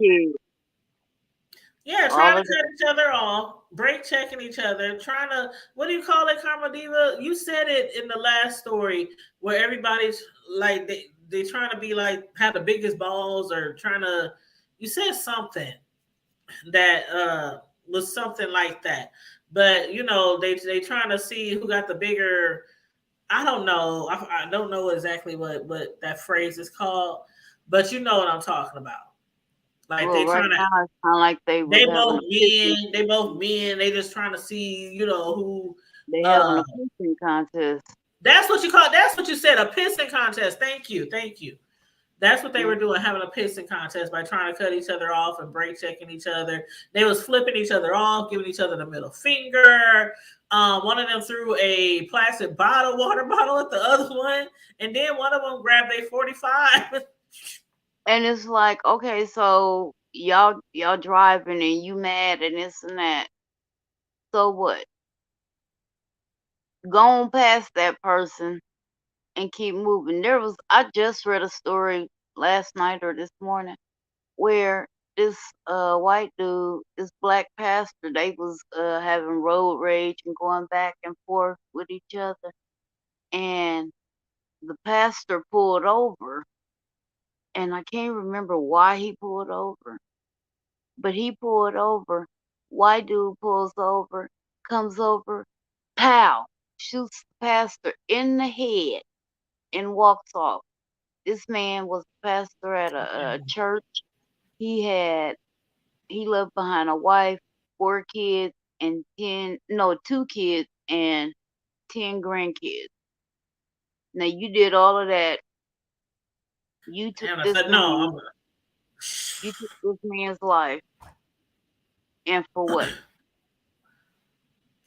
Yeah, trying to cut each other off, brake checking each other, trying to, what do you call it, Karma Diva? You said it in the last story where everybody's like, they trying to be like, have the biggest balls or trying to, you said something that was something like that. But, you know, they trying to see who got the bigger, I don't know. I don't know exactly what that phrase is called. but you know what I'm talking about. Like Well, they right trying to. now it sounds like they was They having both a pissing. men. They both men. They just trying to see, who. They having a pissing contest. That's what you call. That's what you said. A pissing contest. Thank you. Thank you. That's what they were doing, having a pissing contest by trying to cut each other off and brake checking each other. They was flipping each other off, giving each other the middle finger. One of them threw a plastic water bottle at the other one, and then one of them grabbed a 45. And it's like, okay, so y'all driving and you mad and this and that. So what? Go on past that person and keep moving. I just read a story last night or this morning where this white dude, this black pastor, they was having road rage and going back and forth with each other, and the pastor pulled over, and I can't remember why he pulled over, but he pulled over. White dude pulls over, comes over, pow, shoots the pastor in the head and walks off. This man was a pastor at a church. He left behind a wife, 4 kids, and 2 kids and 10 grandkids. Now you did all of that. You took And I this said, man. no. You took this man's life, and for what?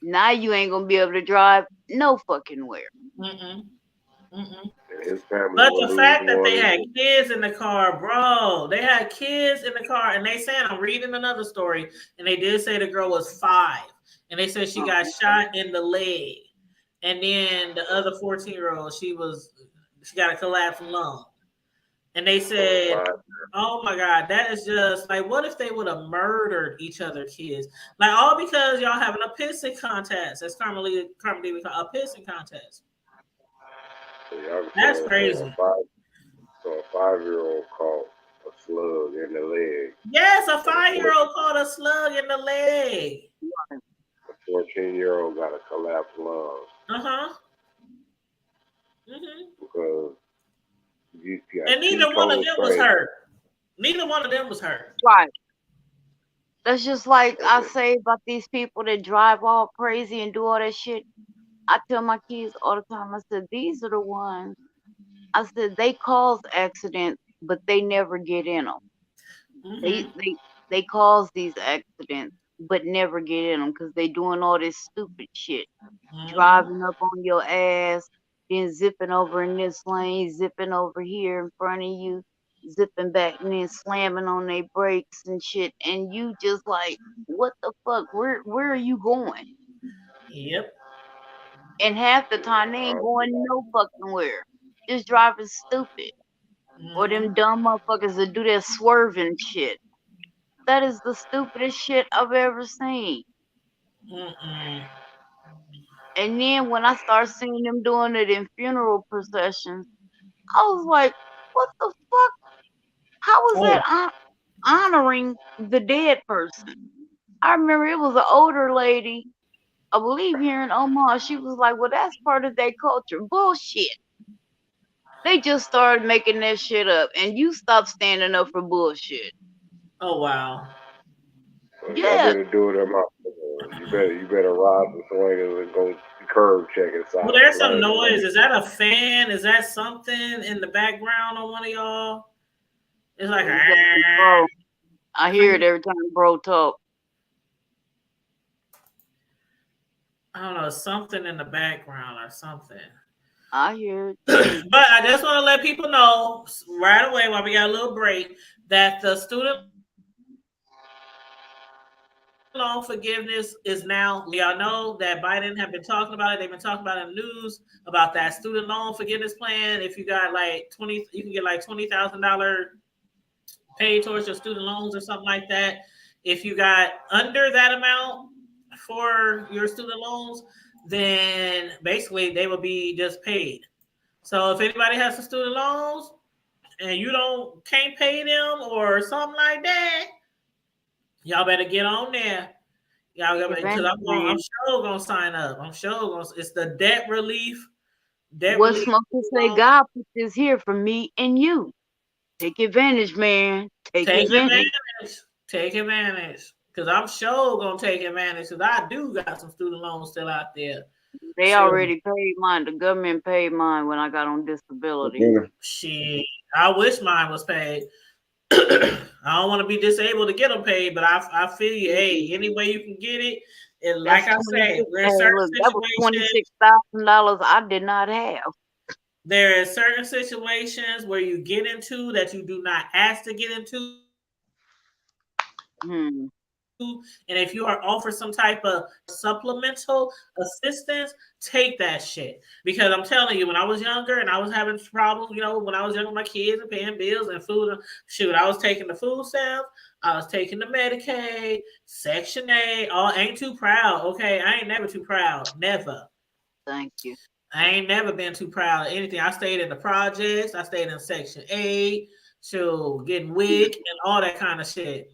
Now you ain't gonna be able to drive no fucking where. Mm-mm. Mm-mm. His family But will the lose fact that one. they had kids in the car, bro, they had kids in the car, and they said, I'm reading another story, and they did say the girl was 5, and they said she got shot in the leg, and then the other 14-year-old, she got a collapsed lung, and they said, oh my God, that is just like, what if they would have murdered each other kids, like all because y'all having a pissing contest? That's commonly we call a pissing contest. That's crazy. So a 5-year-old caught a slug in the leg. Yes, a 5-year-old caught a slug in the leg. A 14-year-old got a collapsed lung. Because you got and neither one of them was hurt. Neither one of them was hurt. Right. That's just like I say about these people that drive all crazy and do all that shit. I tell my kids all the time, I said, these are the ones. I said, they cause accidents, but they never get in them. They cause these accidents, but never get in them because they doing all this stupid shit. Driving up on your ass, then zipping over in this lane, zipping over here in front of you, zipping back and then slamming on their brakes and shit. And you just like, what the fuck? Where are you going? Yep. And half the time they ain't going no fucking where. Just driving stupid. Or them dumb motherfuckers that do that swerving shit. That is the stupidest shit I've ever seen. And then when I start seeing them doing it in funeral processions, I was like, what the fuck? How was that honoring the dead person? I remember it was an older lady, I believe here in Omaha. She was like, well, that's part of their culture. Bullshit. They just started making that shit up, and you stop standing up for bullshit. Oh wow. Yeah. You better do it in my. You better ride the swingers and go curb check inside. Well, there's some noise. Is that a fan? Is that something in the background on one of y'all? It's like bro. I hear it every time bro talk. I don't know, something in the background or something. I hear it. But I just want to let people know right away while we got a little break that the student loan forgiveness is now. We all know that Biden have been talking about it. They've been talking about it in the news about that student loan forgiveness plan. If you got like 20, you can get like $20,000 paid towards your student loans or something like that. If you got under that amount for your student loans, then basically they will be just paid. So if anybody has some student loans and you can't pay them or something like that, y'all better get on there. Y'all got because I'm sure gonna sign up. I'm sure it's the debt relief. What Smokey say? God put this here for me and you. Take advantage, man. Take Take advantage. advantage. Take advantage. Because I'm sure going to take advantage because I do got some student loans still out there. They Sure. already paid mine. The government paid mine when I got on disability. Shit. I wish mine was paid. I don't want to be disabled to get them paid, but I feel you. Hey, any way you can get it. And like I said, there are certain that was $26,000 I did not have. There are certain situations where you get into that you do not ask to get into. And if you are offered some type of supplemental assistance, take that shit. Because I'm telling you, when I was younger and I was having problems, you know, when I was younger with my kids and paying bills and food, shoot, I was taking the food stamps, I was taking the Medicaid, Section 8, all ain't too proud. Okay, I ain't never too proud. Never. Thank you. I ain't never been too proud of anything. I stayed in the projects. I stayed in Section 8, so getting WIC and all that kind of shit.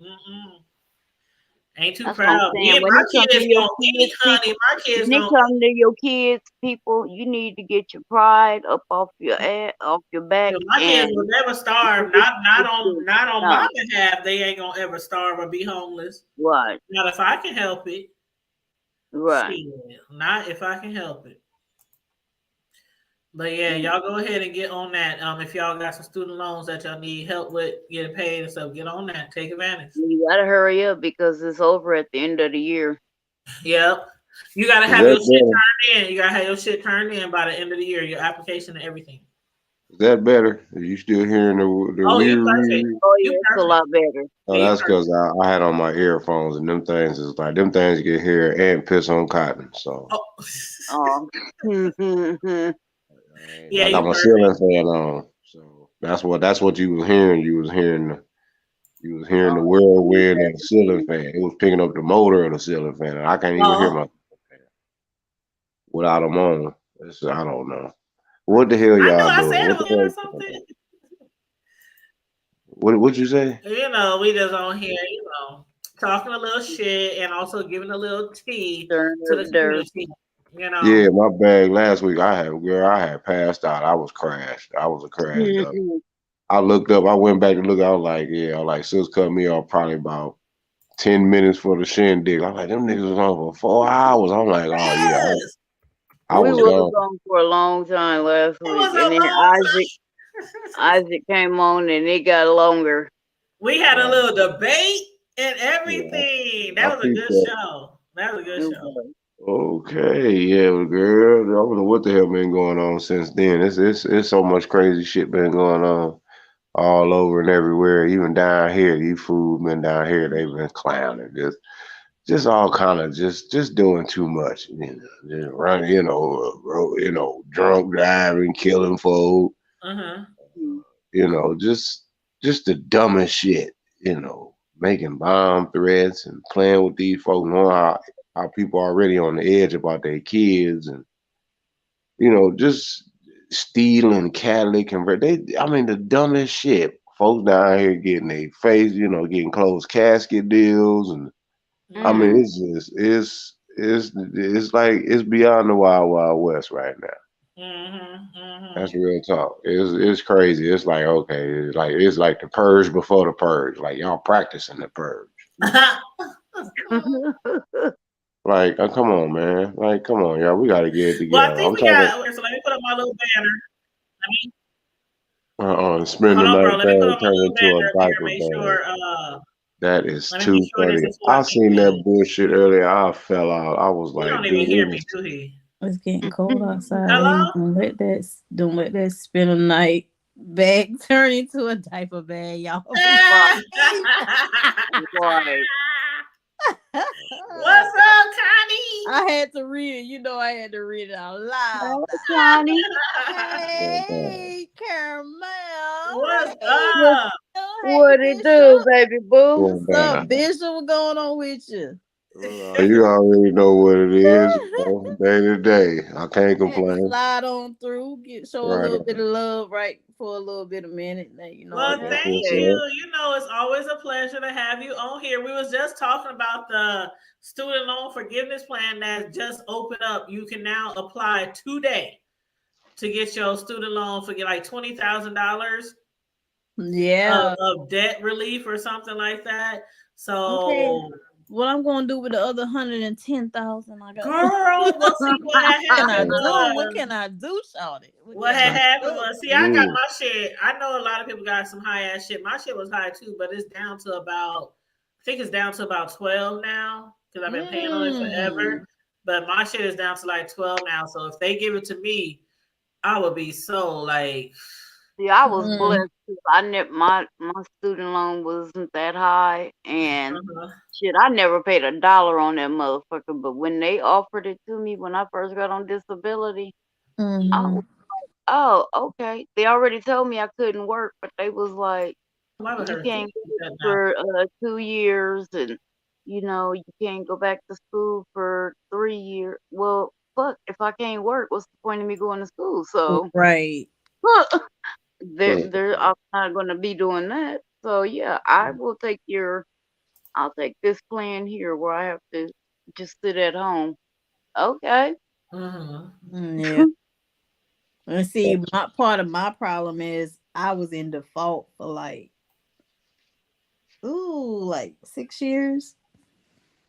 Ain't too proud. Me and my kids gonna eat, honey. My kids when it comes to your kids, people, you need to get your pride up off your off your back. My kids will never starve. Not on my behalf. They ain't gonna ever starve or be homeless. Right. Not if I can help it. Right. Shit, not if I can help it. But yeah, y'all go ahead and get on that. If y'all got some student loans that y'all need help with getting paid and stuff, get on that. Take advantage. You gotta hurry up because it's over at the end of the year. Yep. You gotta have your shit turned in. You gotta have your shit turned in by the end of the year, your application and everything. Is that better? Are you still hearing the you perfect. Oh yeah, it's a lot better. Oh, that's because I had on my earphones and them things is like them things get hair and piss on cotton. So yeah, I got my ceiling fan on. So that's what you was hearing. You was hearing the whirlwind of the ceiling fan. It was picking up the motor of the ceiling fan. And I can't even hear my without them on. I don't know. What the hell y'all doing? What you say? You know, we just on here, you know, talking a little shit and also giving a little tea to the community. You know. Yeah, my bag last week. I had passed out. I was crashed. I was a crash dummy. I looked up. I went back to look. I was like, sis cut me off probably about 10 minutes for the shindig. I'm like, them niggas was on for 4 hours. I'm like, oh yeah. I we was gone for a long time last week, and then Isaac came on, and it got longer. We had a little debate and everything. Yeah, that was a good show. That was a good show. Okay, yeah, girl. I don't know what the hell been going on since then. It's so much crazy shit been going on all over and everywhere. Even down here, these fools been down here. They've been clowning, just all kind of just doing too much. You know, just running, drunk driving, killing folk. You know, just the dumbest shit. You know, making bomb threats and playing with these folks, knowing how people are already on the edge about their kids, and just stealing catalytic convert. I mean, the dumbest shit. Folks down here getting their face, getting closed casket deals, and I mean, it's like it's beyond the wild wild west right now. That's real talk. It's crazy. It's like okay, it's like the purge before the purge. Like y'all practicing the purge. Like, come on, man. Like, come on, y'all. We got to get it together. Well, I think so let me put up my little banner. Spend the night thing turns into a diaper bag. That is too funny. I seen that bullshit earlier. I fell out. I was like, don't even hear me, do he? It's getting cold outside. Don't let that spend a night bag turn into a diaper bag, y'all. What's up, Connie? I had to read it. I had to read it out loud. Connie. Hey, Caramel. What's up? What it do, baby boo? What's up, Bishop? What's going on with you? You already know what it is. Day to day. I can't complain. Slide on through. Show a little bit of love for a little bit of minute. Well, thank you. It's always a pleasure to have you on here. We was just talking about the student loan forgiveness plan that just opened up. You can now apply today to get your student loan for like $20,000. Yeah. of debt relief or something like that. Okay. So What I'm gonna do with the other 110,000 I got? girl, well, see what had What can I happened do? What was can I do, Shawty? what had happened was, see, I got my shit. I know a lot of people got some high ass shit. My shit was high too, but it's down to about, I think it's down to about 12 now because I've been paying on it forever. But my shit is down to like 12 now. So if they give it to me, I would be so like. See, I was blessed. I never my student loan wasn't that high, and shit, I never paid $1 on that motherfucker. But when they offered it to me when I first got on disability, I was like, oh, okay. They already told me I couldn't work, but they was like, you can't go for 2 years, and you can't go back to school for 3 years. Well, fuck, if I can't work, what's the point of me going to school? So right. I'm not gonna be doing that. So yeah, I'll take this plan here where I have to just sit at home. Okay. Yeah. And see, my part of my problem is I was in default for like 6 years.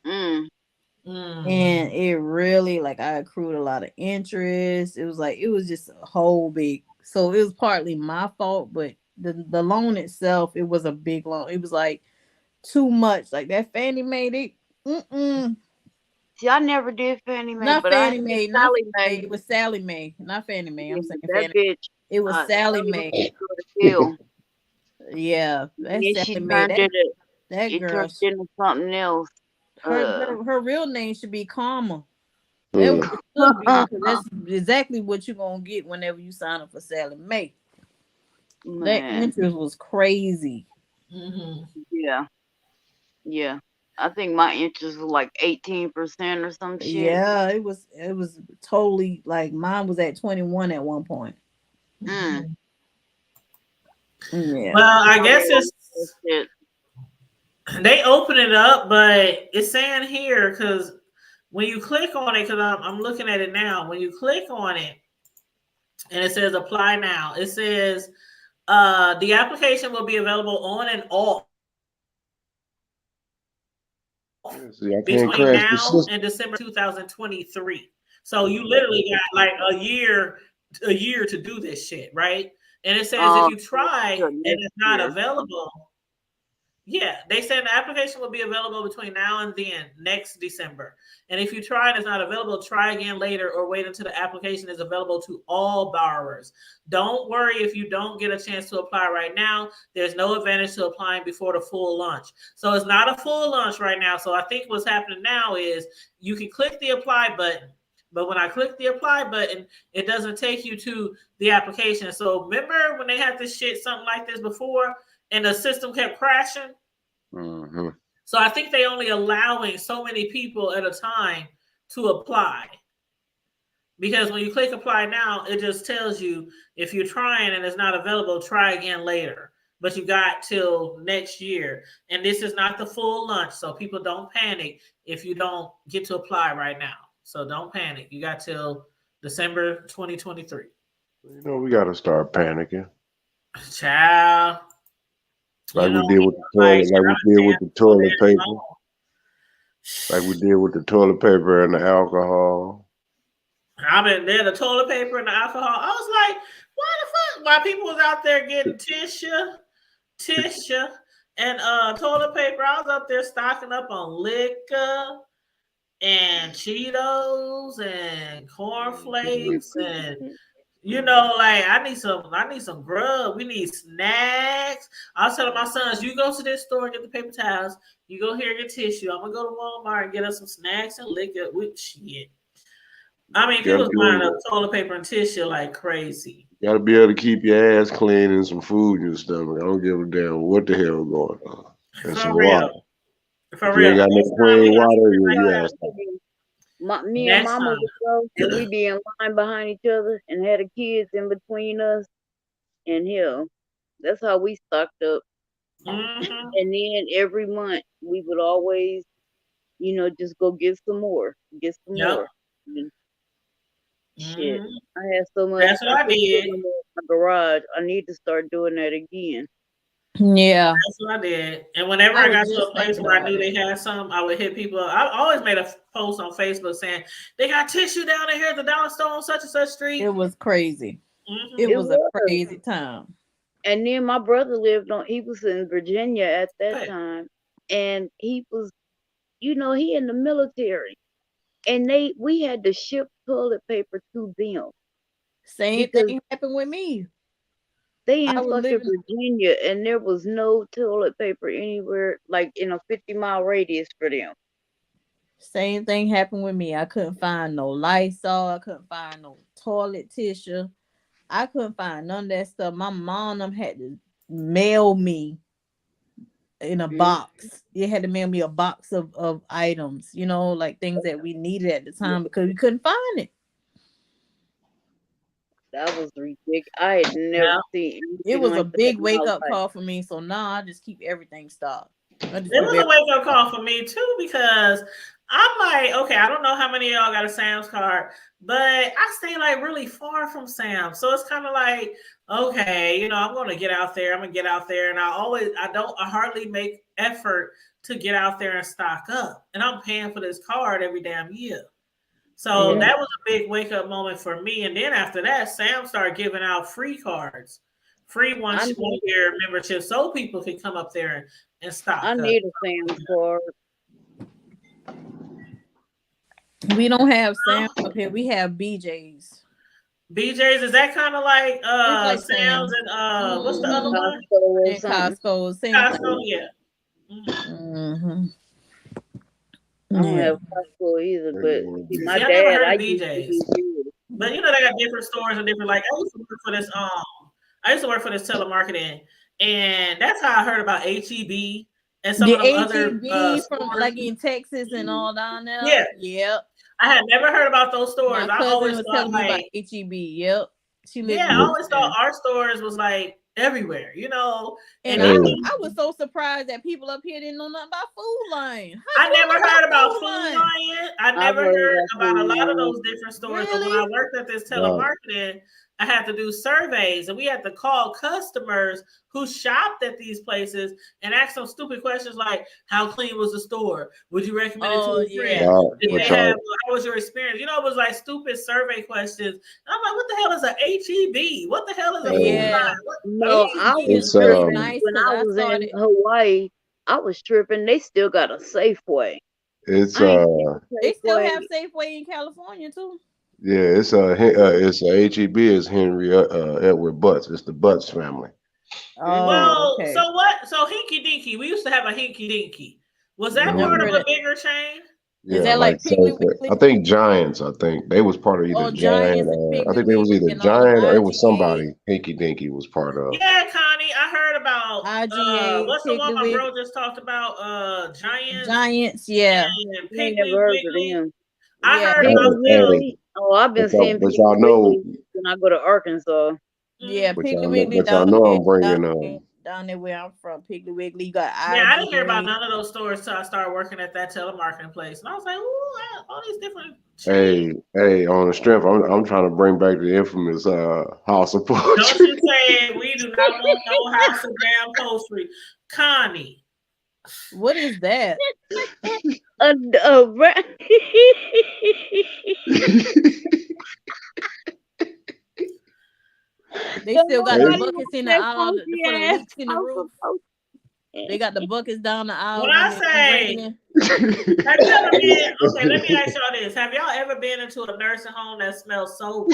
And it really, like, I accrued a lot of interest. It was just a whole big, so it was partly my fault, but the loan itself, it was a big loan. It was like too much. Like that Fannie Mae, See, I never did Fannie Mae, not but Fannie I Mae, did not Sally Fannie Mae. Mae. It was Sally Mae, not Fannie Mae. I'm saying That Fannie Mae. bitch. It was Sally Mae. Yeah, that's And Sally Mae. That it girl. turned into something else. Her real name should be Karma. That what it should be, because that's exactly what you're gonna get whenever you sign up for Sally Mae. That interest was crazy. Yeah. Yeah. I think my interest was like 18% or some shit. Yeah, it was totally, like, mine was at 21 at one point. Yeah. Yeah. Well, I guess they open it up, but it's saying here, because when you click on it, because I'm looking at it now, when you click on it and it says apply now, it says the application will be available on and off between now and December 2023. So you literally got like a year to do this shit, right? And it says if you try and it's not available, yeah, they said the application will be available between now and then, next December. And if you try and it's not available, try again later or wait until the application is available to all borrowers. Don't worry if you don't get a chance to apply right now. There's no advantage to applying before the full launch. So it's not a full launch right now. So I think what's happening now is you can click the apply button. But when I click the apply button, it doesn't take you to the application. So remember when they had this shit, something like this before, and the system kept crashing? So I think they only allowing so many people at a time to apply. Because when you click apply now, it just tells you if you're trying and it's not available, try again later. But you got till next year. And this is not the full launch. So people don't panic if you don't get to apply right now. So don't panic. You got till December 2023. We got to start panicking. Child. Like we did with the toilet, like we did with the toilet paper. Like we did with the toilet paper and the alcohol. I've been there, the toilet paper and the alcohol. I was like, why the fuck? Why people was out there getting tissue and toilet paper. I was up there stocking up on liquor and Cheetos and cornflakes and like I need some grub. We need snacks. I was telling my sons, you go to this store and get the paper towels. You go here and get tissue. I'm gonna go to Walmart and get us some snacks and liquor. Shit. I mean, people buying up toilet paper and tissue like crazy. You gotta be able to keep your ass clean and some food in your stomach. I don't give a damn what the hell going on. And some water. If you ain't got no clean water, me and Mama would go, and we be in line behind each other and had the kids in between us. And that's how we stocked up. And then every month we would always, just go get some more. More. And shit, I had so much. That's what I did in my garage. I need to start doing that again. Yeah. That's what I did. And whenever I got to a place where I knew they had some, I would hit people. I always made a post on Facebook saying, they got tissue down in here at the dollar store on such and such street. It was crazy. Mm-hmm. It was a crazy time. And then my brother he was in Virginia at that time. And he was, he in the military. And we had to ship toilet paper to them. Same thing happened with me. They in fucking Virginia, and there was no toilet paper anywhere, like in a 50-mile radius for them. Same thing happened with me. I couldn't find no Lysol. I couldn't find no toilet tissue. I couldn't find none of that stuff. My mom had to mail me in a box. It had to mail me a box of items, like things that we needed at the time because we couldn't find it. That was ridiculous. I had never seen it was a big wake up call for me. So now I just keep everything stocked. It was a wake up call for me too, because I'm like, okay, I don't know how many of y'all got a Sam's card, but I stay like really far from Sam's. So it's kind of like, okay, I'm going to get out there. And I hardly make effort to get out there and stock up. And I'm paying for this card every damn year. So that was a big wake up moment for me. And then after that, Sam started giving out free cards, free one year membership, so people could come up there and stock up. I need a Sam's card. We don't have Sam's up here. We have BJ's. BJ's, is that kind of like Sam's and what's the other one? Costco. Costco, yeah. Mm-hmm. I don't have Costco either, but see, my I dad, never heard I of BJ's. But they got different stores and different, like I used to work for this telemarketing, and that's how I heard about HEB and some of the other from like in Texas and all down there. Yeah. Yep. I had never heard about those stores. My cousin I always was thought telling me about HEB. Yep. I always thought our stores was like everywhere, And I was so surprised that people up here didn't know nothing about Food Lion. I never heard about Food Lion. I never heard about a lot of those different stores. But when I worked at this telemarketing, I had to do surveys, and we had to call customers who shopped at these places and ask them stupid questions like, how clean was the store? Would you recommend it to a friend? How was your experience? It was like stupid survey questions. And I'm like, what the hell is a HEB? What the hell is a Food Lion? No, I was tripping when I was in Hawaii. I was tripping. They still got a Safeway. They still have Safeway in California too. Yeah, it's a HEB is Henry Edward Butts. It's the Butts family. Oh, okay. So Hinky Dinky. We used to have a Hinky Dinky. Was that part of a bigger chain? Yeah, is that like Piggly Wiggly? I think Giants. I think they was part of either Giant. I think they was either Giant or it was somebody. Hinky Dinky was part of. Yeah, Connie, I heard about IGA. What's the one my bro just talked about? Giants. Giants, yeah. And Piggly Wiggly. I heard about Wiggly. Oh, I've been seeing Piggly Wiggly when I go to Arkansas. Yeah, Piggly Wiggly. But y'all know I'm bringing down there where I'm from, Piggly Wiggly. You got I didn't hear about none of those stores until I started working at that telemarketing place, and I was like, "Ooh, all these different." Hey, on the strength, I'm trying to bring back the infamous House of Poetry. Don't you say we do not want no House of Damn Poetry, Connie. What is that? They still got the buckets in the aisle for the leaks in the roof. They got the buckets down the aisle. When I say, have you ever been? Okay, let me ask y'all this: have y'all ever been into a nursing home that smells so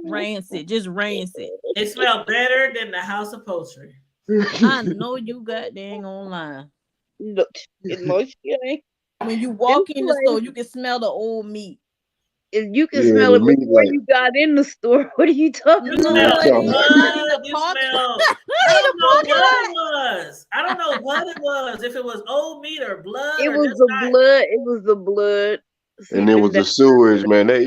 rancid? Just rancid. It smelled better than the House of Poetry. I know you got dang online. Look, when you walk in the store, you can smell the old meat. If you can smell it before you got in the store, what are you talking about? I don't know what it was. I don't know what it was. If it was old meat or blood. It was the blood. It was the blood. And it them was the down. sewage, man. That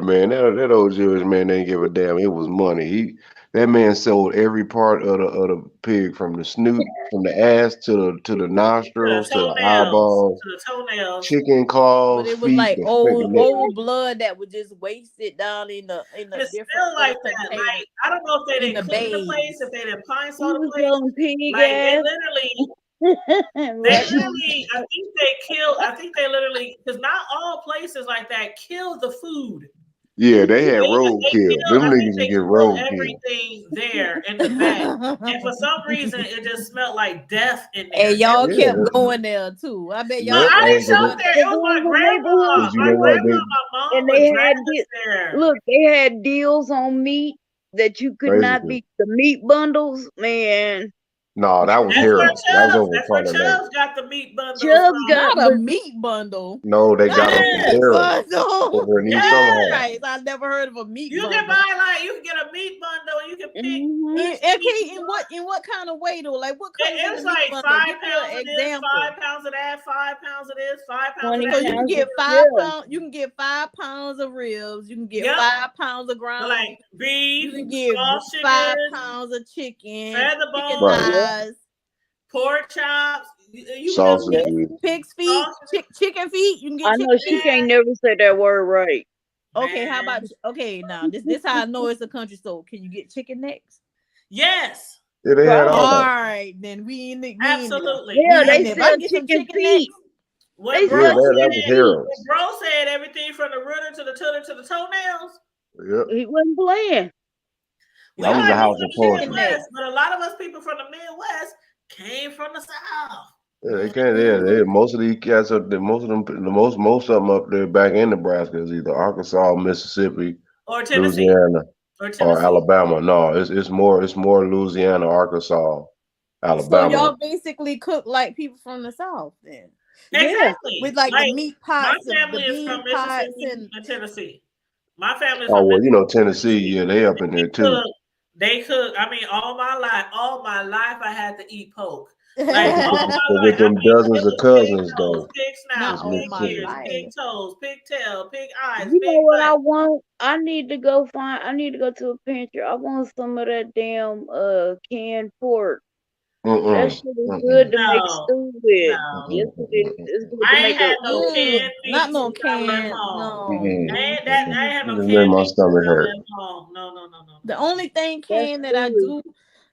man. That old Jewish man didn't give a damn. It was money. That man sold every part of the pig, from the snoot, from the ass to the nostrils to the eyeballs, to the toenails. chicken But claws, it was feet, like the old neck. blood that was just wasted down in the And it different smelled little like that. containers Like, I don't know if they in the didn't clean the place, bays. if they didn't pine He saw the was place. on pig Like ass. I think they literally, because not all places like that kill the food. Yeah, they had roadkill. Them I think niggas would they get killed roadkill. everything there in the back. And for some reason, it just smelled like death in there. And y'all Yeah. kept going there too. I bet No, y'all Yep. I kept didn't going show there. there. But It was there my was a grandma. neighborhood Cause you My know what? store, grandma They and my mom and would they drag had us there. look, they had deals on meat that you could not basically. be the meat bundles, man. No, that was That's where Harold's. That was over That's where part of that. Chubbs got the meat bundles Chubbs from. got, Not a but meat bundle. No, they Not got a them from meat Yes. Harold's bundle. over in East Jesus Omaha. Yes. Christ, I never heard of a meat You can bundle. buy you can get a meat bundle and you can pick which Okay, meat in what kind of way though? Like what comes it in the was meat like bundle? 5 Give me pounds an of this, example. 5 pounds of that, 5 pounds of this, 5 pounds of 20 So that. you can pounds get of 5 pounds. You can get 5 pounds of ribs. You can get Yep. 5 pounds of ground Like beef. beef, You can get 5 sausages, pounds of chicken, feather chicken Right. bones, thighs, pork chops. You can get Sausages. pig's feet, chicken feet. You can I get know chicken she feet. can't never say that word right. Okay, how Man. about now this how I know it's a country store. Can you get chicken necks? Yes. Yeah, they had all All that. right, then we in the Absolutely. Yeah, we in they there. If sell I get some chicken chicken feet. necks, What They bro Yeah, sell that chicken was said, feet. Harold's. bro said everything from the rooter to the tiller to the toenails. Yep. He wasn't playing. We That was might the be house from of the poetry. Midwest, but a lot of us people from the Midwest came from the South. Yeah, they can't. Yeah, most of these cats up there, most of them up there back in Nebraska is either Arkansas, Mississippi, Or Tennessee. Louisiana, Or or Tennessee. Alabama. No, it's more Louisiana, Arkansas, so Alabama. y'all basically cook like people from the South then. Exactly. With like the meat pots, my family the is bean from pots, Mississippi and Tennessee. My family's Oh from well, Mississippi. Tennessee. Yeah, they up in there too. They cook. I mean, all my life, I had to eat pork. Like But all my with life, them it dozens of was pig cousins nose, though, pig not snout, it's all pig mixed my ears, in. pig life. toes, pig tail, pig eyes, You pig know what butt. I want? I need to go to a pantry. I want some of that damn canned pork. That shit is good to make No, stew with. no. Yes, it is. It's good to I ain't make a had no canned Not meat no since I left can. home. No. I ain't had no Just made canned my meat since stomach I hurt. left home. No. The only thing that's can that I good. do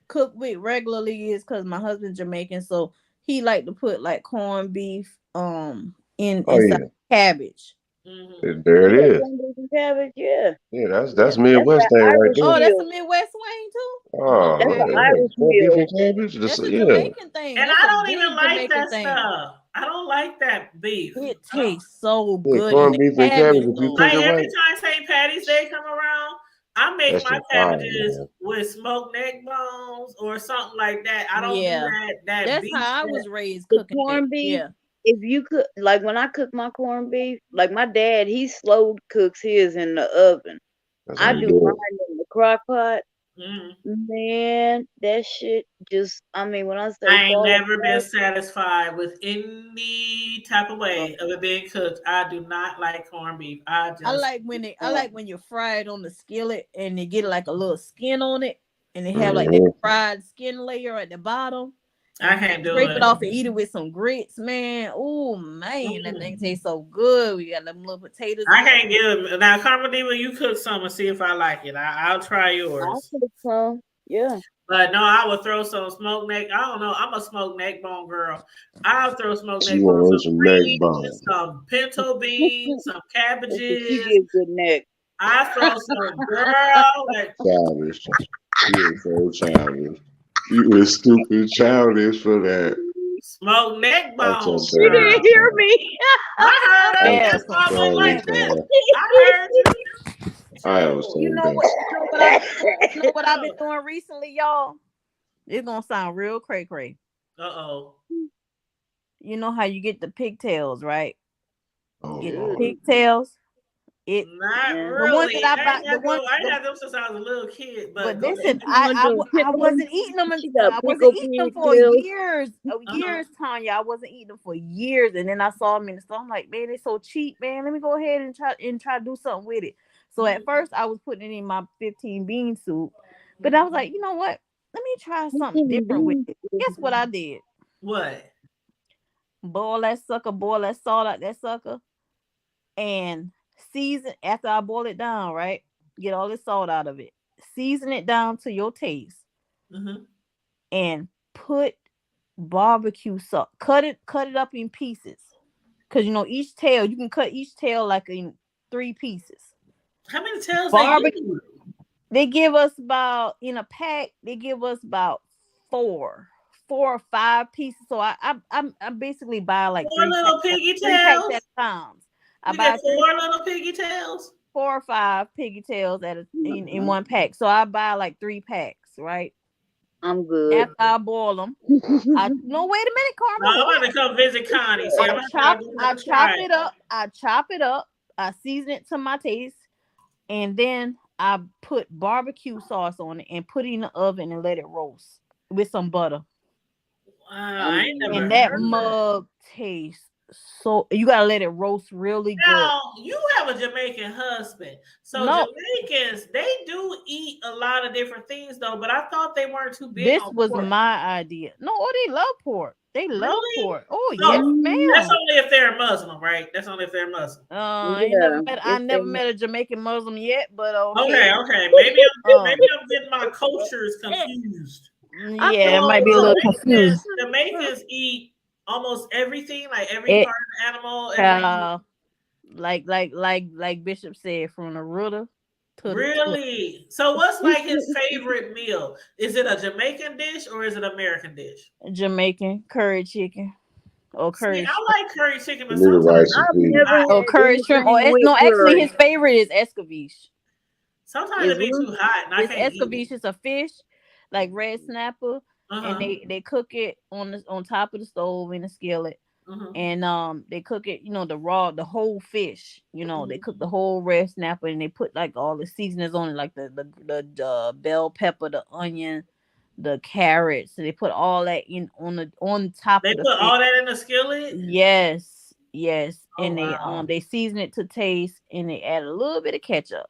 cook with regularly is because my husband's Jamaican, so he like to put like corned beef Oh inside yeah, cabbage. there it Yeah, is. corned beef and cabbage. Yeah, Yeah, that's that's Midwest the thing right Irish there. Oh, that's meal. a Midwest swing too. Oh That's yeah, the yeah. Irish Corned beef meal. and cabbage. That's a Yeah. Jamaican thing. And That's I a don't big even like Jamaican that thing. stuff. I don't like that beef. It tastes so Yeah, good in corned the beef and cabbage cabbage. If you though. cook Like it every right, time St. Patty's Day come around, I make that's my just fire, cabbages man. with smoked neck bones or something like that. I don't do Yeah, that that's beef. how I was raised The cooking it. corned beef. Yeah. If you cook, like when I cook my corned beef, like my dad, he slow cooks his in the oven. That's how I you do do mine in the crock pot. Mm. Man, that shit just, I mean, when I say I ain't fall never been apart, satisfied with any type of way of it being cooked. I do not like corned beef. I like when you fry it on the skillet and you get like a little skin on it and they it. have like that fried skin layer at the bottom. I can't do Scrape it. it off and eat it with some grits, man. Oh man, that thing tastes so good. We got them little potatoes. I can't give it. Now, Carmen D, when you cook some and see if I like it, I'll try yours. I cook some. Yeah. But no, I would throw some smoked neck. I don't know. I'm a smoked neck bone girl. I'll throw smoked She neck bones, want some some neck greens, bone. some pinto beans, some That's what cabbages. you get good neck. I throw some girl. Like, Childish. You is so childish. You is stupid childish for that. smoked neck That's bones. so You didn't hear me. I heard her. That's That's why I went so like this. retarded. I heard you. I am so You know what I've been doing recently, y'all? It's gonna sound real cray cray. Uh-oh. You know how you get the pigtails, right? Oh, Get the Lord. pigtails, It Not the one really. that I I bought, ain't the had, one. I ain't had them since I was a little kid. But Go listen, ahead. I wasn't eating them. She got I wasn't pickle eating them for pigtails. years, Tanya. I wasn't eating them for years, and then I saw them in the store. I'm like, man, they're so cheap, man. Let me go ahead and try to do something with it. So at first, I was putting it in my 15 bean soup, but I was like, you know what? Let me try something different with it. Guess what I did? What? Boil that salt out that sucker, and season after I boil it down, right? Get all the salt out of it. Season it down to your taste, and put barbecue sauce. Cut it up in pieces, because each tail you can cut each tail like in 3 pieces. How many tails Barbecue. They give us about in a pack. They give us about 4 or 5 pieces. So I basically buy like 4 little piggy three packs tails. at a time. I You buy get 4 little piggy tails. 4 or 5 piggy tails in one pack. So I buy like 3 packs, right? I'm good. After I boil them, no, wait a minute, Carmen. No, I'm about to come visit Connie. See, I chop it up. I chop it up. I season it to my taste, and then I put barbecue sauce on it and put it in the oven and let it roast with some butter. Wow, I ain't never And that heard mug tastes so. You gotta let it roast really good. Now, you have a Jamaican husband. So No. Jamaicans, they do eat a lot of different things though, but I thought they weren't too big This on was pork. my idea. No, they love pork. They love Really? pork. Oh, So, yes, ma'am. that's only if they're Muslim, right? That's only if they're Muslim. I never met a Jamaican Muslim yet, but Okay. Maybe I'm getting my cultures confused. Yeah, it might be a little confused. Jamaicans eat almost everything, like every part of the animal. Like Bishop said, from the rooter to Really? So what's like his favorite meal? Is it a Jamaican dish or is it an American dish? Jamaican curry chicken. Or curry. See, I like curry chicken, but Little sometimes rice and peas. curry shrimp. Actually, his favorite is escabeche. Sometimes it be too hot, and I can't eat it. Escabeche is a fish, like red snapper, and they cook it on top of the stove in a skillet, and they cook it, the whole fish. They cook the whole red snapper, and they put like all the seasonings on it, like the bell pepper, the onion, the carrots. So they put all that on top. They of the put fish. all that in the skillet. Yes, and wow. they season it to taste, and they add a little bit of ketchup.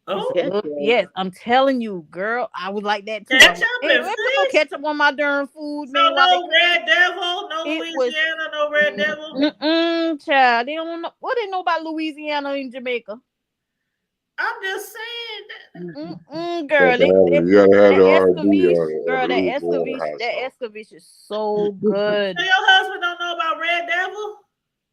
Oh, yes, I'm telling you, girl, I would like that too. Ketchup and put no ketchup on my darn food, man. So no Red Devil, no Louisiana, no Red Devil. Child, they don't know what they know about Louisiana and Jamaica. I'm just saying that. Girl, You gotta have the R&B girl, that escabeche is so good. So your husband don't know about Red Devil?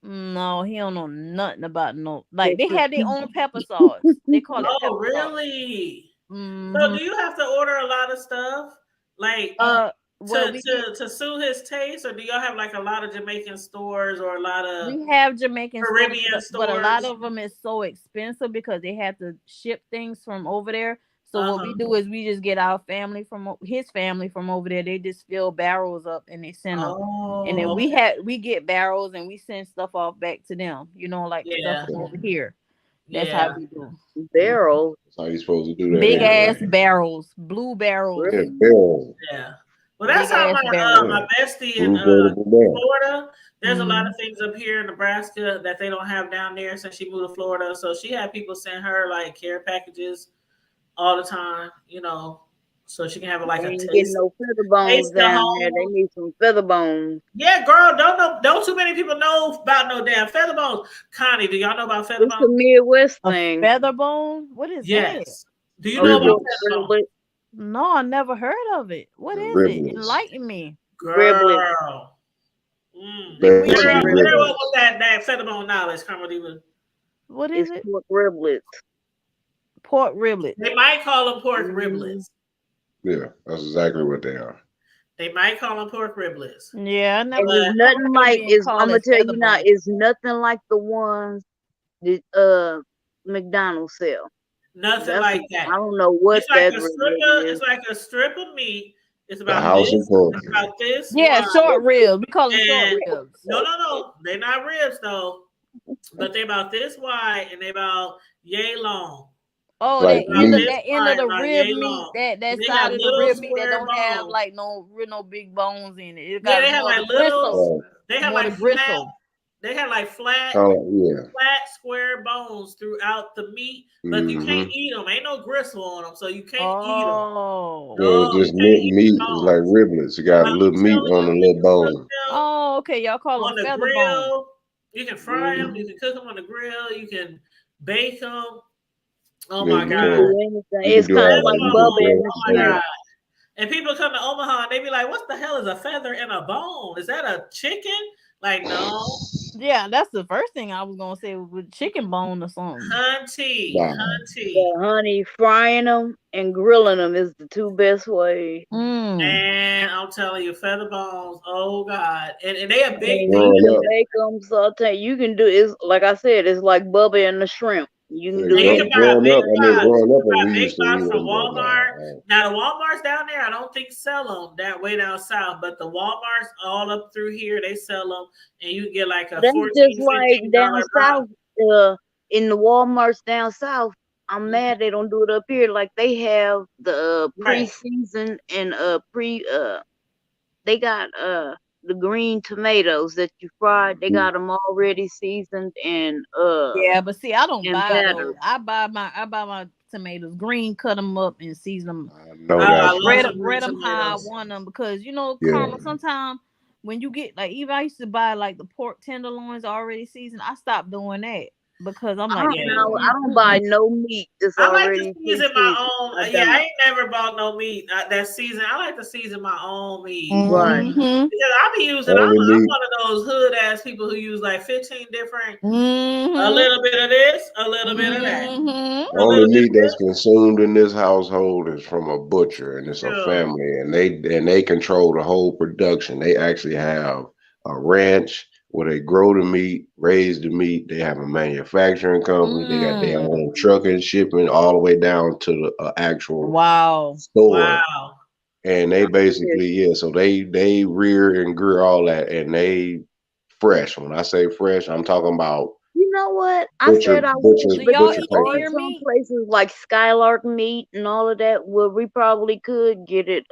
No, he don't know nothing about like they have their own pepper sauce. They call it pepper sauce. Really? So do you have to order a lot of stuff? Like to suit his taste, or do y'all have like a lot of Jamaican stores or a lot of we have Jamaican Caribbean stores? But a lot of them is so expensive because they have to ship things from over there. So what we do is we just get our family from his family from over there. They just fill barrels up and they send them. And then we get barrels and we send stuff off back to them. Stuff from over here. That's how we do. Barrels. That's how you supposed to do that. Big ass barrels, blue barrels. Yeah, barrels. Yeah. Well, that's how my bestie in Florida. There's a lot of things up here in Nebraska that they don't have down there since she moved to Florida. So she had people send her like care packages all the time, so she can have like a taste. Getting no feather bones down there. They need some feather bones. Yeah, girl, don't too many people know about no damn feather bones. Connie, do y'all know about feather bones? It's a Midwest thing. Feather bone? What is that? Do you know about feather bones? No, I never heard of it. What is it? Enlighten me. Girl. Where was that feather bone knowledge, Carmelita? What is it? Pork riblets. Pork riblets. They might call them pork riblets. Yeah, that's exactly what they are. They might call them pork riblets. Yeah, and it's nothing like I'm gonna tell you now. It's nothing like the ones that McDonald's sell. Nothing like that. I don't know what that is. It's like a strip of meat. It's about this. It's about this. Yeah, short ribs. We call them short ribs. No. They're not ribs though. but they about this wide and they about yay long. Oh, Like meat. that end of the about rib yay meat, long. that And they side have of the little rib meat that square don't have bones. like no big bones in it. It Yeah, got they have more like the little. gristle. They have More like the flat. gristle. They have like flat Yeah. square bones throughout the meat, but you can't Mm-hmm. eat them. Ain't no gristle on them, so you can't eat them. Oh. Yeah, No, it's you just can't eat meat. the It's like bones. riblets. You got But a I'm little meat telling on you, the you little can cook bone. them Oh, okay. Y'all call on them the feather bone. grill. You can fry them. You can cook them on the grill. You can bake them. Oh Yeah, my you God. can. Anything. You can It's do kind all of that. like You can Oh, Bubba grill in it the oh my together. Shrimp. God. And people come to Omaha and they be like, what the hell is a feather in a bone? Is that a chicken? Like, no. Yeah, that's the first thing I was gonna say with chicken bone or something. Hunty. Nah. Yeah, honey, frying them and grilling them is the two best ways. And I'm telling you, feather bones, oh God. And they are big, And you Growing can up, bake them, saute. You can do it's like I said, it's like Bubba and the Shrimp. You can and do you anything. can buy big box. growing You up, can buy we big used to box eat from them, but Walmart. Now the Walmarts down there, I don't think sell them that way down south, but the Walmarts all up through here, they sell them, and you get like a That's just $14, like down $15 box. south, in the Walmarts down south. I'm mad they don't do it up here. Like they have the Right. pre-seasoned and they got the green tomatoes that you fried. They got them already seasoned and Yeah, but see, I don't and buy battered. those. I buy my tomatoes green, cut them up and season them. know I that's love right. some green Bread them how I tomatoes. want them because Yeah. Karma. Sometimes when you get like, even I used to buy like the pork tenderloins already seasoned. I stopped doing that because I'm like, I don't buy no meat that's I like to already season my pre-seasoned. own. I Yeah, I don't. ain't never bought no meat that season. I like to season my own meat. Right. Mm-hmm. Because I be using, I'm Only meat. one of those hood ass people who use like 15 different, a Mm-hmm. little bit of this, a little bit of that. Mm-hmm. A Only little bit meat of that's this. consumed in this household is from a butcher, and it's a Sure. family, and they control the whole production. They actually have a ranch where they grow the meat, raise the meat. They have a manufacturing company. They got their own trucking, shipping, all the way down to the actual Wow. store. Wow. And they basically, so they rear and grill all that, and they fresh. When I say fresh, I'm talking about You know what? I said I would, Do but y'all butcher there eat are paper. deer some meat? places like Skylark Meat and all of that where we probably could get it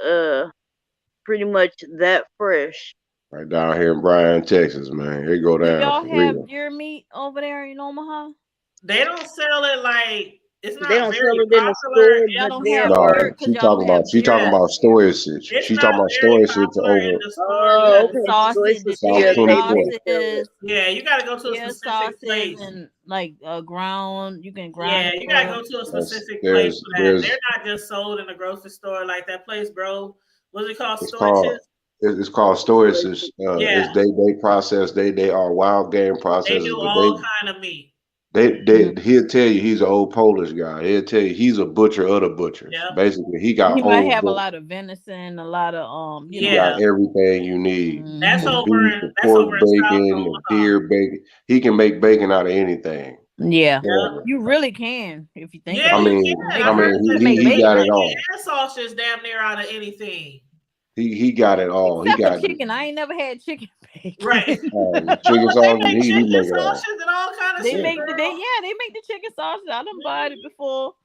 pretty much that fresh. Right down here in Bryan, Texas, man. It go Do down y'all for have real. deer meat over there in Omaha? They don't sell it like, it's They not don't very sell it in the popular. store, Y'all but don't there have are. deer because y'all don't have She deer talking meat. about storage. It's She not talking about very storage popular in over the store. You Oh, got The to okay. go So sausage, it's the just yeah, South chicken they 24. sell it. sauces, Yeah, you got to go to a deer specific sauces, place. and like ground. You can grind Yeah, it you gotta up. go to a That's, specific place there's for that. there's They're not just sold in the grocery store like that place, bro. What's it called? it's Storages? called it's called storage. Yeah, It's they process they are wild game they processors, do but all kind of meat. he'll tell you he's an old Polish guy. He'll tell you he's a butcher of the butchers. Yep. Basically, he He got might old have a book. lot of venison, a lot of He Yeah, got everything you need. that's The Mhm. over beef, in the pork South bacon, the Omaha. deer bacon. He can make bacon out of anything. Yeah, Yep. you really can if you think Yeah, I about you it. mean, can. Make I heard you can that make you can he make got it bacon. bacon all. and sausage damn near out of anything. He got it all. He Except for got chicken. I ain't never had chicken Right. bacon. chicken They sausage. make He chicken make it all. sausage and all kind of They shit, Yeah. make girl. they make the chicken sausage. I done bought it before,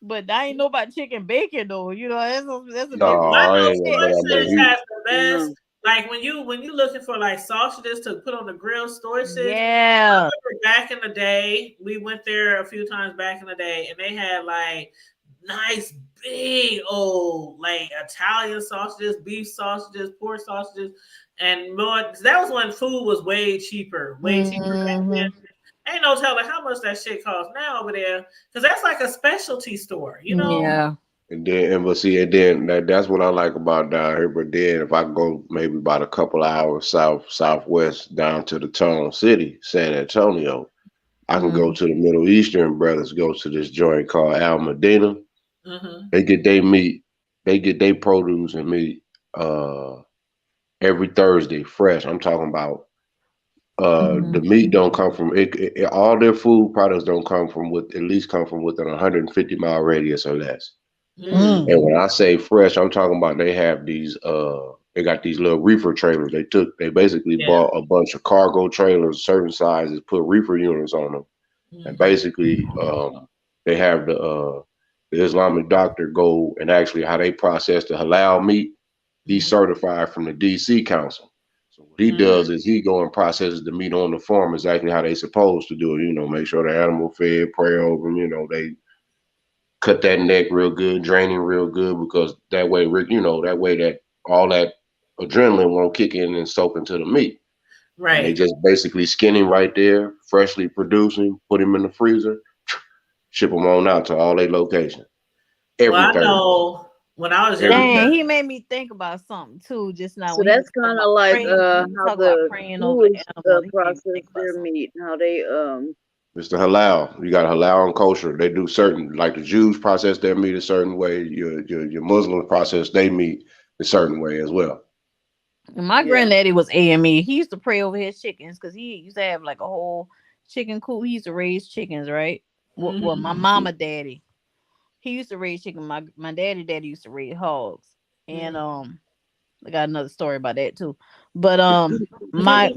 but I ain't know about chicken bacon though. That's a No, different I Buffalo ain't know about that. Storages But has the best. Like when you looking for like sausages to put on the grill, Storages. I Yeah. remember back in the day, we went there a few times back in the day, and they had like nice big old like Italian sausages, beef sausages, pork sausages, and more. That was when food was way cheaper back then. Mhm. Ain't no telling how much that shit costs now over there, because that's like a specialty store, you know. Yeah. and then that's what I like about down here. But then if I go maybe about a couple hours southwest down to the Tunnel City, San Antonio, I can go to the Middle Eastern brothers. Go to this joint called Al Medina. Mm-hmm. They get their meat. They get their produce and meat every Thursday fresh. I'm talking about the meat don't come from all their food products don't come from at least come from within 150-mile radius or less. Mm. And when I say fresh, I'm talking about they have these They got these little reefer trailers. They basically bought a bunch of cargo trailers, certain sizes, put reefer units on them, and basically they have the Islamic doctor go and actually how they process the halal meat. He's certified from the DC Council. So what he does is he go and processes the meat on the farm exactly how they supposed to do it. You know, make sure the animal fed, pray over them. You know, they cut that neck real good, draining real good, because that way, you know, that way that all that adrenaline won't kick in and soak into the meat. Right. And they just basically skin him right there, freshly producing, put him in the freezer, ship them on out to all their locations. Everything. Well, I know when I was Dang, he made me think about something too just now. So when that's kind of like how the praying over the animal. process their meat, how they It's the halal. You got halal and kosher. They do certain, like the Jews process their meat a certain way. Your Muslims process their meat a certain way as well. My granddaddy was AME. He used to pray over his chickens because he used to have like a whole chicken coop. He used to raise chickens, right? Well, my mama daddy, he used to raise chicken. My daddy used to raise hogs. And I got another story about that too. But my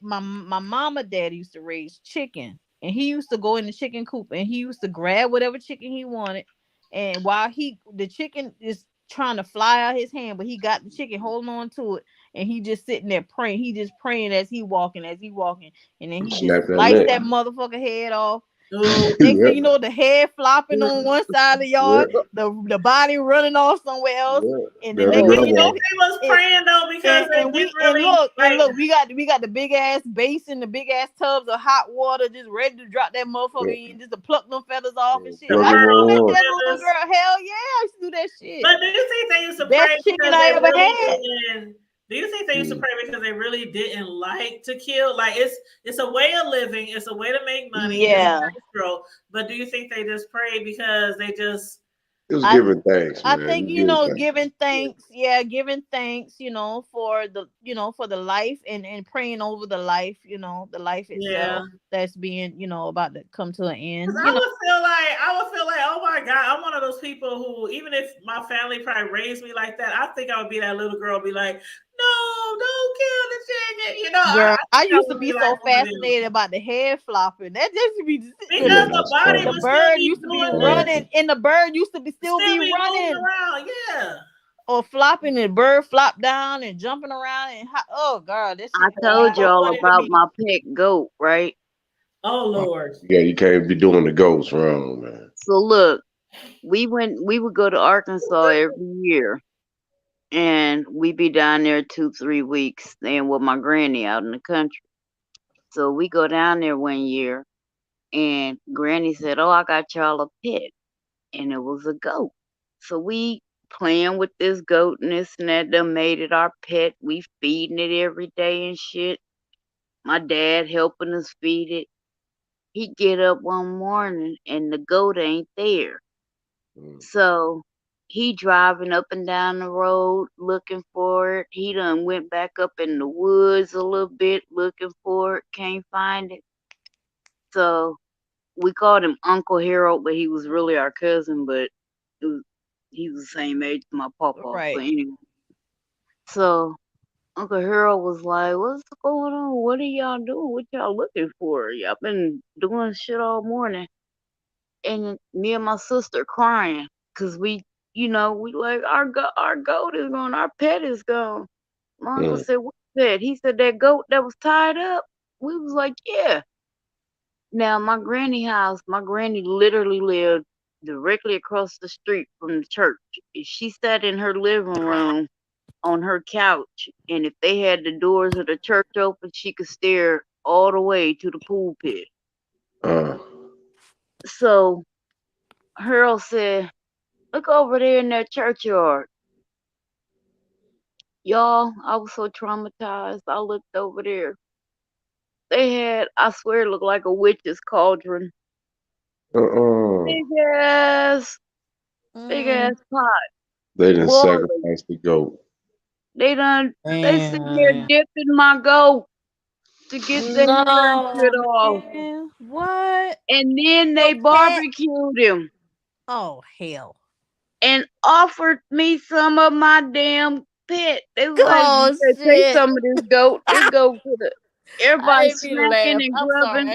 mama dad used to raise chicken, and he used to go in the chicken coop and he used to grab whatever chicken he wanted, and while the chicken is trying to fly out his hand, but he got the chicken holding on to it, and he just sitting there praying. He just praying as he walking, and then he just slice that motherfucker head off. Next thing you know, the head flopping on one side of the yard, the body running off somewhere else, and the next thing you know, he was praying though because look, we got the big ass basin, the big ass tubs of hot water, just ready to drop that motherfucker in, just to pluck them feathers off and shit. That little girl, hell yeah, I used to do that shit. But do you think they used to Best pray chicken I ever had? Do you think they used to pray because they really didn't like to kill? Like it's a way of living, it's a way to make money. Yeah. But do you think they just prayed because they just it was giving thanks, man. I think giving thanks, giving thanks, for the life and praying over the life, the life itself that's being, about to come to an end. I would feel like, oh my God, I'm one of those people who, even if my family probably raised me like that, I think I would be that little girl, be like, no, don't kill the chicken. Girl, I used to be so fascinated about the head flopping. That just be because the body the bird used to be running, and the bird used to be still be running around, or flopping, and the bird flop down and jumping around and oh God, this. I told y'all about my pet goat, right? Oh Lord. Yeah, you can't be doing the goats wrong, man. So look, we would go to Arkansas every year. And we be down there 2-3 weeks staying with my granny out in the country. So we go down there one year, and Granny said, "Oh, I got y'all a pet," and it was a goat. So we playing with this goat and this and that. Done made it our pet. We feeding it every day and shit. My dad helping us feed it. He get up one morning and the goat ain't there. So he driving up and down the road looking for it. He done went back up in the woods a little bit looking for it. Can't find it. So we called him Uncle Harold, but he was really our cousin, but he was the same age as my papa. Right. So anyway. So Uncle Harold was like, "What's going on? What are y'all doing? What y'all looking for? Y'all been doing shit all morning." And me and my sister crying because we like our goat is gone, our pet is gone. My uncle said, "What's that?" He said, "That goat that was tied up." We was like, "Yeah." Now my granny literally lived directly across the street from the church. She sat in her living room on her couch, and if they had the doors of the church open, she could stare all the way to the pulpit. So Harold said, "Look over there in that churchyard." Y'all, I was so traumatized. I looked over there. They had, I swear, it looked like a witch's cauldron. Big ass pot. They done sacrificed the goat. They sitting there dipping my goat to get the hair shit off. Man. What? And then they barbecued him. Oh hell. And offered me some of my damn pet. They was like, you better take some of this goat. This goat for the everybody snacking and grubbing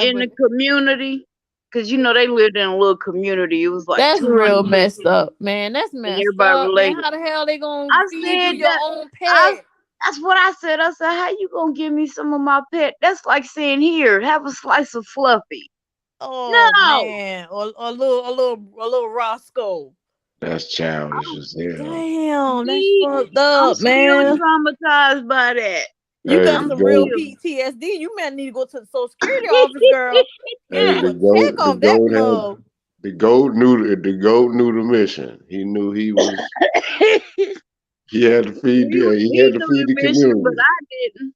in the community. Cause you know they lived in a little community. It was like That's 200 real people, messed up, man. That's and messed everybody up, man. related. How the hell they gonna I feed you said your that. own pet? That's what I said. I said, how you gonna give me some of my pet? That's like saying, here, have a slice of Fluffy. Oh No. man, or a little Roscoe. That's childish as hell. Damn, that's See, fucked I'm up, still man. traumatized by that. You Hey, got the some real goat. PTSD. You might need to go to the Social Security office, girl. Hey, You check off that love. the goat knew the mission. He knew he was. He had to feed. Yeah, he He had to knew feed the the mission, but community. I didn't.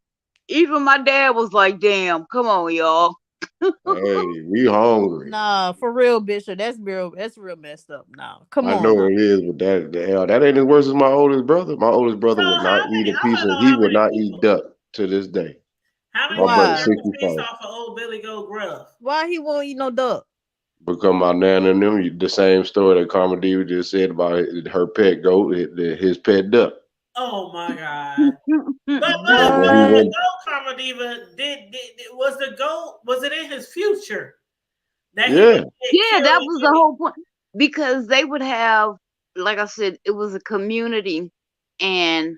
Even my dad was like, damn, come on, y'all. Hey, we hungry. Nah, for real, Bishop. That's real messed up. Nah, come I on know now. it is, but that ain't as worse as my oldest brother. My oldest brother So would not eat a piece of. He would not eat duck to this day. How many My people brother's got the piece 64. off of old Billy Goat Gruff? Why he won't eat no duck? Because my nana and them, the same story that Carmen Diva just said about her pet goat, his pet duck. Oh my God. But When he the went, goat Karma Diva was the goat, was it in his future? That he yeah, would Yeah, that kill was the whole point. Because they would have, like I said, it was a community, and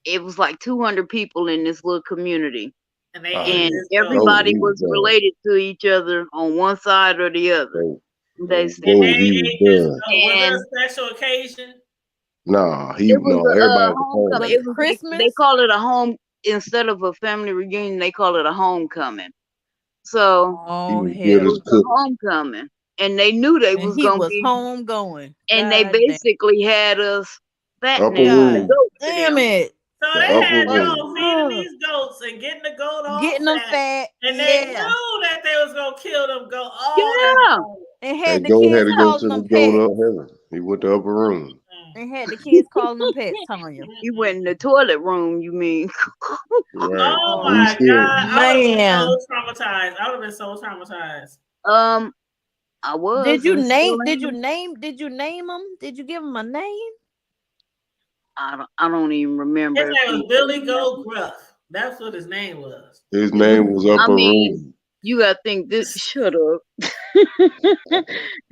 it was like 200 people in this little community. and they ate And his goat. everybody was related to each other on one side or the other. They said. And they ate his goat. Was And there a special occasion? nah, it was everybody a homecoming. It was Christmas. They call it a home instead of a family reunion. They call it a homecoming. So Oh it hell, was a homecoming, and they knew they and was he gonna was be, home going. and they God damn. basically had us upper fattening the room, goat. Damn it. So the they upper had room. y'all feeding these goats and getting the goat all Getting them fat. fat. And they Yeah. knew that they was gonna kill them goat. Oh, Yeah. And That had the goat had kids to go calling to the them goat pets. up heaven. He went to upper room. And had the kids calling them pets, Tanya. You went in the toilet room, you mean? Right. Oh We my still, God. I would have been Man. so traumatized. I would have been so traumatized. I was. Did you and still name am. did you name them? Did you give them a name? I don't even remember. His name was Billy Goat Gruff. That's what his name was. his name was upper room. You gotta think this. Shut up.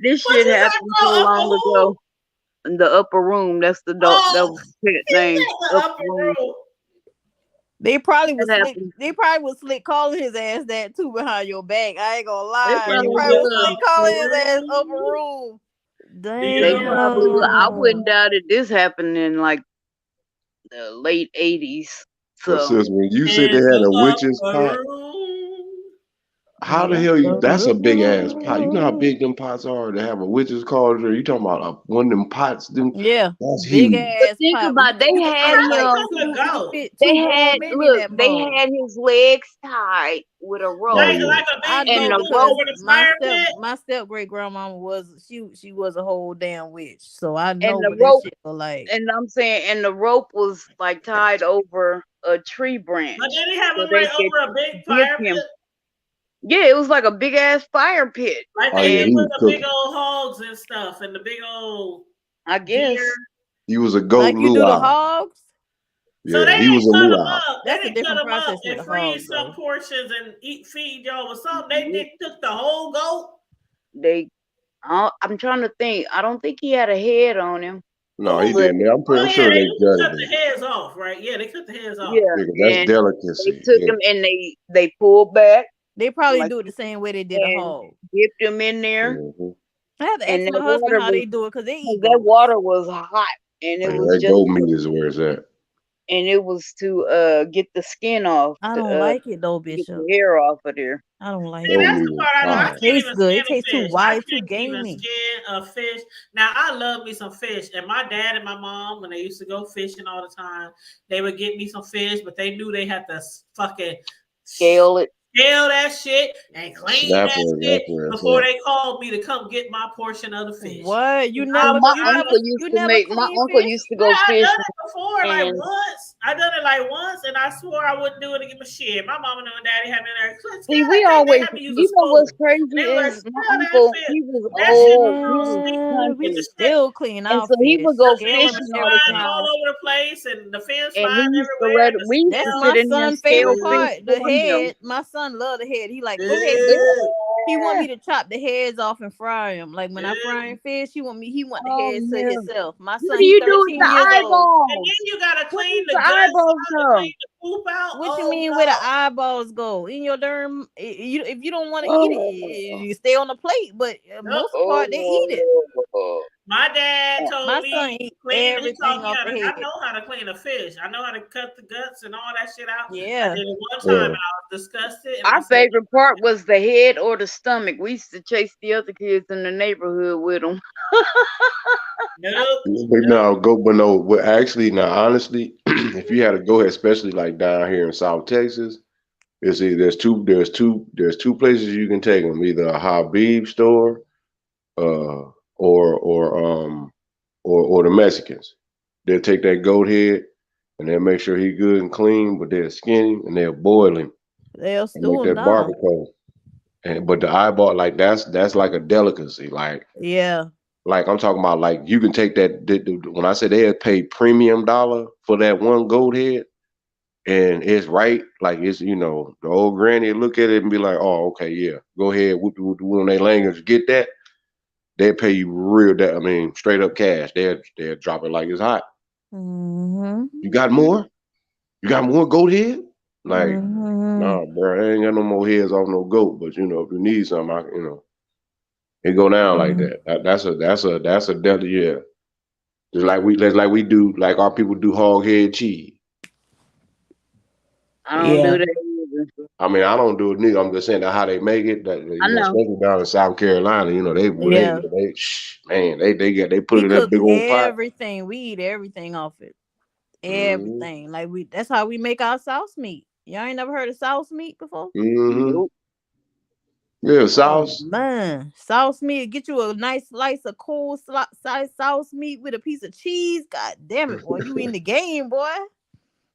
This What shit you happened say, so bro? long ago. In the upper room. That's the dog. That was the pet name. The upper room. They probably was That slick. happened. They probably was slick calling his ass that too behind your back. I ain't gonna lie. They probably probably was was. slick calling his ass upper room. They probably would. I Damn. wouldn't doubt it. This happened in like the late 80s. But So sis, when you said they In had the a witch's pot, upper room. how the hell that's a big ass pot. You know how big them pots are to have a witch's cauldron? You talking about one of them pots? Yeah, That's big huge. but ass think pot. about they You could had fit like him. two. You could fit They two had grown men in look. that They mug. had his legs tied with a rope. Oh yeah. Like a I big know And the because rope. for the fire pit. my step great grandmama was she was a whole damn witch. So I And know the what that rope. shit was like. And I'm saying, and the rope was like tied over a tree branch, But did he have so him they like could over a big dip fire him. pit? Yeah, it was like a big ass fire pit. Like Oh they yeah, did he with was the big cooking. old hogs and stuff and the big old I guess. deer. He was a goat Like you do the luau. hogs. So Yeah, they he was didn't a cut them luau. up. They That's a didn't cut different them up process with and the freeze hogs, some though. portions and feed y'all with something. They took the whole goat. I'm trying to think. I don't think he had a head on him. No, he But didn't. I'm Oh pretty sure yeah, they they used to gutted cut the him. heads off, right? Yeah, they cut the heads off. yeah, Because that's and delicacy. they took Yeah. him and they pulled back, They probably like, do it the same way they did a and hog. dipped him in there. Mhm. I have to And ask that my husband water how they was, do it because they eat that goats. water was hot, and Oh, it yeah, was that just, goat meat is where it's at. and it was to get the skin off, I to don't like it though, get the Bishop. hair off of there. I don't like See, Goat it. that's meat the is part I don't. I fire. can't Tastes even good. skin It tastes too fish. I white, too can't even gamey. skin a fish. Now I love me some fish, and my dad and my mom, when they used to go fishing all the time, they would get me some fish, but they knew they had to fucking Scale it. scale that shit and clean Snapper, that that's shit where it's before at. they called me to come get my portion of the fish. What? You I Well, never was my you I never uncle used you to never make. My clean uncle fish? used to Well, go I done fishing. it before, like And once. I done it like once, and I swore I wouldn't do it again. But shit, my mama and daddy had me there. see, They had me use a you know spoon. what's crazy And they were like, is my "Smell that uncle, fish. he was That shit old, he don't was stink. We Get the country, shit, still clean and our so he fish, would go the scale them fish and fishing is all the flying everything. all time, over the place, and the fins and he flying used to everywhere, and the we used to That's smell. sit my in there and son's scale favorite fish part. The for him. head. My son love the head. He like, go ahead, get. He want Yeah. me to chop the heads off and fry them. Like when I Yeah. frying fish, he want the Oh heads to yeah. himself. My What son, do he you do with 13 the years old. And eyeballs? then you gotta What clean does the the guts eyeballs out to go? clean the poop out. What you Oh mean where the God. eyeballs go? In your derm? If you don't want to eat it, Oh. you stay on the plate. But Nope. most part, they eat it. Oh. My dad My told me son eat clean. He taught everything me off how the to. head. I know how to clean a fish. I know how to cut the guts and all that shit out. I Yeah. did it one Yeah. time and I was disgusted. And I Our said, favorite part was the head or the stomach. We used to chase the other kids in the neighborhood with them. nope. But no, but no. Well, actually, now honestly, if you had to go, especially like down here in South Texas, it's either there's two places you can take them. Either a Habib store, uh, or the Mexicans. They'll take that goat head and they'll make sure he good and clean, but they'll skin him and they'll boil him They'll and make stew them that down. barbacoa. And but the eyeball, like that's like a delicacy. Yeah. Like I'm talking about, like you can take that. When I said they had paid premium dollar for that one goat head, and it's right, like it's the old granny look at it and be like, oh okay, yeah, go ahead, whoop whoop when they language get that, they pay you real. That I mean, straight up cash. They'll drop it like it's hot. Mm-hmm. You got more? You got more goat head? Like, Mm-hmm. nah, bro, I ain't got no more heads off no goat. But if you need something, it go down like that. That's a deli, yeah. Just like we do, like our people do hog head cheese. I don't Yeah. do that either. I mean, I don't do it neither. I'm just saying that how they make it. That I know. especially down in South Carolina, Yeah. they put We it in that cook big old pot. everything. We eat everything off it. Mm-hmm. Everything. Like that's how we make our sauce meat. Y'all ain't never heard of sauce meat before? Mm-hmm. Nope. Yeah, Oh sauce. man, sauce meat. Get you a nice slice of cool size sauce meat with a piece of cheese. God damn it, boy! You in the game, boy.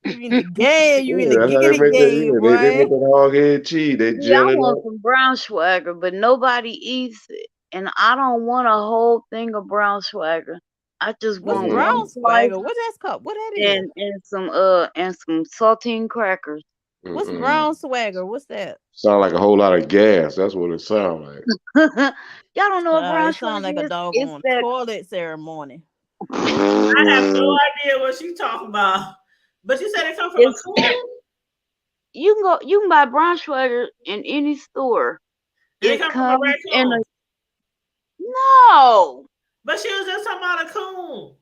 You in the game. You in the Yeah, that's how they giggity make that. game, Yeah, they boy. make that hog head cheese. They See, I gel it want up. some brown swagger, but nobody eats it. And I don't want a whole thing of brown swagger. I just What's want Mm-mm. one brown slice swagger? What that's called? What that is? and some saltine crackers. What's Mm-mm. brown swagger? What's that? Sound like a whole lot of gas. That's what it sound like. Y'all don't know what brown It sounds like a swagger is? It's doggone that toilet ceremony. I have no idea what you talking about. But you said it come from a it's coon? you can buy brown swagger in any store. Did it It come from a comes in raccoon? no. But she was just talking about a coon.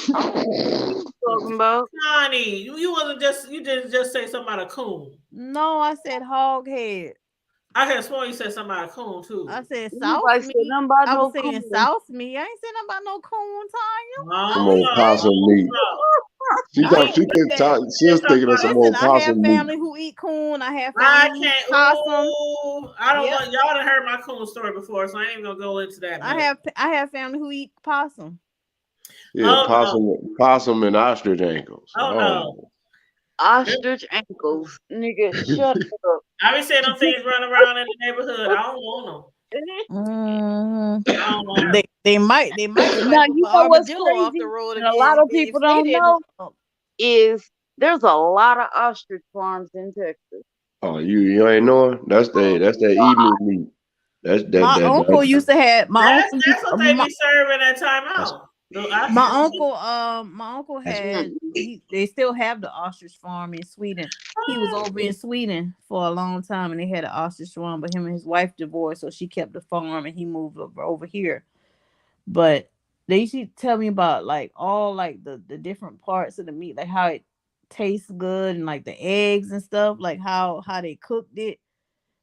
What you talking about? Connie, you didn't just say something about a coon. No, I said hog head. I could have sworn you said something about a coon too. I said sauce Nobody said meat. nothing about I no was saying coon. sauce meat. I ain't saying nothing about no coon, Tanya. Some No, old possum meat. She I thought ain't she think think that. she's thinking of some Listen, old I have possum meat. family who eat coon. I have I family who eat can't. possum. Ooh, I don't Yep. want y'all to heard my coon story before, so I ain't even gonna go into that. I have family who eat possum. Yeah, Oh possum and ostrich ankles. no! Oh no! Ostrich ankles. Nigga, shut up. I be seeing them things running around in the neighborhood. I don't want Mm, them. I don't want them. they might Now swipe you up know an what's armadillo off crazy, the road and a lot of people don't know know. is there's a lot of ostrich farms in Texas. Oh, you ain't knowing? That's that emu meat. My uncle used to have That's what they be serving at time out. my uncle had Mm. they still have the ostrich farm in Sweden. He was over in Sweden for a long time and they had an ostrich farm, but him and his wife divorced, so she kept the farm and he moved over here. But they used to tell me about like all like the different parts of the meat, like how it tastes good and like the eggs and stuff, like how they cooked it.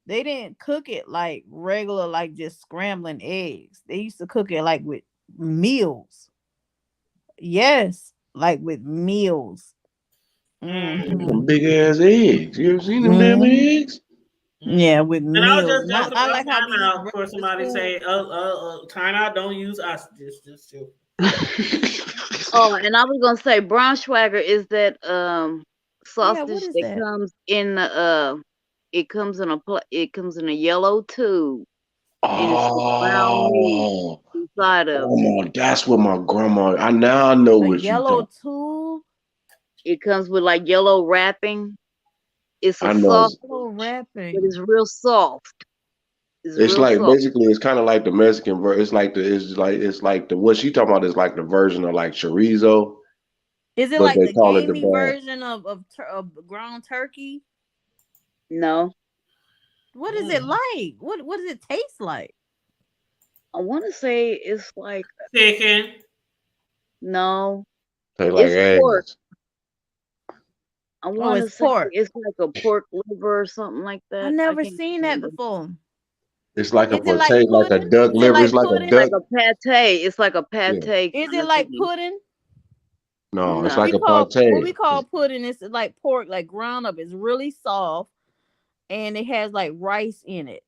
They didn't cook it like regular, like just scrambling eggs. They used to cook it like with meals. Yes, like with meals. Some big ass eggs. You ever seen them damn eggs? Yeah, with And I was meals. just joking I about like how time we out for somebody food. say, time out, don't use ostriches. Just too. Oh, and I was gonna say Braunschweiger is that Yeah, what sausage is that that? comes in the it comes in a yellow tube and it's the ground meat Oh, inside of oh it. my, that's what my grandma. I now I know A what you yellow talking. tube? It comes with like yellow wrapping. It's a I know. sausage, Yellow but wrapping. it's real soft. It's It's real like soft. basically it's kind of like the Mexican version. It's like the what she talking about is like the version of like chorizo, Is it but like they the call it the gamey bag. version of ground turkey? No, What is it like? What does it taste like? I want to say it's like Chicken. no, They like it's pork. ass. I Oh, want to it's say pork. it's like a pork liver or something like I that. I never can't seen that remember. before. It's like a Is it like potato, like a pudding? duck Is it liver. It's like like a pudding? Like duck. a pate. It's like a Yeah. pate Is kind it of like thing. pudding? No, it's No, like We a call what pate. we call pudding is like pork, like ground up. It's really soft and it has like rice in it.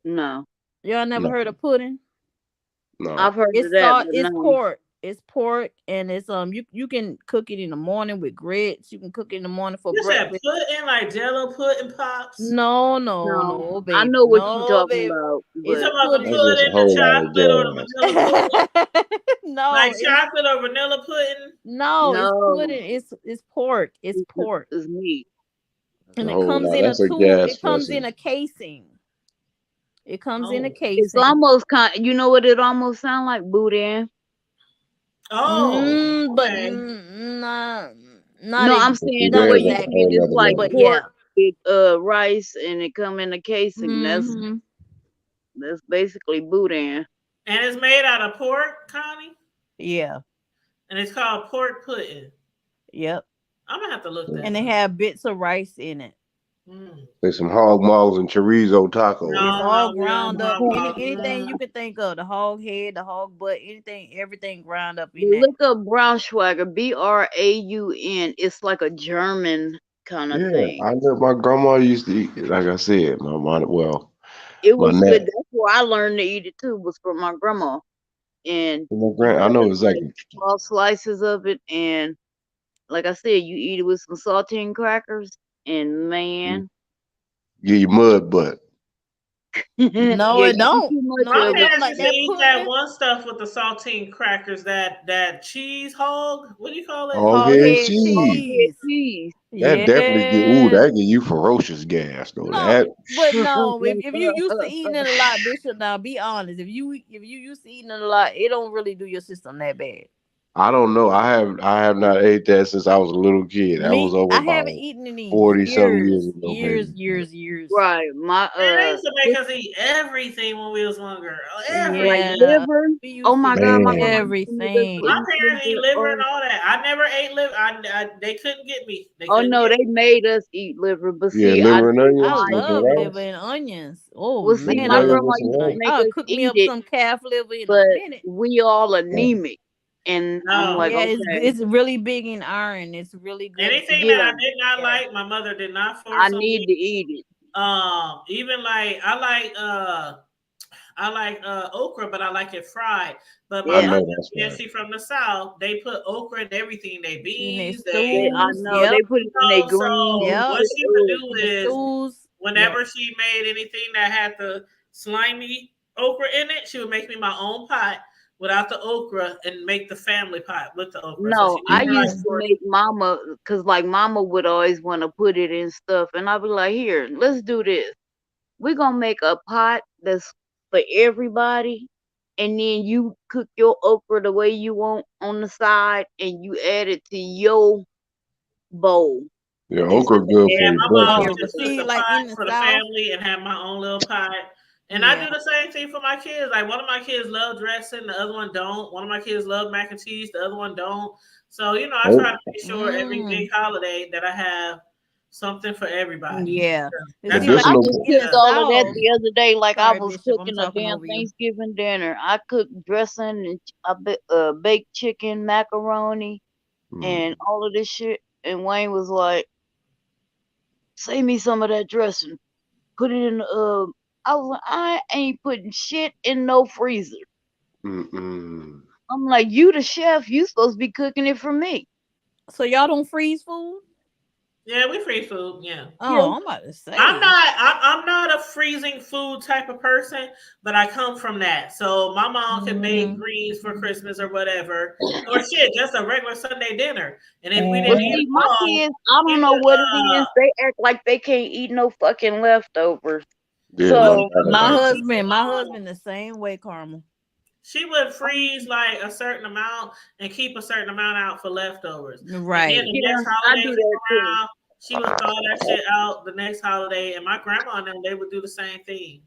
no. Y'all never No, heard of pudding? no. I've heard of It's that, salt. but It's no. pork. It's pork, and it's you can cook it in the morning with grits. You can cook it in the morning for You said breakfast. pudding, like Jello pudding pops. No, no, No, no, I baby, know what you're no, talking baby. about, You It's but talking about the pudding. That's just a pudding, the whole lot of chocolate, or the gas. vanilla pudding? Like No, it's chocolate or vanilla pudding? no, it's no, pudding. It's pork. It's pork, it's meat. That's a and it whole comes lot. in a That's a tube. gas It comes in vessel. a casing. It comes in a Oh. It's casing. almost you know what it almost sound like? Boudin. Oh, But okay. not No, I'm But saying see, the way there's a you exactly. saying whole it's other like But level. pork yeah. with rice and it come in a casing. Mm-hmm. That's basically boudin. And it's made out of pork, Connie? Yeah. And it's called pork pudding. Yep. I'm gonna have to look And that they up. have bits of rice in it. Mm. There's some hog maws and chorizo tacos. It's No, all no, we don't ground up. have hog Anything maw. you could think of, the hog head, the hog butt, anything, everything ground up in that. Look up Braunschweiger, Braun. It's like a German kind of Yeah, thing. I know my grandma used to eat it. Like I said, my mom, well, It my was neck, good. That's where I learned to eat it too. Was from my grandma, and my you grand. I cut know up like exactly. small slices of it, and like I said, you eat it with some saltine crackers, and man, Give you mud butt. yeah, No, it you eat don't. too much No, My it of it. don't. parents Like used to that eat that pudding. one stuff with the saltine crackers, that cheese hog. What do you call it? Hog Hog head head cheese. Hoghead cheese. cheese. That definitely get. Ooh, Yeah. that give you ferocious gas though. No, That. but no. If you used to eating it a lot, Bishop, now be honest. If you used to eating it a lot, it don't really do your system that bad. I don't know. I have not ate that since I was a little kid. That was over I haven't about eaten it in 40 something years years, ago, years, maybe. years, years. Right, my Man, they used to make us eat everything when we was younger. like Yeah, Everything. liver. we Oh used to my eat God, my Man, grandma used to make us My everything. eat parents eat liver. liver and Oh, all that. I never ate liver. They couldn't get me. They oh couldn't no, get they me. made us eat liver, but yeah, see, I liver and didn't I onions like with some love it. liver rice. and onions. Oh Well, see, Liver man, and my I onions love with grandma some used to rice. make I'll us cook me eat up it, some calf liver in a but minute. we all Yeah. anemic, and I'm No. like, Yeah, okay, it's really big in iron. It's really good in Anything yeah, that I iron. did not Yeah. like, my mother did not I force on need me. to eat it. Even like I like okra, but I like it fried. But my I Yeah, mother, know that's yeah, right. she from the south. They put okra in everything. They In their beans. I stews. know they Yep. put it in their greens. So Yep. what she would do In the is stews. Yep. whenever she made anything that had the slimy okra in it, she would make me my own pot without the okra and make the family pot with the okra. So No, she I never like used Mm. to forced. make mama, cause like mama would always want to put it in stuff, and I'd be like, here, let's do this. We're gonna make a pot that's for everybody, and then you cook your okra the way you want on the side, and you add it to your bowl Yeah, instead okra of good for Yeah, your my adding mom breakfast. would No, but just cook see, the like pot in the for the South, family and have my own little pot. And I yeah. do the same thing for my kids. Like one of my kids love dressing, the other one don't. One of my kids love mac and cheese, the other one don't. So I try to Oh, make sure every Mm, big holiday that I have something for everybody. yeah. But see, like I additional. just in the cooked all of that South, the other day, like I sorry, was Bishop, I'm cooking a talking damn over you. Thanksgiving dinner. I cooked dressing and baked chicken, macaroni, and Mm, all of this shit. And Wayne was like, "Save me some of that dressing. Put it in the." I was like, "I ain't putting shit in no freezer." mm-mm. I'm like, you the chef, you supposed to be cooking it for me. So y'all don't freeze food? Yeah, we freeze food. Yeah. Oh, I'm about to say. I'm not a freezing food type of person, but I come from that. So my mom can make greens for Christmas or whatever, or shit, just a regular Sunday dinner. And if we Well, didn't eat see, them my all, kids, I don't know what it is. They act like they can't eat no fucking leftovers. Yeah, So my husband the same way, Karma. She would freeze like a certain amount and keep a certain amount out for leftovers. Right. And then the next I holiday do come that too. around, she would thaw that shit out the next holiday. And my grandma and them, they would do the same thing.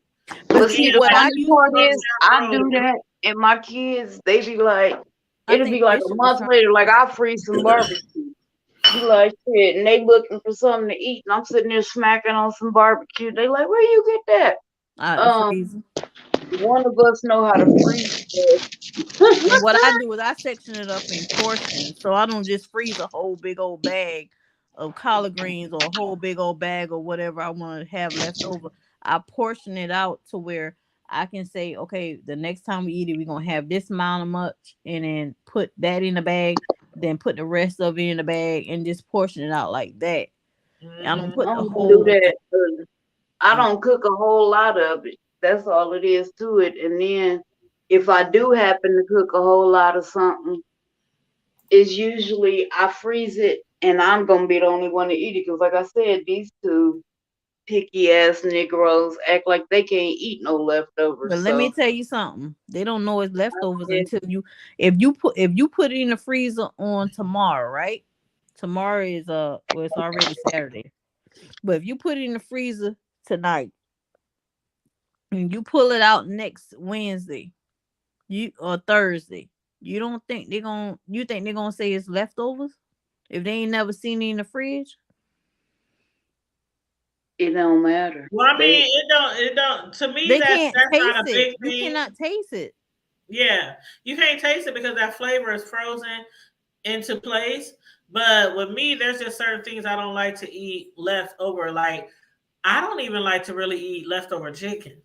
But see, the funny part is, I do that, and my kids, they be like, it'll be like a month later, like I freeze some barbecue. Be like shit, and they looking for something to eat, and I'm sitting there smacking on some barbecue. They like, where you get that? One of us know how to freeze. And what I do is I section it up in portions, so I don't just freeze a whole big old bag of collard greens or a whole big old bag or whatever I want to have left over. I portion it out to where I can say, okay, the next time we eat it, we're gonna have this amount of much, and then put that in the bag, then put the rest of it in the bag, and just portion it out like that. I don't put the whole do that. I don't cook a whole lot of it. That's all it is to it. And then if I do happen to cook a whole lot of something, it's usually I freeze it, and I'm gonna be the only one to eat it. Because like I said, these two picky ass Negroes act like they can't eat no leftovers. But let me tell you something. They don't know it's leftovers until if you put it in the freezer on tomorrow, right? Tomorrow is it's already Saturday. But if you put it in the freezer tonight and you pull it out next Wednesday, or Thursday, you think they're gonna say it's leftovers if they ain't never seen it in the fridge? It don't matter. Well, I mean, it don't. To me, that's not a big thing. You cannot taste it. Yeah, you can't taste it because that flavor is frozen into place. But with me, there's just certain things I don't like to eat left over. Like, I don't even like to really eat leftover chicken.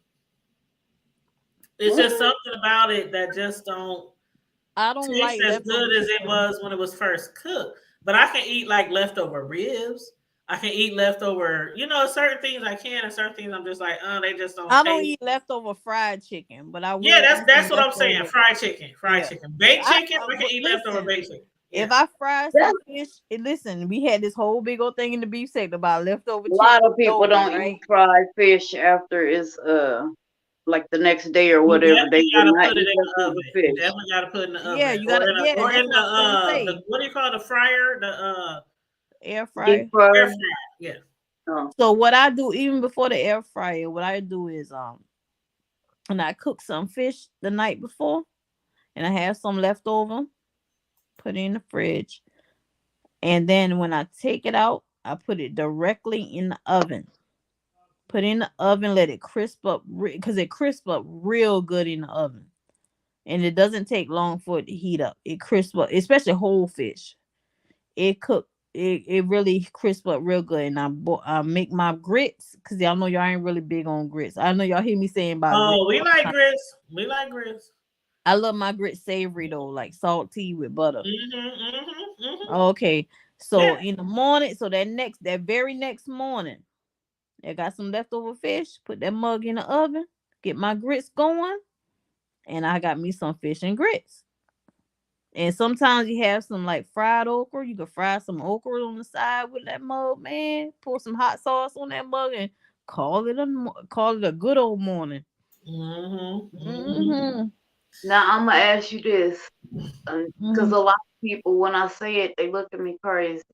It's just something about it that just don't. I don't taste like as good as it was when it was first cooked. But I can eat like leftover ribs. I can eat leftover, certain things I can, and certain things I'm just like, they just don't. I don't eat leftover fried chicken, but I will. Yeah, that's what I'm saying. Fried chicken, chicken, baked chicken. I can eat leftover baked chicken. Yeah. If I fry some fish, listen, we had this whole big old thing in the beef section about leftover chicken. A lot of people don't eat fried fish after it's like the next day or whatever. They gotta not put it eat in the oven. fish. Definitely gotta put it in the oven. Yeah, you gotta. Or in the what do you call the fryer? The air fryer. Deep fryer. Air fryer. Yeah. So what I do even before the air fryer, what I do is and I cook some fish the night before, and I have some left over, put it in the fridge, and then when I take it out, I put it directly in the oven. Put it in the oven, let it crisp up, because it crisps up real good in the oven. And it doesn't take long for it to heat up. It crisps up, especially whole fish. It really crisp up real good. And I make my grits, because y'all know y'all ain't really big on grits. I know y'all hear me saying about grits. We like grits. We like grits. I love my grits savory though, like salty with butter. Okay. So in the morning, so that very next morning, I got some leftover fish, put that mug in the oven, get my grits going, and I got me some fish and grits. And sometimes you have some like fried okra. You can fry some okra on the side with that mug, man. Pour some hot sauce on that mug and call it a good old morning. Now I'm gonna ask you this, because a lot of people, when I say it, they look at me crazy.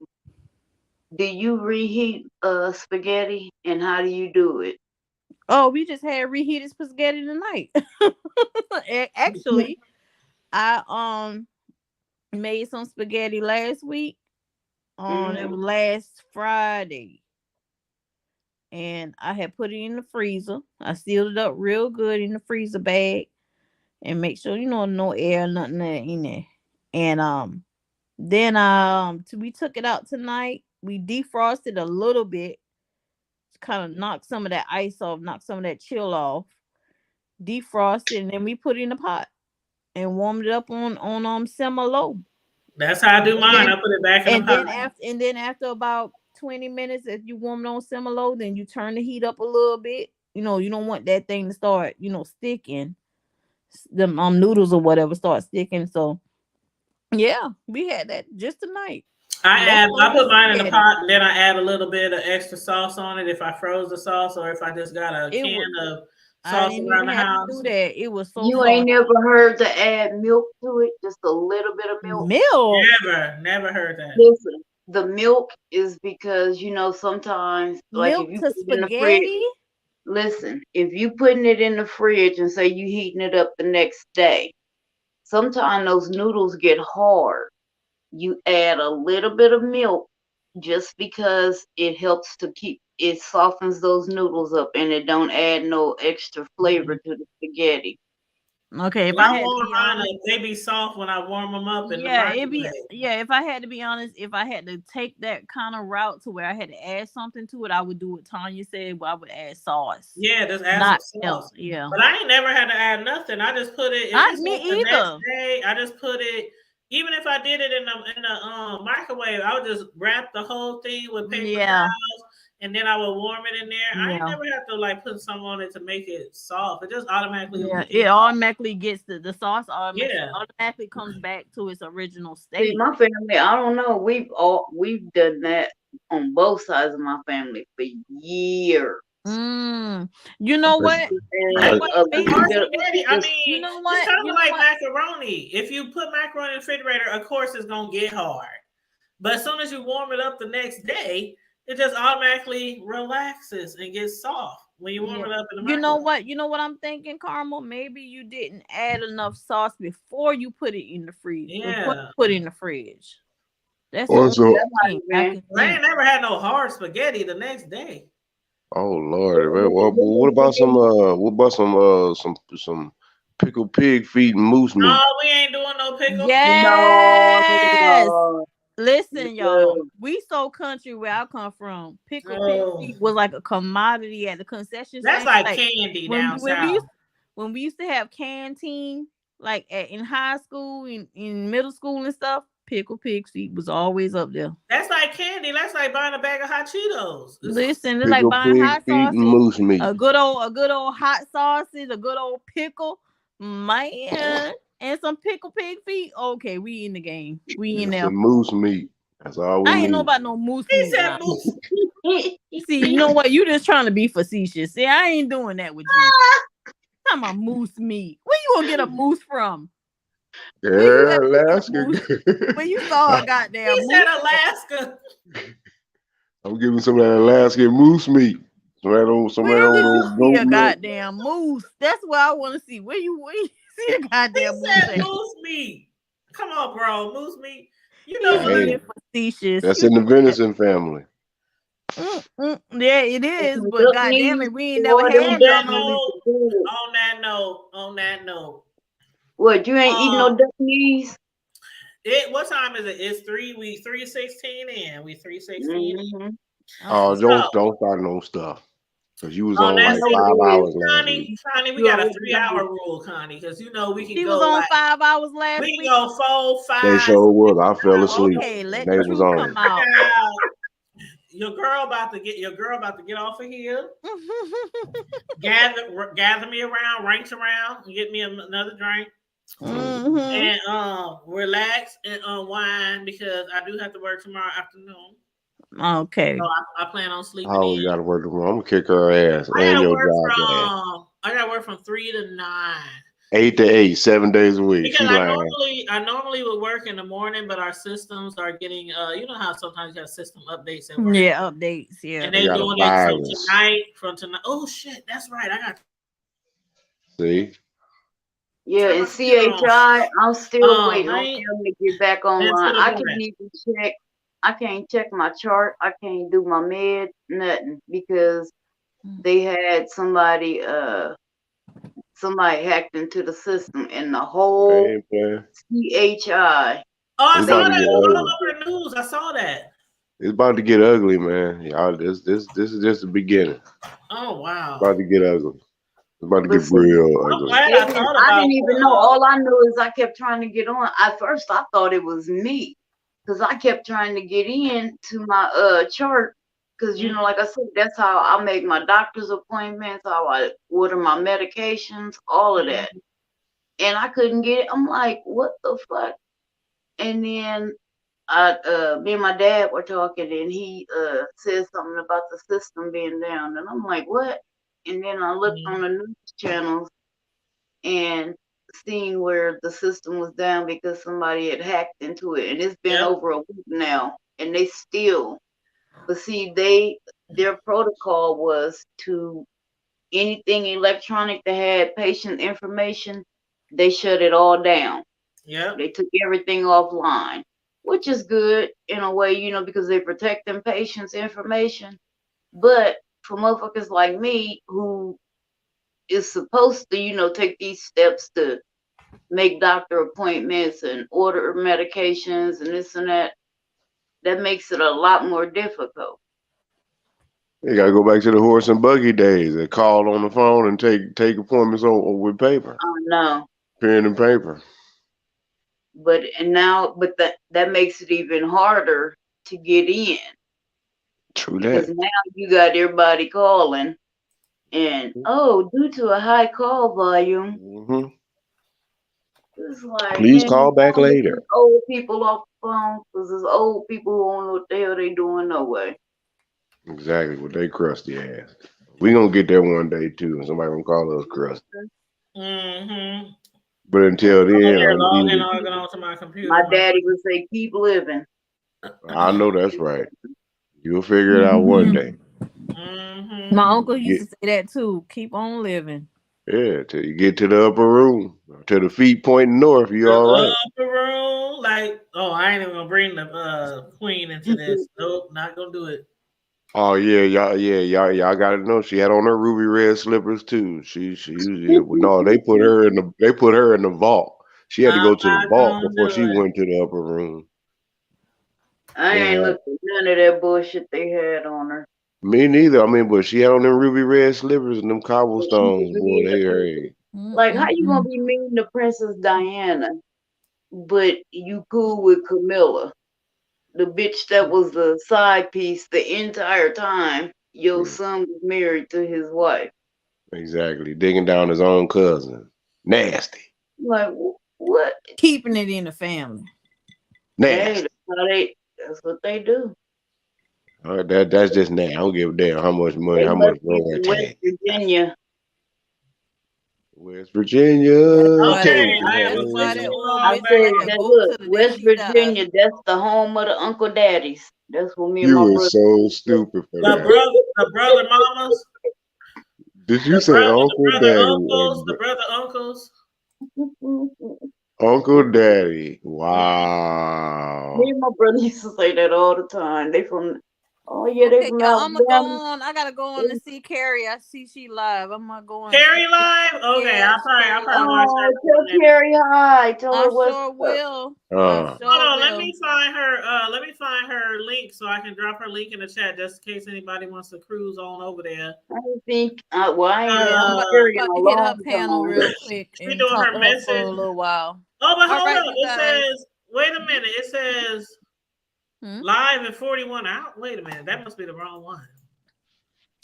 Do you reheat spaghetti, and how do you do it? Oh, we just had reheated spaghetti tonight. Actually, I made some spaghetti last week. It was last Friday, and I had put it in the freezer. I sealed it up real good in the freezer bag, and make sure no air, nothing in there. And then we took it out tonight. We defrosted a little bit, kind of knock some of that ice off, knock some of that chill off, defrost it, and then we put it in the pot. and warmed it up on semi-low. That's how I do mine. I put it back in the pot. And then after about 20 minutes, if you warm it on semi-low, then you turn the heat up a little bit. You know, you don't want that thing to start, sticking. The noodles or whatever start sticking. So yeah, we had that just tonight. I put mine in the pot, and then I add a little bit of extra sauce on it if I froze the sauce or if I just got a can of sauce around the house. Do that. It was so. You ain't never heard to add milk to it, just a little bit of milk. Never heard that. Listen, the milk is because sometimes milk like if you to put it in the spaghetti. fridge. Listen, if you putting it in the fridge and say you heating it up the next day, sometimes those noodles get hard. You add a little bit of milk just because it helps to it softens those noodles up and it don't add no extra flavor to the spaghetti. Okay, if when I had warm to be mine honest, up, they be soft when I warm them up in the if microwave. I had to be honest, if I had to take that kind of route to where I had to add something to it, I would do what Tanya said, but I would add sauce. Yeah, just add Not some milk. sauce. Yeah. But I ain't never had to add nothing. I just put it. Not me the either. Next day, I just put it. Even if I did it in the microwave, I would just wrap the whole thing with paper towels, and then I would warm it in there. I ain't never have to put something on it to make it soft. It just automatically. Yeah, it automatically gets the sauce automatically comes back to its original state. See, my family, I don't know. We've done that on both sides of my family for years. You know what? You know what? It's kind of like macaroni. If you put macaroni in the refrigerator, of course it's gonna get hard. But as soon as you warm it up the next day, it just automatically relaxes and gets soft when you warm it up in the microwave. You know what I'm thinking, Carmel? Maybe you didn't add enough sauce before you put it in the fridge. Yeah. Put it in the fridge. That's Also, I ain't never had no hard spaghetti the next day. oh Lord, man. What about some pickled pig feet and moose meat? No, we ain't doing no pickles. Yes. Listen, y'all. We so country where I come from. Pickled pig feet was like a commodity at the concession stand. That's like candy down south. When we used to have canteen, like in high school, in middle school and stuff, pickled pig feet was always up there. That's like candy. That's like buying a bag of hot Cheetos. Listen, it's like buying hot sausage, moose meat. A good old hot sausage, a good old pickle, man, and some pickled pig feet. Okay, we in the game. We in there. Some moose meat. That's all we need. I ain't know about no moose He meat. said moose. See, you know what? You just trying to be facetious. See, I ain't doing that with you. I'm talking about moose meat. Where you gonna get a moose from? Yeah, Alaska. When you saw a goddamn he said Alaska. I'm giving some of that Alaska moose meat. Somebody don't see a goddamn moose. That's what I want to see. Where you see a goddamn moose? Said moose meat. Come on, bro. Moose meat. You know hey, facetious. That's in the venison family. Yeah, it is, but goddamn it, we ain't never had that. On that note. What, you ain't eating no duck knees? What time is it? It's 3:16 in. We 3:16 in. Oh, don't start no stuff. Because you was on like 5 hours last week. Connie, we got a 3-hour rule, Connie, because you know we can he go. Was on 5 hours last week. We can go 4, 5. They sure was. I fell asleep. Okay, let they the was truth on. come out. Your girl about to get off of here. gather me around, ranks around, and get me another drink. And relax and unwind because I do have to work tomorrow afternoon. Okay. So I plan on sleeping. Oh, you gotta work tomorrow. I'm gonna kick her ass. And your job. I gotta work from 3 to 9. 8 to 8, 7 days a week. Because I normally would work in the morning, but our systems are getting you know how sometimes you have system updates at work. Yeah, updates, yeah. And they're doing it from tonight. Oh shit, that's right. I got see. Yeah, and CHI, I'm still waiting on them to get back online. I can't even check. I can't check my chart. I can't do my med, nothing, because they had somebody hacked into the system and the whole CHI. Oh, I saw that all over the news. I saw that. It's about to get ugly, man. Y'all, this is just the beginning. Oh wow. It's about to get ugly. It's about to But get see, real I'm ugly. glad I thought I about didn't even know. All I knew is I kept trying to get on. At first, I thought it was me because I kept trying to get in to my chart. Because you know, like I said, that's how I make my doctor's appointments, how I order my medications, all of that. And I couldn't get it. I'm like, what the fuck? And then me and my dad were talking, and he said something about the system being down, and I'm like, what? And then I looked on the news channels and seen where the system was down because somebody had hacked into it, and it's been over a week now, and they still. But see, their protocol was to anything electronic that had patient information, they shut it all down. Yeah. They took everything offline, which is good in a way, you know, because they protect them patients' information. But for motherfuckers like me who is supposed to, you know, take these steps to make doctor appointments and order medications and this and that, that makes it a lot more difficult. You gotta go back to the horse and buggy days. They call on the phone and take appointments on with paper, I know. pen and paper. But that makes it even harder to get in True because that. now you got everybody calling, and due to a high call volume, Mm-hmm. it's like, Please man, call back get later. these old people off the phone because there's old people who don't know what the hell they doing no way. Exactly what they crusty ass. We gonna get there one day too, and somebody gonna call us crusty. Mm-hmm. But until I'm then, here I'm logging easy. onto my computer. My daddy would say, "Keep living." I know that's right. You'll figure it out one day. Mm-hmm. My uncle used Get, to say that too. Keep on living. yeah, till you get to the upper room, to the feet pointing north, you all right. The room, like, I ain't even gonna bring the queen into this. Nope, not gonna do it. Oh y'all gotta know she had on her ruby red slippers too. She no, they put her in the vault. She had to I'm go to the not vault gonna before do she it. went to the upper room. I They ain't had looked at none of that bullshit they had on her. me neither. I mean, but she had on them ruby red slippers and them But she was cobblestones, boy. mean They to hey. like, how you gonna be mean to Princess Diana, but you cool with Camilla, the bitch that was the side piece the entire time your son was married to his wife? Exactly. Digging down his own cousin. Nasty. Like, what? Keeping it in the family. Nasty. Hey, that's what they do. All right, that's just nasty. I don't give a damn how much money, They how much must be royalty. from West Virginia. West Virginia. Okay, I am officially I logged back said in. that. Look, West Virginia. That's the home of the Uncle Daddies. That's what me and my You are brother. so stupid for that. The brother mamas, Did you say Uncle Daddy? the brother uncles. Uncle Daddy. Wow. Me and my brother used to say that all the time. They from, they Okay, from y'all, I'm gonna go Alabama. on. I gotta go on to see Carrie. I see she live. I'm gonna go on. Carrie live? Okay, Yeah, I'll probably watch Oh, that. tell Carrie hi. Tell her I what's sure up. will. Hold on, let me find her. Let me find her link so I can drop her link in the chat just in case anybody wants to cruise on over there. I think. Well, I ain't been I'm on about Carrie in a to hit her long panel time. real quick She and doing talk her to her for a message. little while. Oh, but All hold right, up. you It guys. says, wait a minute. It says live in 41 hours. Wait a minute. That must be the wrong one.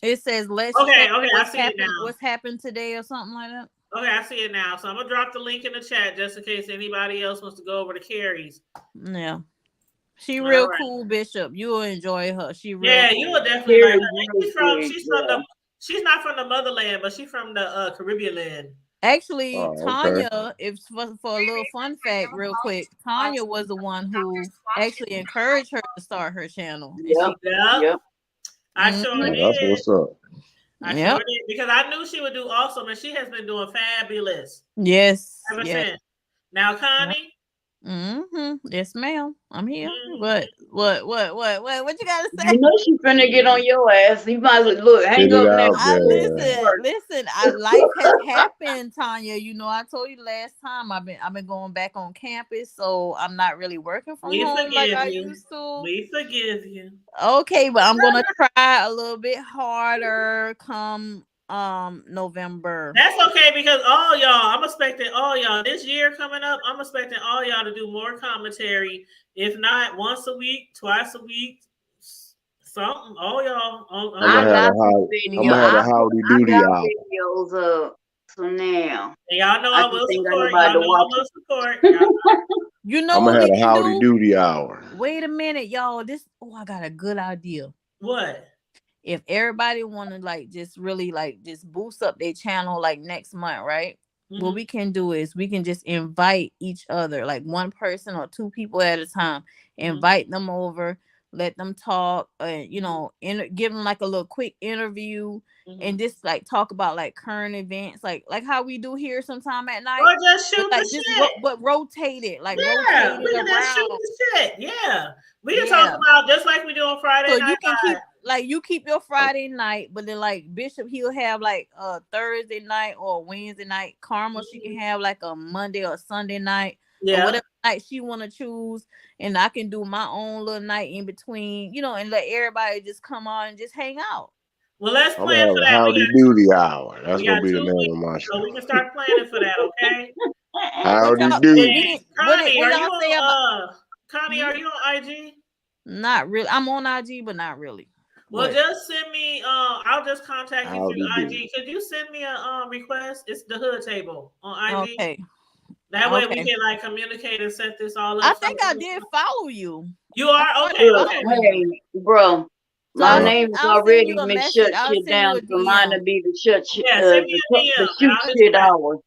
It says let's Okay, show I see it now. what's happened today or something like that. Okay, I see it now. So I'm gonna drop the link in the chat just in case anybody else wants to go over to Carrie's. Yeah. She real cool, Bishop. You will enjoy her. She real cool. You will definitely like her. She's not from the motherland, but she's from the Caribbean land. Actually, Tanya, if for a little fun fact, real quick, Tanya was the one who actually encouraged her to start her channel. Yep. I sure did. That's what's up. I sure did because I knew she would do awesome, and she has been doing fabulous. Yes. Ever since. Now, Connie. Yes, ma'am. I'm here. What you gotta say? You know she finna get on your ass. You might as well look. Hang up now. Listen. Life has happened, Tanya. You know, I told you last time. I've been going back on campus, so I'm not really working from home like I used to. We forgive you. Okay, but I'm gonna try a little bit harder come November. That's okay because all y'all, I'm expecting all y'all this year coming up. I'm expecting all y'all to do more commentary. If not once a week, twice a week, something. All y'all. I'm gonna have a howdy I doody got hour. videos up. So now. And y'all know I I can will think support. anybody Y'all to know I watch will it. support. Y'all You know I'm what gonna have we a can howdy do? doody hour. Wait a minute, y'all. I got a good idea. What? If everybody want to like just really like just boost up their channel like next month, right? Mm-hmm. What we can do is we can just invite each other, like one person or two people at a time, invite them over, let them talk, you know, give them like a little quick interview, and just like talk about like current events, like how we do here sometime at night. Or just shoot like the just shit. but rotate it, like Yeah, rotate we it can just shoot around. the shit. Yeah, we can talk about just like we do on Friday So night. you can keep like you keep your Friday night, but then like Bishop, he'll have like a Thursday night or Wednesday night. Karma, she can have like a Monday or Sunday night, or whatever night she want to choose, and I can do my own little night in between, you know, and let everybody just come on and just hang out. Well, let's I'm plan gonna for have a that. howdy doody hour. That's We gonna got be the 2 name weeks, of my so show. we can start planning for that. Okay. Howdy doody. Connie, what are y'all you say on? about? Connie, are you on IG? Not really. I'm on IG, but not really. Well, just send me. I'll just contact you through Howdy IG. Could you send me a request? It's the Hood Table on IG. Okay. That way we can like communicate and set this all up. I think I did follow you. You are okay. Okay. Hey, bro. So My name is I'll send already you a been message. shut I'll shit send you down, a so mine DM. will be the shut shit, Yeah, send me a DM. the shoot shit hour.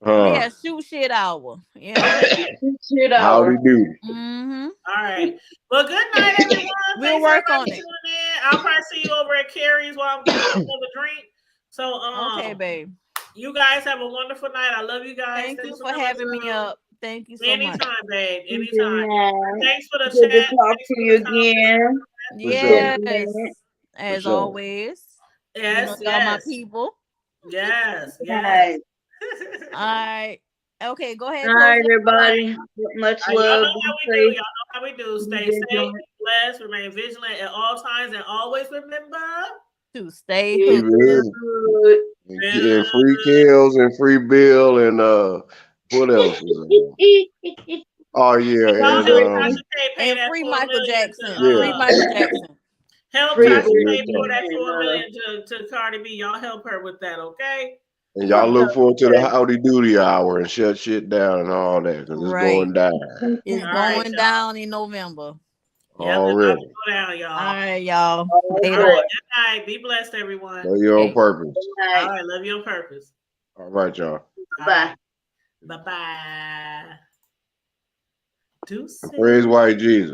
Yeah, shoot shit hour. Yeah. Shoot shit hour. Howdy doody. Mm-hmm. All right. Well, good night, everyone. We'll Thanks work everybody on it. for tuning in. I'll probably see you over at Carrie's while I'm getting another drink. So, okay, babe. You guys have a wonderful night. I love you guys. Thank Thanks you for having me up. Thank you so much. Anytime, babe. Good Anytime. night. Thanks for the Good to chat. talk to you again. Yes. As sure. always. Yes, you know, y'all my people. Yes, yes. All right. Okay, go ahead. All right, everybody. Much love. Y'all know how we do. Stay safe, be blessed, remain vigilant at all times, and always remember to stay Keep it hood. And free kills and free bill and what else was oh yeah, and free Michael Jackson. Yeah. Free Michael Jackson. Help Free Tasha Britney pay for that Spears. $4 million to Cardi B. Y'all help her with that, okay? And y'all look forward to the howdy doody hour and shut shit down and all that because it's going down. It's going down in November. Already. Go down, y'all. All right, y'all. All right, good night. Be blessed, everyone. Love you on purpose. All right, love you on purpose. All right, y'all. Bye. Bye-bye. And praise white Jesus.